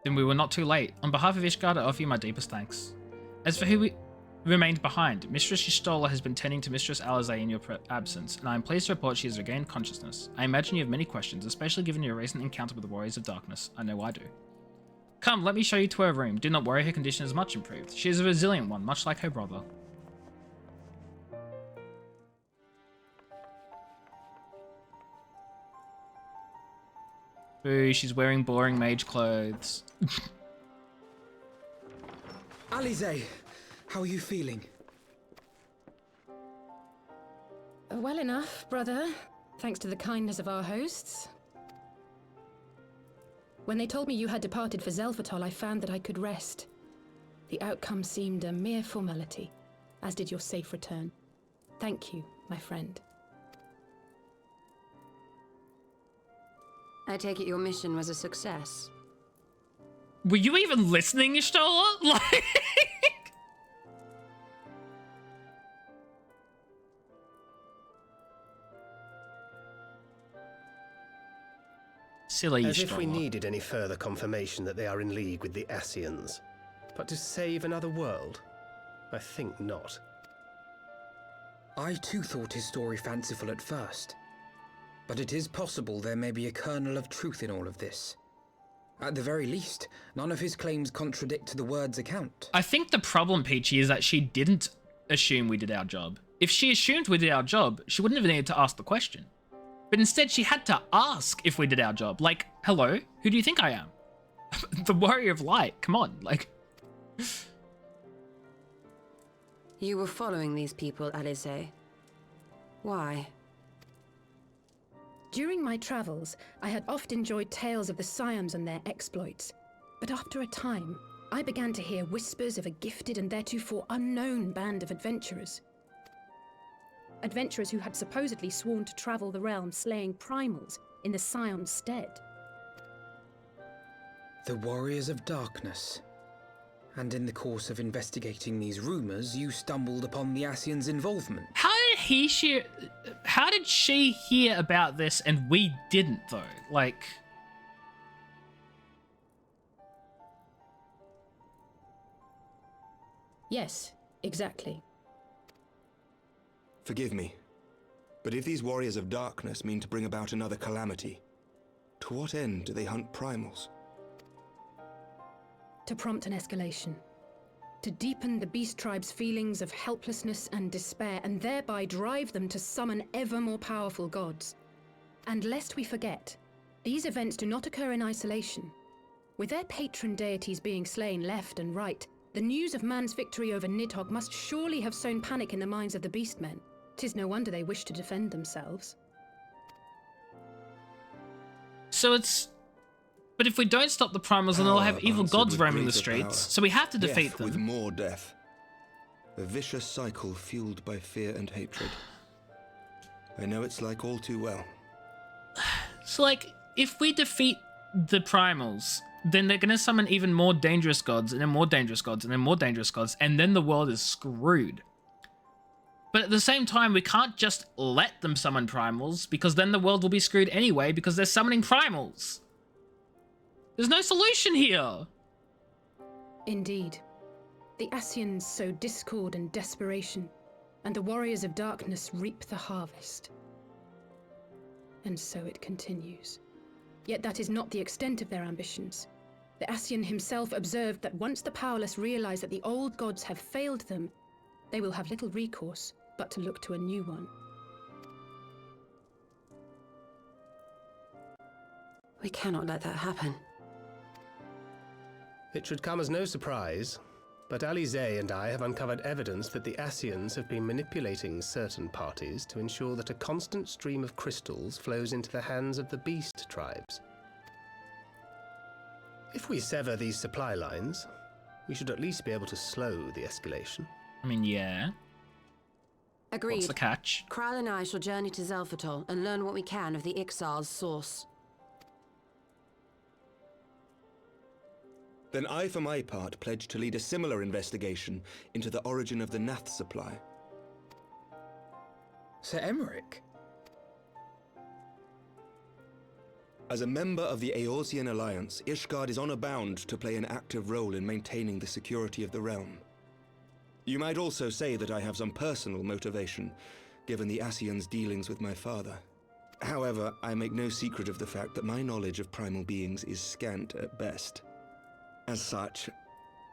Then we were not too late. On behalf of Ishgard, I offer you my deepest thanks. As for who we remained behind, Mistress Y'shtola has been tending to Mistress Alizé in your absence, and I am pleased to report she has regained consciousness. I imagine you have many questions, especially given your recent encounter with the Warriors of Darkness. I know I do. Come, let me show you to her room. Do not worry, her condition is much improved. She is a resilient one, much like her brother. Boo, she's wearing boring mage clothes. Alizé, how are you feeling? Well enough, brother. Thanks to the kindness of our hosts. When they told me you had departed for Zelfatol, I found that I could rest. The outcome seemed a mere formality, as did your safe return. Thank you, my friend. I take it your mission was a success. Were you even listening, Y'shtola? Like... Silly As if we Y'shtola. needed any further confirmation that they are in league with the Ascians. But to save another world? I think not. I too thought his story fanciful at first. But it is possible there may be a kernel of truth in all of this. At the very least, none of his claims contradict the word's account. I think the problem, Peachy, is that she didn't assume we did our job. If she assumed we did our job, she wouldn't have needed to ask the question. But instead, she had to ask if we did our job. Like, hello, who do you think I am? The Warrior of Light, come on, like... You were following these people, Alizé. Why? During my travels, I had oft enjoyed tales of the Scions and their exploits. But after a time, I began to hear whispers of a gifted and theretofore unknown band of adventurers. Adventurers who had supposedly sworn to travel the realm slaying primals in the Scion's stead. The Warriors of Darkness. And in the course of investigating these rumors, you stumbled upon the Ascian's involvement. How did she hear about this and we didn't, though? Like... Yes, exactly. Forgive me, but if these warriors of darkness mean to bring about another calamity, to what end do they hunt primals? To prompt an escalation. To deepen the beast tribe's feelings of helplessness and despair, and thereby drive them to summon ever more powerful gods. And lest we forget, these events do not occur in isolation. With their patron deities being slain left and right, the news of man's victory over Nidhogg must surely have sown panic in the minds of the beastmen. 'Tis no wonder they wish to defend themselves. So it's... But if we don't stop the primals, then they'll have evil gods roaming the streets, power. so we have to defeat Death them. with more death. A vicious cycle fueled by fear and hatred. I know it's like all too well. So, like, if we defeat the primals, then they're gonna summon even more dangerous gods, and then more dangerous gods, and then more dangerous gods, and then the world is screwed. But at the same time, we can't just let them summon primals, because then the world will be screwed anyway, because they're summoning primals. There's no solution here. Indeed. The Ascians sow discord and desperation, and the warriors of darkness reap the harvest. And so it continues. Yet that is not the extent of their ambitions. The Ascian himself observed that once the powerless realize that the old gods have failed them, they will have little recourse but to look to a new one. We cannot let that happen. It should come as no surprise, but Alize and I have uncovered evidence that the Ascians have been manipulating certain parties to ensure that a constant stream of crystals flows into the hands of the beast tribes. If we sever these supply lines, we should at least be able to slow the escalation. I mean, yeah. Agreed. What's the catch? Kral and I shall journey to Zelphatol and learn what we can of the Ixal's source. Then I, for my part, pledge to lead a similar investigation into the origin of the Nath supply. Sir Emmerich? As a member of the Eorzean Alliance, Ishgard is honor bound to play an active role in maintaining the security of the realm. You might also say that I have some personal motivation, given the Ascian's dealings with my father. However, I make no secret of the fact that my knowledge of primal beings is scant at best. As such,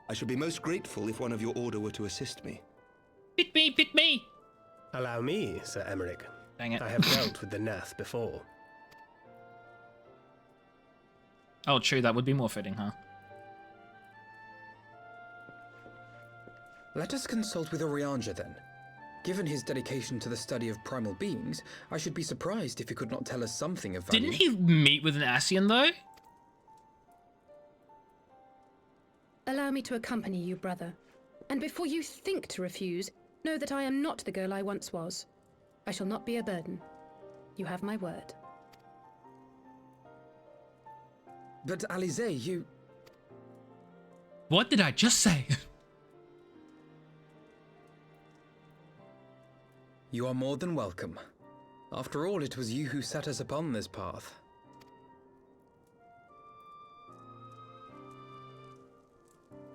I should be most grateful if one of your order were to assist me. Pick me, pick me! Allow me, Sir Emmerich. Dang it. I have dealt with the Nath before. Oh, true, that would be more fitting, huh? Let us consult with Orianja then. Given his dedication to the study of primal beings, I should be surprised if he could not tell us something of value. Didn't he meet with an Ascian, though? Allow me to accompany you, brother. And before you think to refuse, know that I am not the girl I once was. I shall not be a burden. You have my word. But Alize, you... What did I just say? You are more than welcome. After all, it was you who set us upon this path.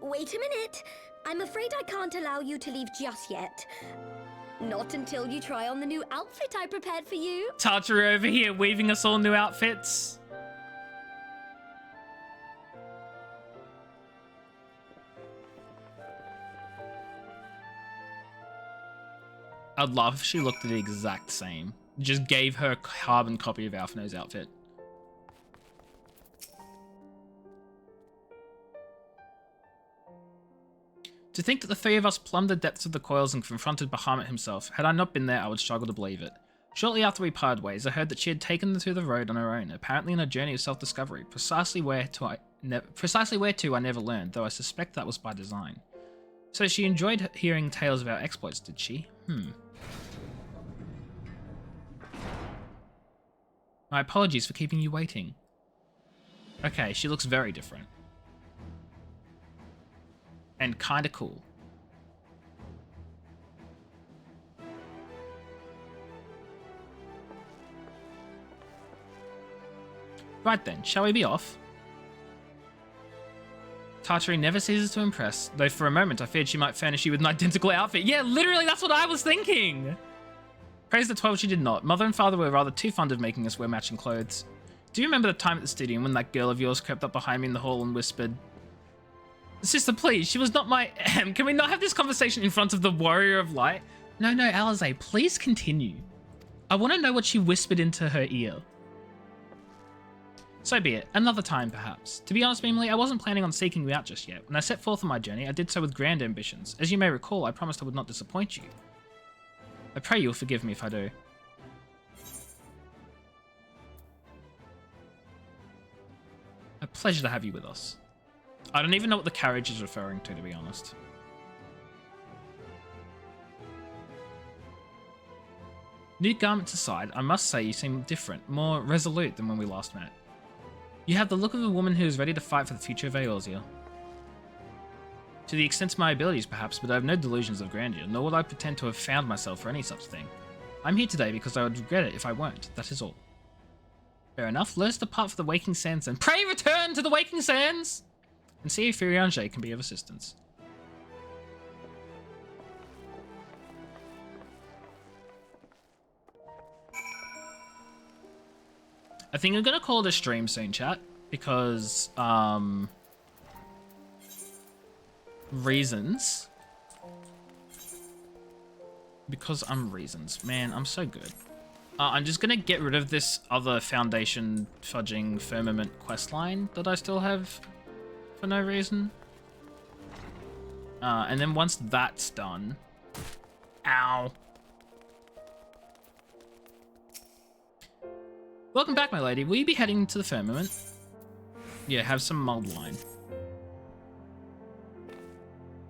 Wait a minute. I'm afraid I can't allow you to leave just yet. Not until you try on the new outfit I prepared for you. Tartarus over here weaving us all new outfits. I'd love if she looked the exact same. Just gave her a carbon copy of Alphino's outfit. To think that the three of us plumbed the depths of the coils and confronted Bahamut himself. Had I not been there, I would struggle to believe it. Shortly after we parted ways, I heard that she had taken them to the road on her own, apparently on a journey of self-discovery, precisely where to I never learned, though I suspect that was by design. So she enjoyed hearing tales of our exploits, did she? My apologies for keeping you waiting. Okay, she looks very different. and kind of cool. Right then, shall we be off? Tartary never ceases to impress, though for a moment I feared she might furnish you with an identical outfit. Yeah, literally, that's what I was thinking! Praise the 12 she did not. Mother and father were rather too fond of making us wear matching clothes. Do you remember the time at the studio when that girl of yours crept up behind me in the hall and whispered, "Sister, please, she was not my M. Can we not have this conversation in front of the Warrior of Light?" No, Alize, please continue. I want to know what she whispered into her ear. So be it. Another time, perhaps. To be honest, Mimely, I wasn't planning on seeking you out just yet. When I set forth on my journey, I did so with grand ambitions. As you may recall, I promised I would not disappoint you. I pray you'll forgive me if I do. A pleasure to have you with us. I don't even know what the carriage is referring to be honest. New garments aside, I must say you seem different, more resolute than when we last met. You have the look of a woman who is ready to fight for the future of Eorzea. To the extent of my abilities, perhaps, but I have no delusions of grandeur, nor would I pretend to have found myself for any such thing. I'm here today because I would regret it if I weren't, that is all. Fair enough, let us depart for the Waking Sands then. Pray return to the Waking Sands! And see if Firiange can be of assistance. I think I'm gonna call it a stream soon, chat, because reasons. Because I'm reasons. Man, I'm so good. I'm just gonna get rid of this other Foundation fudging firmament questline that I still have for no reason. And then once that's done, ow. Welcome back, my lady. Will you be heading to the firmament? Yeah, have some mulled wine.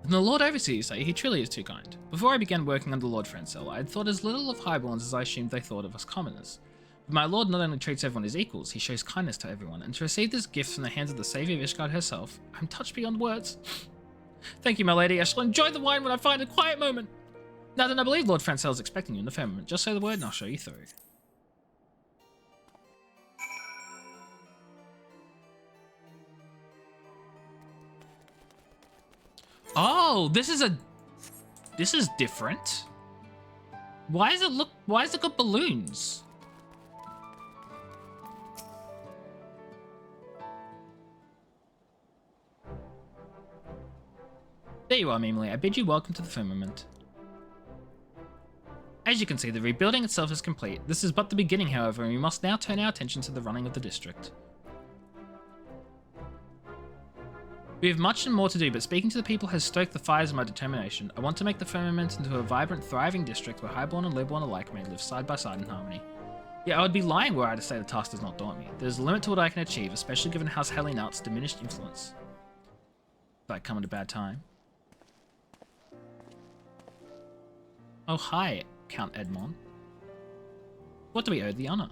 And the Lord Overseer, you say? He truly is too kind. Before I began working under Lord Francel, I had thought as little of highborns as I assumed they thought of us commoners. But my lord not only treats everyone as equals, he shows kindness to everyone, and to receive this gift from the hands of the Saviour of Ishgard herself, I'm touched beyond words. Thank you, my lady. I shall enjoy the wine when I find a quiet moment. Now then, I believe Lord Francel is expecting you in the firmament. Just say the word and I'll show you through. Oh, this is different. Why is it got balloons? There you are, Mimely. I bid you welcome to the firmament. As you can see, the rebuilding itself is complete. This is but the beginning, however, and we must now turn our attention to the running of the district. We have much and more to do, but speaking to the people has stoked the fires of my determination. I want to make the firmament into a vibrant, thriving district where highborn and lowborn alike may live side by side in harmony. Yeah, I would be lying were I to say the task does not daunt me. There's a limit to what I can achieve, especially given House Hellinart's diminished influence. If I come at a bad time. Oh, hi, Count Edmond. What do we owe the honor?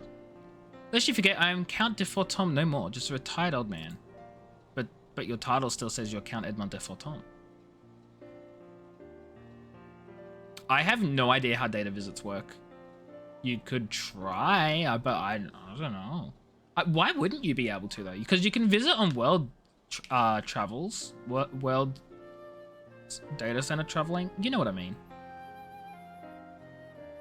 Lest you forget, I am Count de Fortom no more, just a retired old man. But your title still says you're Count Edmond de Fortom. I have no idea how data visits work. You could try, but I don't know. Why wouldn't you be able to, though? Because you can visit on world travels. World data center traveling. You know what I mean.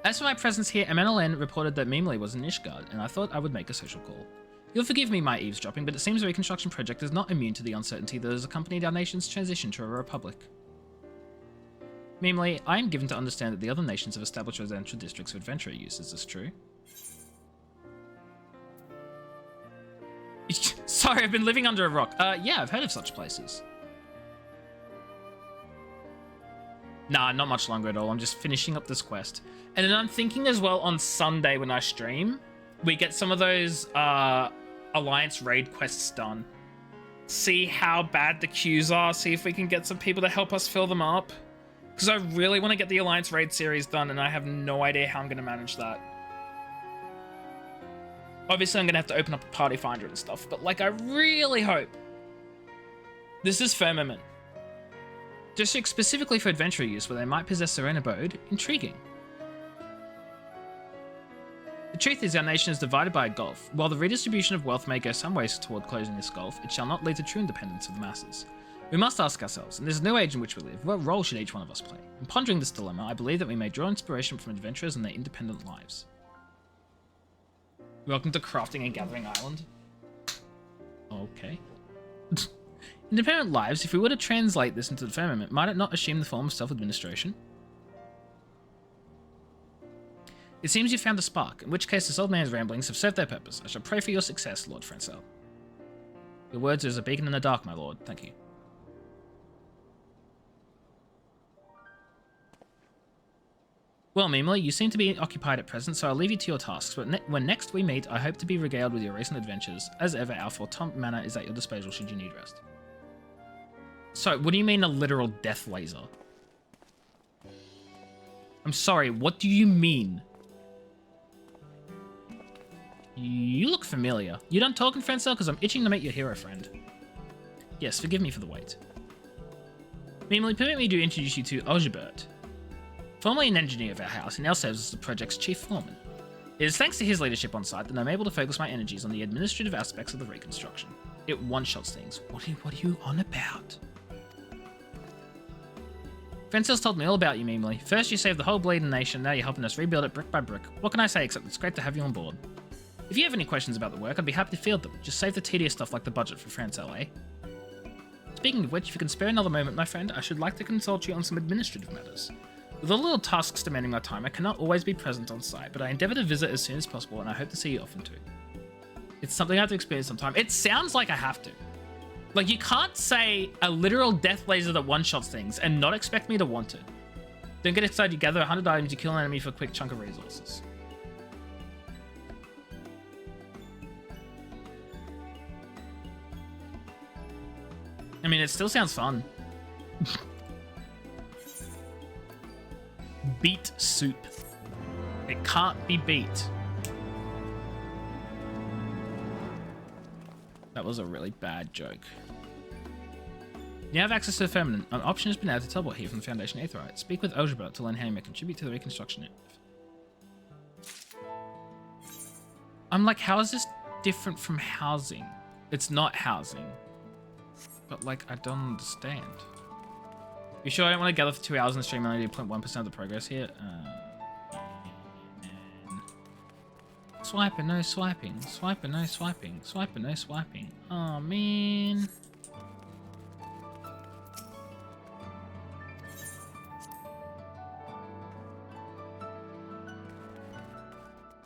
As for my presence here, MNLN reported that Mimely was in Ishgard, and I thought I would make a social call. You'll forgive me my eavesdropping, but it seems the reconstruction project is not immune to the uncertainty that has accompanied our nation's transition to a republic. Mimely, I am given to understand that the other nations have established residential districts for adventurer use. Is this true? Sorry, I've been living under a rock. Yeah, I've heard of such places. Nah, not much longer at all. I'm just finishing up this quest. And then I'm thinking as well on Sunday when I stream, we get some of those, Alliance raid quests done. See how bad the queues are, see if we can get some people to help us fill them up. Because I really want to get the Alliance raid series done, and I have no idea how I'm going to manage that. Obviously, I'm going to have to open up a party finder and stuff, but like, I really hope. This is Firmament. District specifically for adventurer use, where they might possess their own abode. Intriguing. The truth is, our nation is divided by a gulf. While the redistribution of wealth may go some ways toward closing this gulf, it shall not lead to true independence of the masses. We must ask ourselves, in this new age in which we live, what role should each one of us play? In pondering this dilemma, I believe that we may draw inspiration from adventurers and their independent lives. Welcome to Crafting and Gathering Island. Okay. Independent lives, if we were to translate this into the firmament, might it not assume the form of self-administration? It seems you found a spark, in which case this old man's ramblings have served their purpose. I shall pray for your success, Lord Francel. Your words are as a beacon in the dark, my lord. Thank you. Well, Mimely, you seem to be occupied at present, so I'll leave you to your tasks, but when next we meet, I hope to be regaled with your recent adventures. As ever, our Fortomp manor is at your disposal should you need rest. So, what do you mean a literal death laser? I'm sorry, what do you mean? You look familiar. You done talking, Francel? Because I'm itching to meet your hero friend. Yes, forgive me for the wait. Mimely, permit me to introduce you to Ogebert. Formerly an engineer of our house, he now serves as the project's chief foreman. It is thanks to his leadership on site that I'm able to focus my energies on the administrative aspects of the reconstruction. It one-shots things. What are you on about? Francel's told me all about you, Mimely. First you saved the whole bleeding nation, now you're helping us rebuild it brick by brick. What can I say except it's great to have you on board? If you have any questions about the work, I'd be happy to field them. Just save the tedious stuff like the budget for Francel, eh? Speaking of which, if you can spare another moment, my friend, I should like to consult you on some administrative matters. With all the little tasks demanding my time, I cannot always be present on site, but I endeavour to visit as soon as possible, and I hope to see you often too. It's something I have to experience sometime. It sounds like I have to. Like, you can't say a literal death laser that one-shots things and not expect me to want it. Don't get excited, you gather 100 items, you kill an enemy for a quick chunk of resources. I mean, it still sounds fun. Beet soup. It can't be beat. That was a really bad joke. You have access to the Firmament. An option has been added to teleport here from the Foundation Aetherite. Speak with Ogebert to learn how you may contribute to the reconstruction initiative. I'm like, how is this different from housing? It's not housing. But, like, I don't understand. You sure I don't want to gather for 2 hours in the stream and only do 0.1% of the progress here? Swiping, no swiping. Swiping, no swiping. Swiping, no swiping. Oh, man.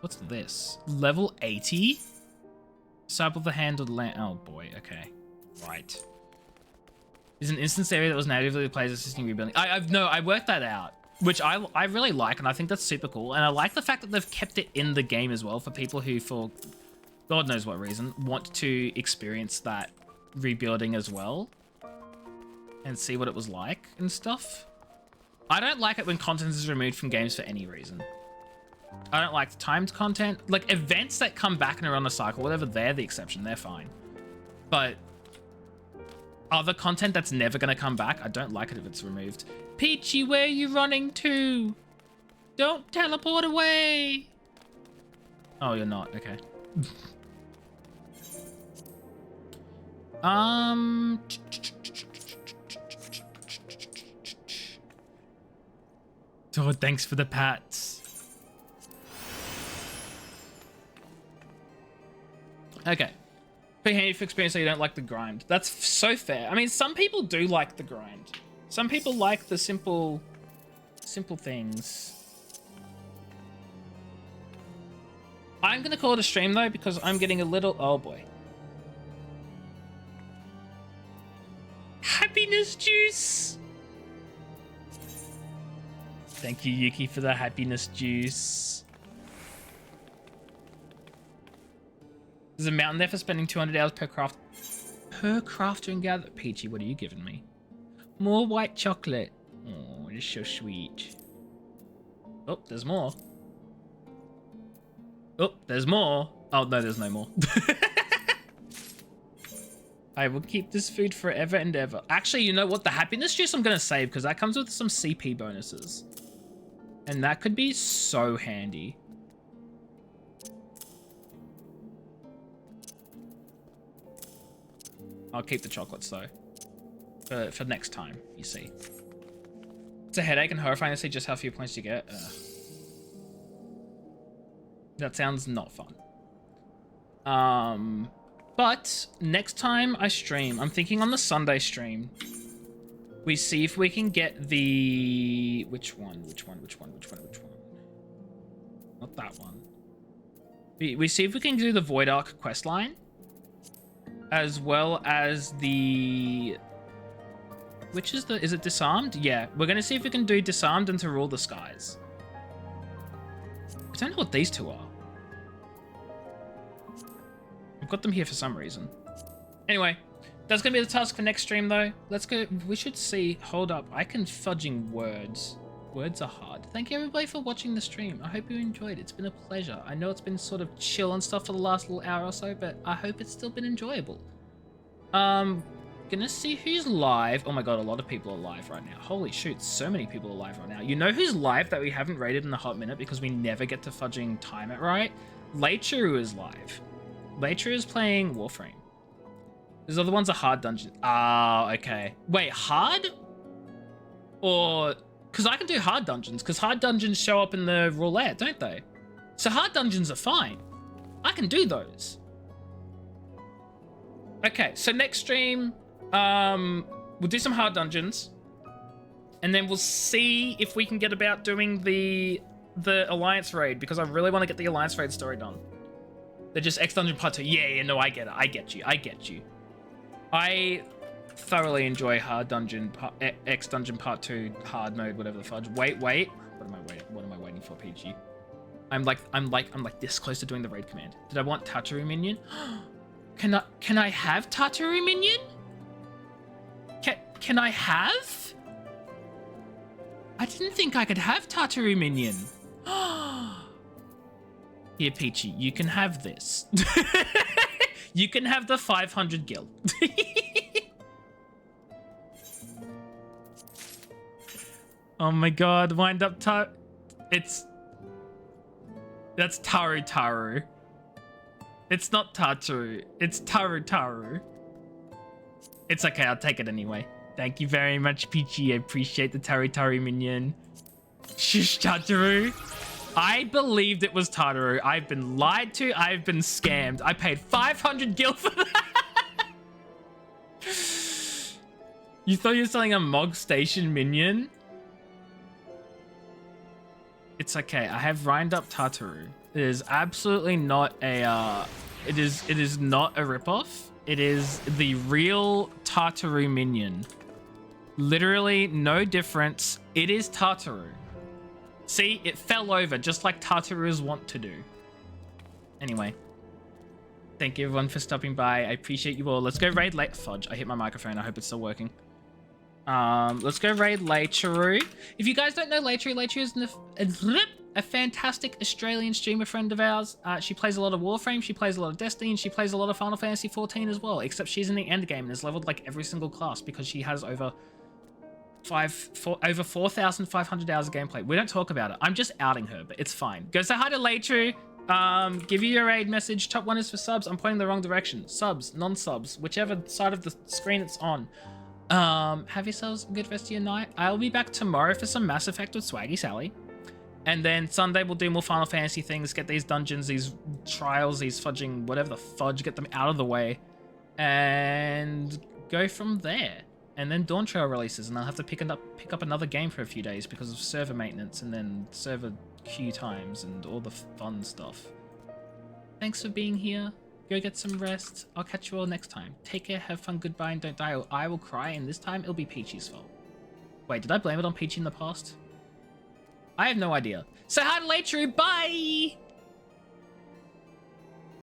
What's this? Level 80? Disciple of the Hand of the Land. Oh, boy. Okay. Right. Is an instance area that was natively players assisting rebuilding. I worked that out, which I really like, and I think that's super cool. And I like the fact that they've kept it in the game as well for people who, for God knows what reason, want to experience that rebuilding as well and see what it was like and stuff. I don't like it when content is removed from games for any reason. I don't like timed content. Like, events that come back and are on a cycle, whatever, they're the exception. They're fine. But other content that's never going to come back, I don't like it if it's removed. Peachy, where are you running to? Don't teleport away. Oh, you're not. Okay. Oh, thanks for the pats. Okay. Big handy for experience so you don't like the grind. That's so fair. I mean, some people do like the grind. Some people like the simple things. I'm gonna call it a stream though, because I'm getting a little, oh boy. Happiness juice. Thank you, Yuki, for the happiness juice. There's a mountain there for spending 200 hours per crafter and gather. Peachy, what are you giving me? More white chocolate. Oh, it's so sweet. Oh, there's more. Oh, there's more. Oh, no, there's no more. I will keep this food forever and ever. Actually, you know what? The happiness juice I'm going to save because that comes with some CP bonuses. And that could be so handy. I'll keep the chocolates though. For next time, you see. It's a headache and horrifying to see just how few points you get. That sounds not fun. But next time I stream, I'm thinking on the Sunday stream, we see if we can get the... Which one? Not that one. We see if we can do the Void Ark questline. As well as the... Which is the... Is it Disarmed? Yeah, we're going to see if we can do Disarmed and To Rule the Skies. I don't know what these two are. I've got them here for some reason. Anyway, that's going to be the task for next stream, though. Let's go... We should see... Hold up. I can fudging words. Words are hard. Thank you, everybody, for watching the stream. I hope you enjoyed it. It's been a pleasure. I know it's been sort of chill and stuff for the last little hour or so, but I hope it's still been enjoyable. Gonna see who's live. Oh my god, a lot of people are live right now. Holy shoot, so many people are live right now. You know who's live that we haven't rated in a hot minute because we never get to fudging time it right? Leicheru is live. Leicheru is playing Warframe. These other ones are hard dungeons. Ah, okay. Wait, hard? Or... Because I can do hard dungeons, because hard dungeons show up in the roulette, don't they? So hard dungeons are fine. I can do those. Okay, so next stream, we'll do some hard dungeons. And then we'll see if we can get about doing the Alliance raid, because I really want to get the Alliance raid story done. They're just X Dungeon Part 2. Yeah, no, I get it. I get you. I thoroughly enjoy hard dungeon, X Dungeon Part 2 hard mode, whatever the fudge. Wait. What am I waiting for, PG? I'm like this close to doing the raid command. Did I want Tataru minion? Can I have Tataru minion? Can I have? I didn't think I could have Tataru minion. Here, Peachy, you can have this. You can have the 500 gil. Oh my god, wind up that's Taru. It's not Tataru, it's Taru. It's okay, I'll take it anyway. Thank you very much, Peachy. I appreciate the Taru minion. Shush, Tataru. I believed it was Tataru. I've been lied to. I've been scammed. I paid 500 gil for that. You thought you were selling a Mog Station minion? It's okay. I have Rind Up Tataru. It is absolutely not a it is not a ripoff. It is the real Tataru minion. Literally no difference. It is Tataru. See, it fell over just like Tatarus want to do. Anyway. Thank you everyone for stopping by. I appreciate you all. Let's go raid Fudge. I hit my microphone. I hope it's still working. Let's go raid Leicheru. If you guys don't know Leicheru, Leicheru is a fantastic Australian streamer friend of ours. She plays a lot of Warframe, she plays a lot of Destiny, and she plays a lot of Final Fantasy 14 as well, except she's in the end game and has leveled like every single class because she has over 4,500 hours of gameplay. We don't talk about it. I'm just outing her, but it's fine. Go say hi to Leicheru. Give you your raid message. Top 1 is for subs. I'm pointing the wrong direction. Subs, non-subs, whichever side of the screen it's on. Have yourselves a good rest of your night. I'll be back tomorrow for some Mass Effect with Swaggy Sally. And then Sunday we'll do more Final Fantasy things, get these dungeons, these trials, these fudging, whatever the fudge, get them out of the way. And go from there. And then Dawn Trail releases, and I'll have to pick up another game for a few days because of server maintenance and then server queue times and all the fun stuff. Thanks for being here. Go get some rest. I'll catch you all next time. Take care, have fun, goodbye, and don't die or I will cry, and this time it'll be Peachy's fault. Wait, did I blame it on Peachy in the past? I have no idea. Say hi to Leicheru, bye!